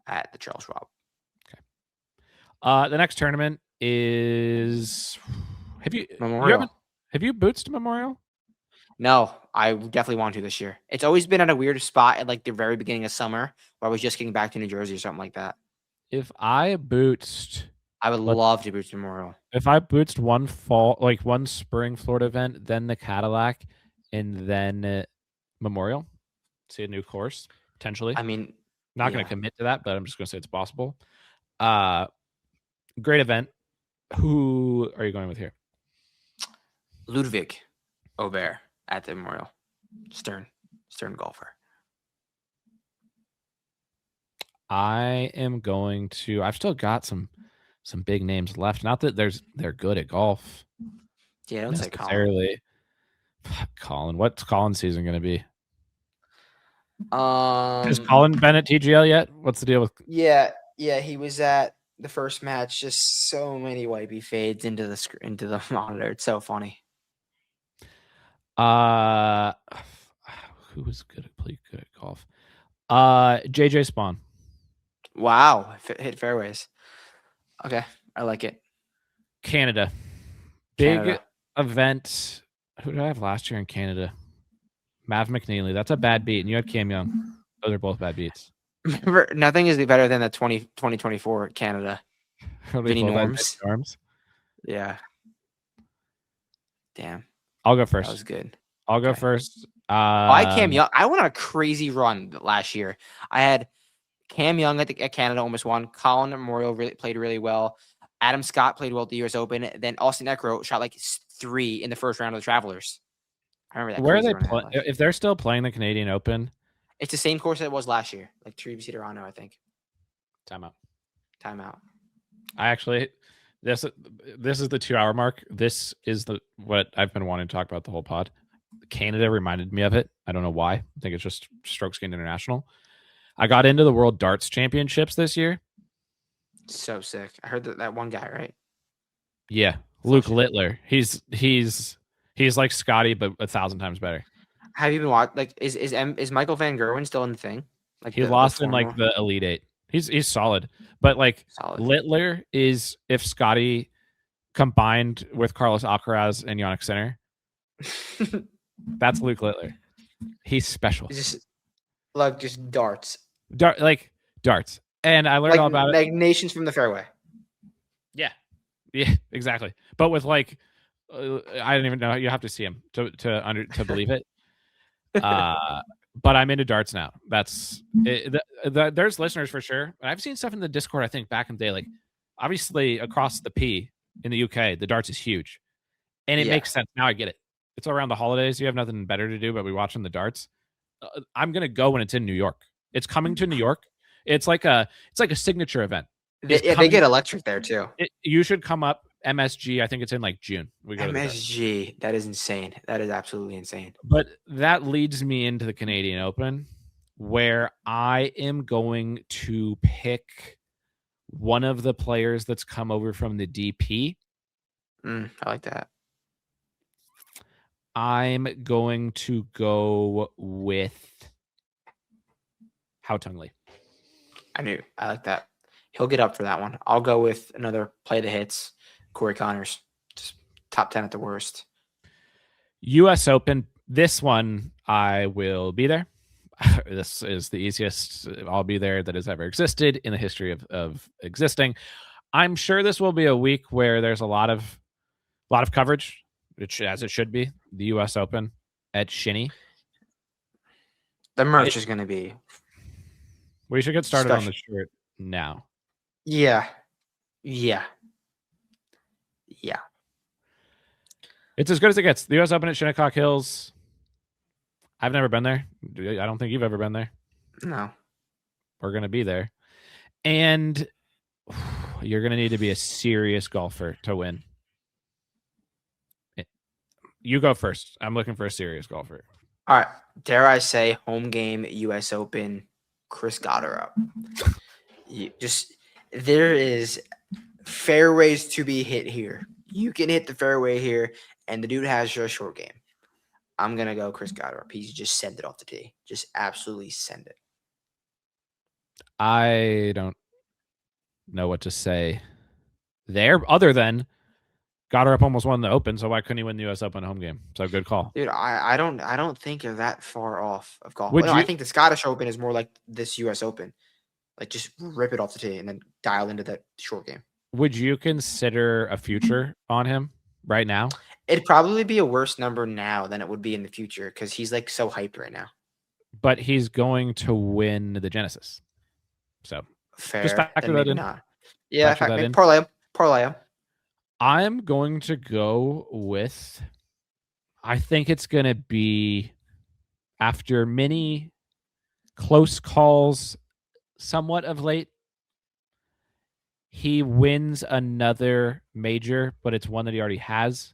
at the Charles Schwab. The next tournament is Memorial. Have you bootsed Memorial? No, I definitely want to this year. It's always been at a weird spot at like the very beginning of summer where I was just getting back to New Jersey or something like that. If I bootsed, I would love to boost Memorial. if I bootsed one spring Florida event, then the Cadillac, and then Memorial, see a new course potentially. I mean, not going to commit to that, but I'm just going to say it's possible. Great event. Who are you going with here? Ludwig Aubert at the Memorial. Stern golfer. I am going to. I've still got some big names left. Not that they're good at golf. Yeah, don't say Colin. Necessarily. Colin, what's Colin's season going to be? Has Colin been at TGL yet? What's the deal with? Yeah, he was at the first match. Just so many wipey fades into the monitor. It's so funny. Who was good at golf? JJ Spawn. Wow, hit fairways. Okay, I like it. Canada. Big event. Who did I have last year in Canada? Mav McNeely. That's a bad beat. And you had Cam Young. Those are both bad beats. Remember, nothing is better than the 2024 Canada. Vinny Norms. Yeah. Damn. I'll go first. That was good. I'll go first. I Cam Young. I went on a crazy run last year. I had Cam Young at Canada almost won. Colin Memorial played really well. Adam Scott played well at the U.S. Open. Then Austin Eckroat shot like 3 in the first round of the Travelers. I remember that. Where are they playing? If they're still playing the Canadian Open, it's the same course that it was last year, like TBC Toronto, I think. Timeout. I actually, this is the 2-hour mark. This is what I've been wanting to talk about the whole pod. Canada reminded me of it. I don't know why. I think it's just Strokes Gained International. I got into the World Darts Championships this year. So sick. I heard that one guy, right? Yeah, Luke Littler. He's like Scotty, but 1,000 times better. Have you been watching? Like, is Michael Van Gerwen still in the thing? Like he lost in like the Elite Eight. He's solid, but like Littler is if Scotty combined with Carlos Alcaraz and Yannick Sinner. That's Luke Littler. He's special. Just darts. Darts. And I learned all about like nations from the fairway. Yeah, exactly. But with I don't even know. You have to see him to believe it. But I'm into darts now. That's there's listeners for sure. And I've seen stuff in the Discord. I think back in the day, like obviously across the P in the UK, the darts is huge, and it makes sense now. I get it. It's around the holidays. You have nothing better to do, but we watching the darts. I'm gonna go when it's in New York. It's coming to New York. It's like a signature event. They get electric there too. You should come up. MSG, I think it's in like June. We go MSG. That is insane. That is absolutely insane. But that leads me into the Canadian Open, where I am going to pick one of the players that's come over from the DP. I like that. I'm going to go with Hao Tung Lee. I like that. He'll get up for that one. I'll go with another play the hits. Corey Connors, just top 10 at the worst. U.S. Open. This one, I will be there. This is the easiest I'll be there that has ever existed in the history of existing. I'm sure this will be a week where there's a lot of coverage, as it should be. The U.S. Open at Shinny. The merch is going to be. We should get started on the shirt now. Yeah. It's as good as it gets. The U.S. Open at Shinnecock Hills. I've never been there. I don't think you've ever been there. No. We're going to be there. And you're going to need to be a serious golfer to win. You go first. I'm looking for a serious golfer. All right. Dare I say, home game, U.S. Open, Chris Goddard. Just there is fairways to be hit here. You can hit the fairway here, and the dude has your short game. I'm gonna go Chris Goddard. He's just send it off the tee. Just absolutely send it. I don't know what to say there other than Goddard almost won the Open, so why couldn't he win the U.S. Open home game? So good call. Dude, I don't think you're that far off of golf. Would No, I you think the Scottish Open is more like this U.S. Open. Like just rip it off the tee and then dial into that short game. would you consider a future on him right now? It'd probably be a worse number now than it would be in the future because he's like so hyped right now. But he's going to win the Genesis. So just Fair, factor then that maybe in. not. Yeah, in Factor fact, that maybe in. parlay him. Parlay him. I'm going to go with, I think it's going to be after many close calls, somewhat of late. He wins another major, but it's one that he already has.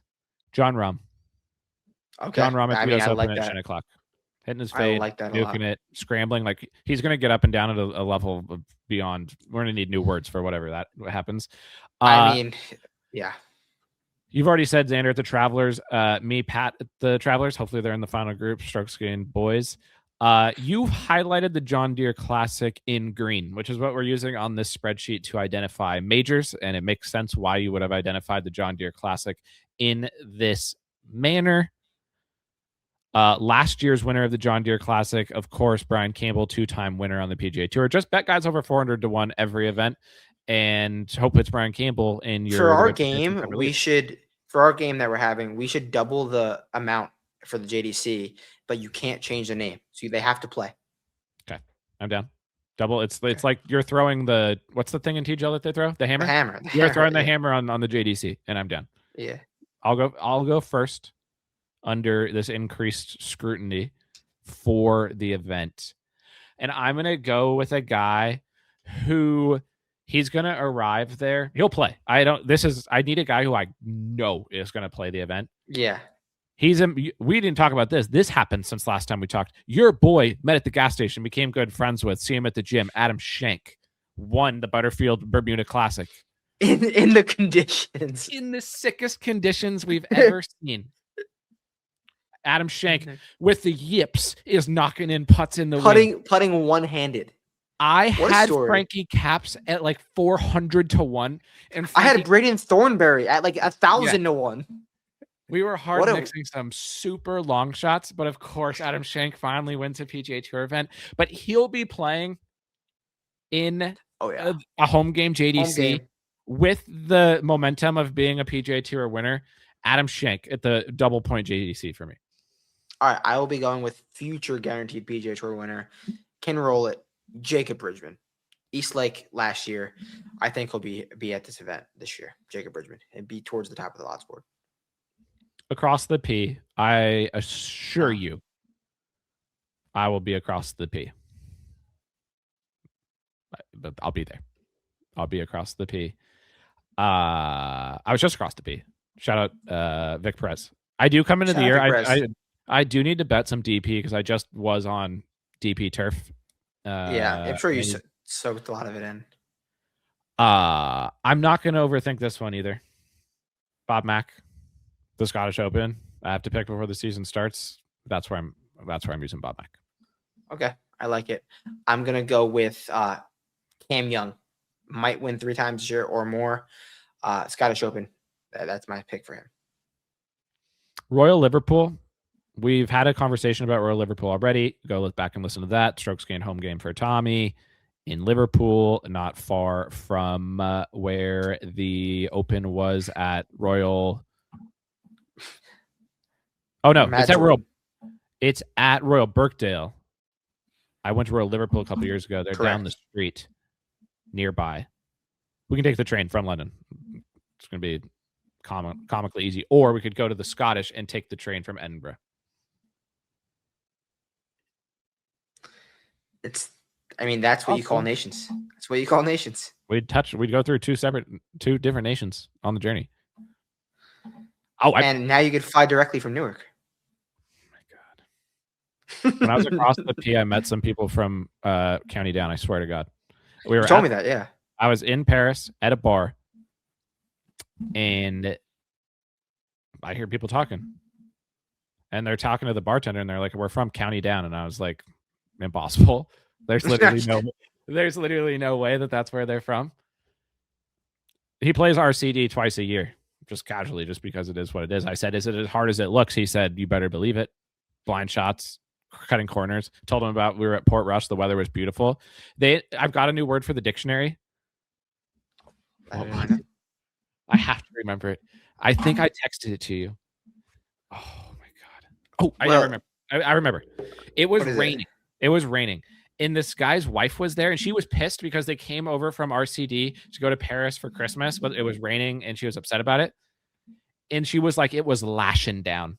Jon Rahm. Okay. Jon Rahm at I the mean, US I Open like at that. 10 o'clock. Hitting his I fade, like that a nuking lot. it, scrambling. Like he's going to get up and down at a level beyond. We're going to need new words for whatever that happens. I mean, yeah. You've already said Xander at the Travelers. Me, Pat at the Travelers. Hopefully they're in the final group. Strokes gained boys. You highlighted the John Deere Classic in green, which is what we're using on this spreadsheet to identify majors, and it makes sense why you would have identified the John Deere Classic in this manner. Last year's winner of the John Deere Classic, of course, Brian Campbell, 2-time winner on the PGA Tour. Just bet guys over 400 to 1 every event, and hope it's Brian Campbell in For your the our Richard Pearson game, Pepper we League. should for our game that we're having, we should double the amount for the JDC, but you can't change the name. So they have to play. Okay, I'm down. Double. It's Okay. like you're throwing the what's the thing in TGL that they throw? The hammer. The hammer. You're throwing the Yeah. hammer on the JDC, and I'm down. Yeah. I'll go first under this increased scrutiny for the event, and I'm gonna go with a guy who he's gonna arrive there. He'll play. I need a guy who I know is gonna play the event. Yeah. We didn't talk about this. This happened since last time we talked. Your boy met at the gas station, became good friends with, see him at the gym. Adam Schenk won the Butterfield Bermuda Classic In the conditions. in the sickest conditions we've ever seen. Adam Schenk with the yips is knocking in putts in the wind. Putting one-handed. I What a had story. Frankie Caps at like 400 to 1. And I had Braden Thornberry at like 1,000 to 1. We were hard mixing some super long shots, but of course, Adam Schenk finally wins a PGA Tour event. But he'll be playing in a home game JDC Home game. with the momentum of being a PGA Tour winner. Adam Schenk at the double point JDC for me. All right, I will be going with future guaranteed PGA Tour winner. Can roll it. Jacob Bridgman. Eastlake last year. I think he'll be at this event this year. Jacob Bridgman and be towards the top of the odds board. Across the P, I assure you, I will be across the P. But I'll be there. I'll be across the P. I was just across the P. Shout out Vic Perez. I do come into the year. I do need to bet some DP because I just was on DP turf. Yeah, I'm sure you soaked a lot of it in. I'm not going to overthink this one either. Bob Mack, the Scottish Open. I have to pick before the season starts. That's where I'm using Bob Mack. Okay, I like it. I'm gonna go with Cam Young. Might win 3 times this year or more. Scottish Open. That's my pick for him. Royal Liverpool. We've had a conversation about Royal Liverpool already. Go look back and listen to that. Strokes gained home game for Tommy in Liverpool, not far from where the Open was at Royal. Oh no, it's at Royal Birkdale. I went to Royal Liverpool a couple years ago. They're down the street nearby. We can take the train from London. It's going to be comically easy. Or we could go to the Scottish and take the train from Edinburgh. That's what you call nations. That's what you call nations. We'd go through two different nations on the journey. Oh, my and now you could fly directly from Newark. God. When I was across the P, I met some people from County Down. I swear to God, we You were told at. me that, yeah. I was in Paris at a bar, and I hear people talking, and they're talking to the bartender, and they're like, "We're from County Down," and I was like, "Impossible." There's literally no. There's literally no way that that's where they're from. He plays RCD twice a year, just casually, just because it is what it is. I said, "Is it as hard as it looks?" He said, "You better believe it." Blind shots, cutting corners. Told him about we were at Port Rush. The weather was beautiful. I've got a new word for the dictionary. What was it? I have to remember it. I think I texted it to you. Oh my God. Oh, I Well, remember. I remember. It was what is it? raining. It was raining. And this guy's wife was there, and she was pissed because they came over from RCD to go to Paris for Christmas, but it was raining, and she was upset about it. And she was like, it was lashing down.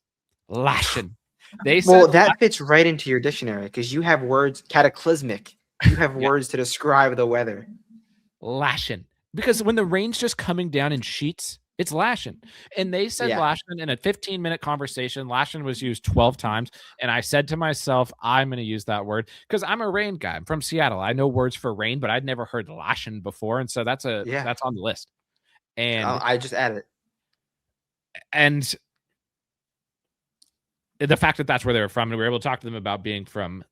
Lashing. They Well, said that fits right into your dictionary because you have words cataclysmic. You have yeah, words to describe the weather. lashing. Because when the rain's just coming down in sheets, it's lashing. And they said Yeah. lashing in a 15-minute conversation. Lashing was used 12 times. And I said to myself, I'm going to use that word because I'm a rain guy. I'm from Seattle. I know words for rain, but I'd never heard lashing before. And so that's Yeah. on the list. And I just added it. and the fact that that's where they were from, and we were able to talk to them about being from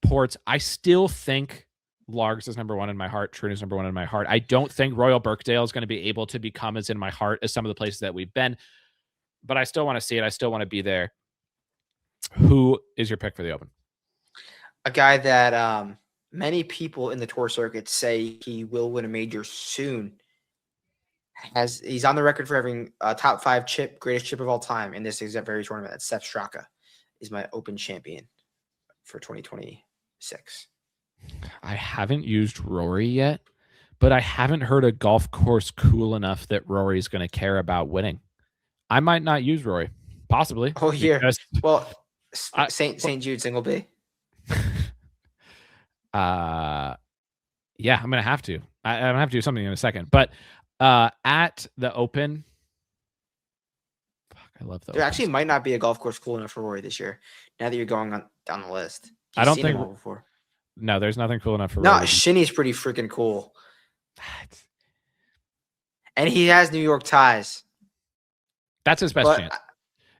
ports. I still think Largs is number one in my heart. Troon is number one in my heart. I don't think Royal Birkdale is going to be able to become as in my heart as some of the places that we've been, but I still want to see it. I still want to be there. Who is your pick for the Open? A guy that many people in the tour circuit say he will win a major soon. He's on the record for having a top 5 chip, greatest chip of all time in this exact very tournament. That's Sepp Straka is my Open champion for 2026. I haven't used Rory yet, but I haven't heard a golf course cool enough that Rory's going to care about winning. I might not use Rory, possibly. Oh, here. Because, Well, St. Jude single B. Yeah, I'm gonna have to. I'm gonna have to do something in a second. But at the Open, fuck, I love the. There Open. actually might not be a golf course cool enough for Rory this year. Now that you're going on down the list, I don't seen think them all before. No, there's nothing cool enough for No, Rory. Shinny's pretty freaking cool, and he has New York ties. That's his best chance.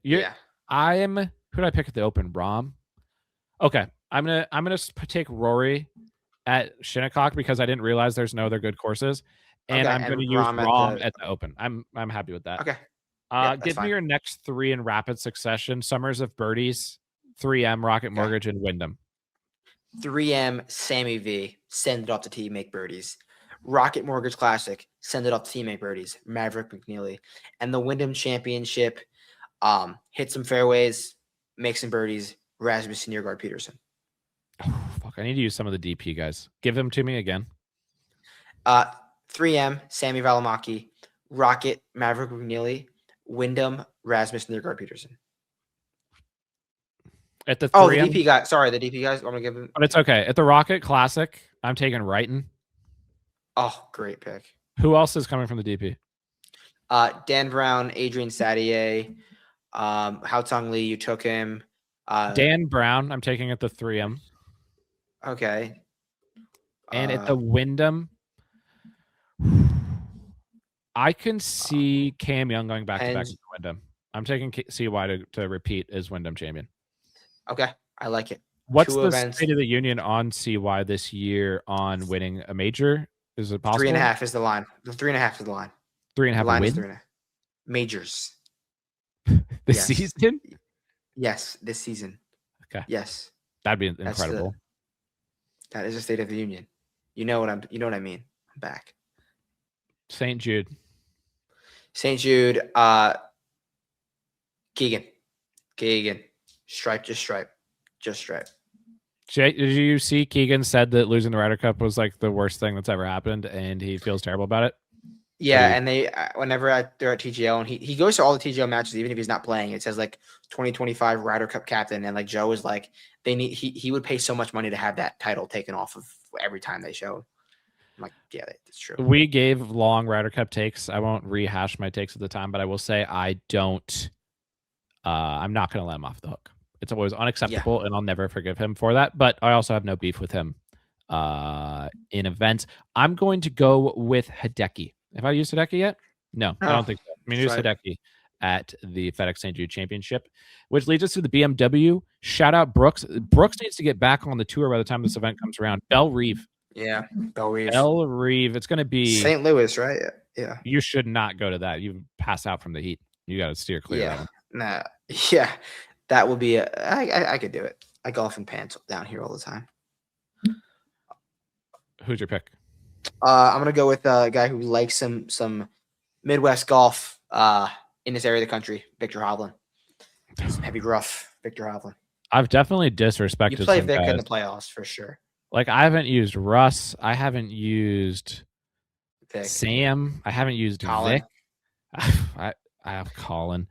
Yeah. Who did I pick at the Open? Rahm. Okay, I'm gonna take Rory at Shinnecock because I didn't realize there's no other good courses, and Okay, I'm going to use Rahm at the Open. I'm happy with that. Okay. Give me your next 3 in rapid succession. Summers of Birdies, 3M, Rocket Mortgage, and Wyndham. 3M, Sammy V, send it off the tee, make birdies. Rocket Mortgage Classic, send it off the tee, make birdies. Maverick McNeely. And the Wyndham Championship, hit some fairways, make some birdies. Rasmussen, Niergaard, Peterson. Oh, fuck, I need to use some of the DP guys. Give them to me again. 3M, Sammy Valimaki, Rocket, Maverick McNeely, Wyndham, Rasmussen, Niergaard, Peterson. At the 3M, the DP guy. Sorry, the DP guys. I'm gonna give him. But it's okay. At the Rocket Classic, I'm taking Wrighton. Oh, great pick. Who else is coming from the DP? Dan Brown, Adrian Sadier, Hao Tong Lee. You took him. Dan Brown, I'm taking at the 3M. Okay. And at the Wyndham, I can see Cam Young going back to back with Wyndham. I'm taking CY to repeat as Wyndham champion. Okay, I like it. What's the State of the Union on CY this year on winning a major? Is it possible? 3.5 is the line. The 3.5 is the line. 3.5 line win? is 3.5. Majors. This season? Yes, this season. Okay. Yes. That'd be incredible. That is the State of the Union. You know what I mean. I'm back. St. Jude. St. Jude, Keegan. Stripe. Did you see Keegan said that losing the Ryder Cup was like the worst thing that's ever happened, and he feels terrible about it? Yeah, and they whenever they're at TGL, and he goes to all the TGL matches, even if he's not playing. It says like 2025 Ryder Cup captain, and like Joe is like he would pay so much money to have that title taken off of every time they show. I'm like, yeah, that's true. We gave long Ryder Cup takes. I won't rehash my takes at the time, but I will say I don't. I'm not going to let him off the hook. It's always Yeah. unacceptable, and I'll never forgive him for that. But I also have no beef with him in events. I'm going to go with Hideki. Have I used Hideki yet? No, I Oh, don't think so. I mean, use try it. Hideki at the FedEx St. Jude Championship, which leads us to the BMW. Shout out Brooks. Brooks needs to get back on the tour by the time this event comes around. Belle Reeve. Yeah. Bell Reeve. Belle Reeve. It's going to be. St. Louis, right? Yeah. You should not go to that. You pass out from the heat. You got to steer clear of that Yeah. one. Nah. Yeah. That would be I could do it. I golf in pants down here all the time. Who's your pick? I'm gonna go with a guy who likes some Midwest golf in this area of the country, Victor Hovland. Some heavy rough, Victor Hovland. I've definitely You disrespected play some Vic guys. in the playoffs for sure. Like I haven't used Russ. I haven't used Vic. Sam. I haven't used Colin. Vic. I have Colin.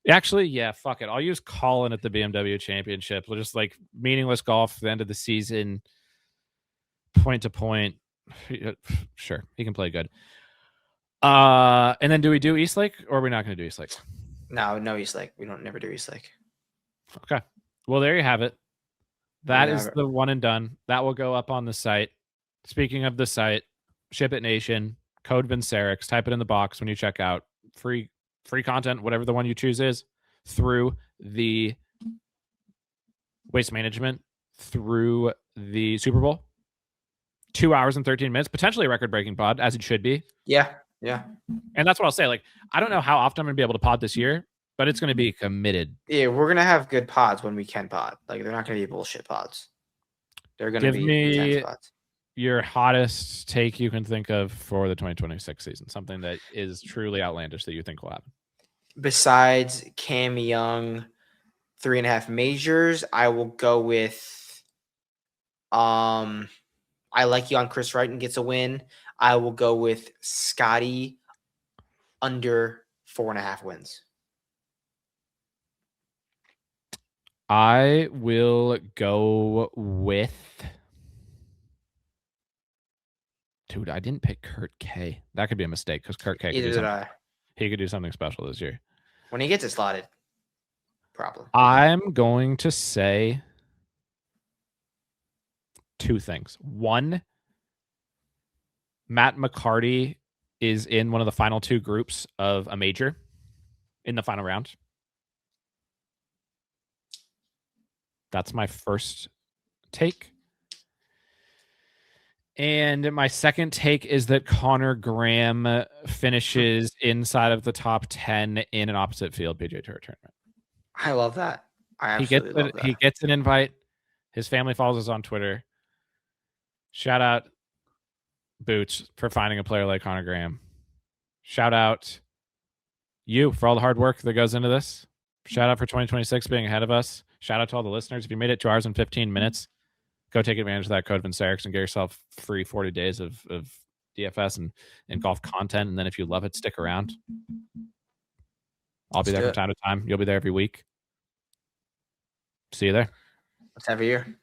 Actually, yeah, fuck it. I'll use Colin at the BMW Championship. Just like meaningless golf at the end of the season, point to point. Sure, he can play good. And then do we do Eastlake or are we not going to do Eastlake? No, Eastlake. We don't never do Eastlake. Okay. Well, there you have it. That Yeah. is the one and done. That will go up on the site. Speaking of the site, Ship It Nation, code Vincerix, type it in the box when you check out. Free content, whatever the one you choose is, through the Waste Management, through the Super Bowl. 2 hours and 13 minutes, potentially a record-breaking pod, as it should be. Yeah. Yeah. And that's what I'll say. Like, I don't know how often I'm going to be able to pod this year, but it's going to be committed. Yeah, we're gonna have good pods when we can pod. Like they're not gonna be bullshit pods. They're gonna be intense pods. Your hottest take you can think of for the 2026 season, something that is truly outlandish that you think will happen. Besides Cam Young, 3.5 majors, I will go with I like you on Chris Wright and gets a win. I will go with Scotty under 4.5 wins. I will go with. Dude, I didn't pick Kurt K. That could be a mistake because Kurt K. Either did I. He could do something special this year. When he gets it slotted, problem. I'm going to say two things. One, Matt McCarty is in one of the final two groups of a major in the final round. That's my first take. And my second take is that Connor Graham finishes inside of the top 10 in an opposite field PGA Tour tournament. I love that. I absolutely love that. He gets an invite. His family follows us on Twitter. Shout out Boots for finding a player like Connor Graham. Shout out you for all the hard work that goes into this. Shout out for 2026 being ahead of us. Shout out to all the listeners. If you made it 2 hours and 15 minutes, go take advantage of that code Vincerix and get yourself free 40 days of DFS and golf content. And then if you love it, stick around. I'll be there from time to time. You'll be there every week. See you there. Let's have a year.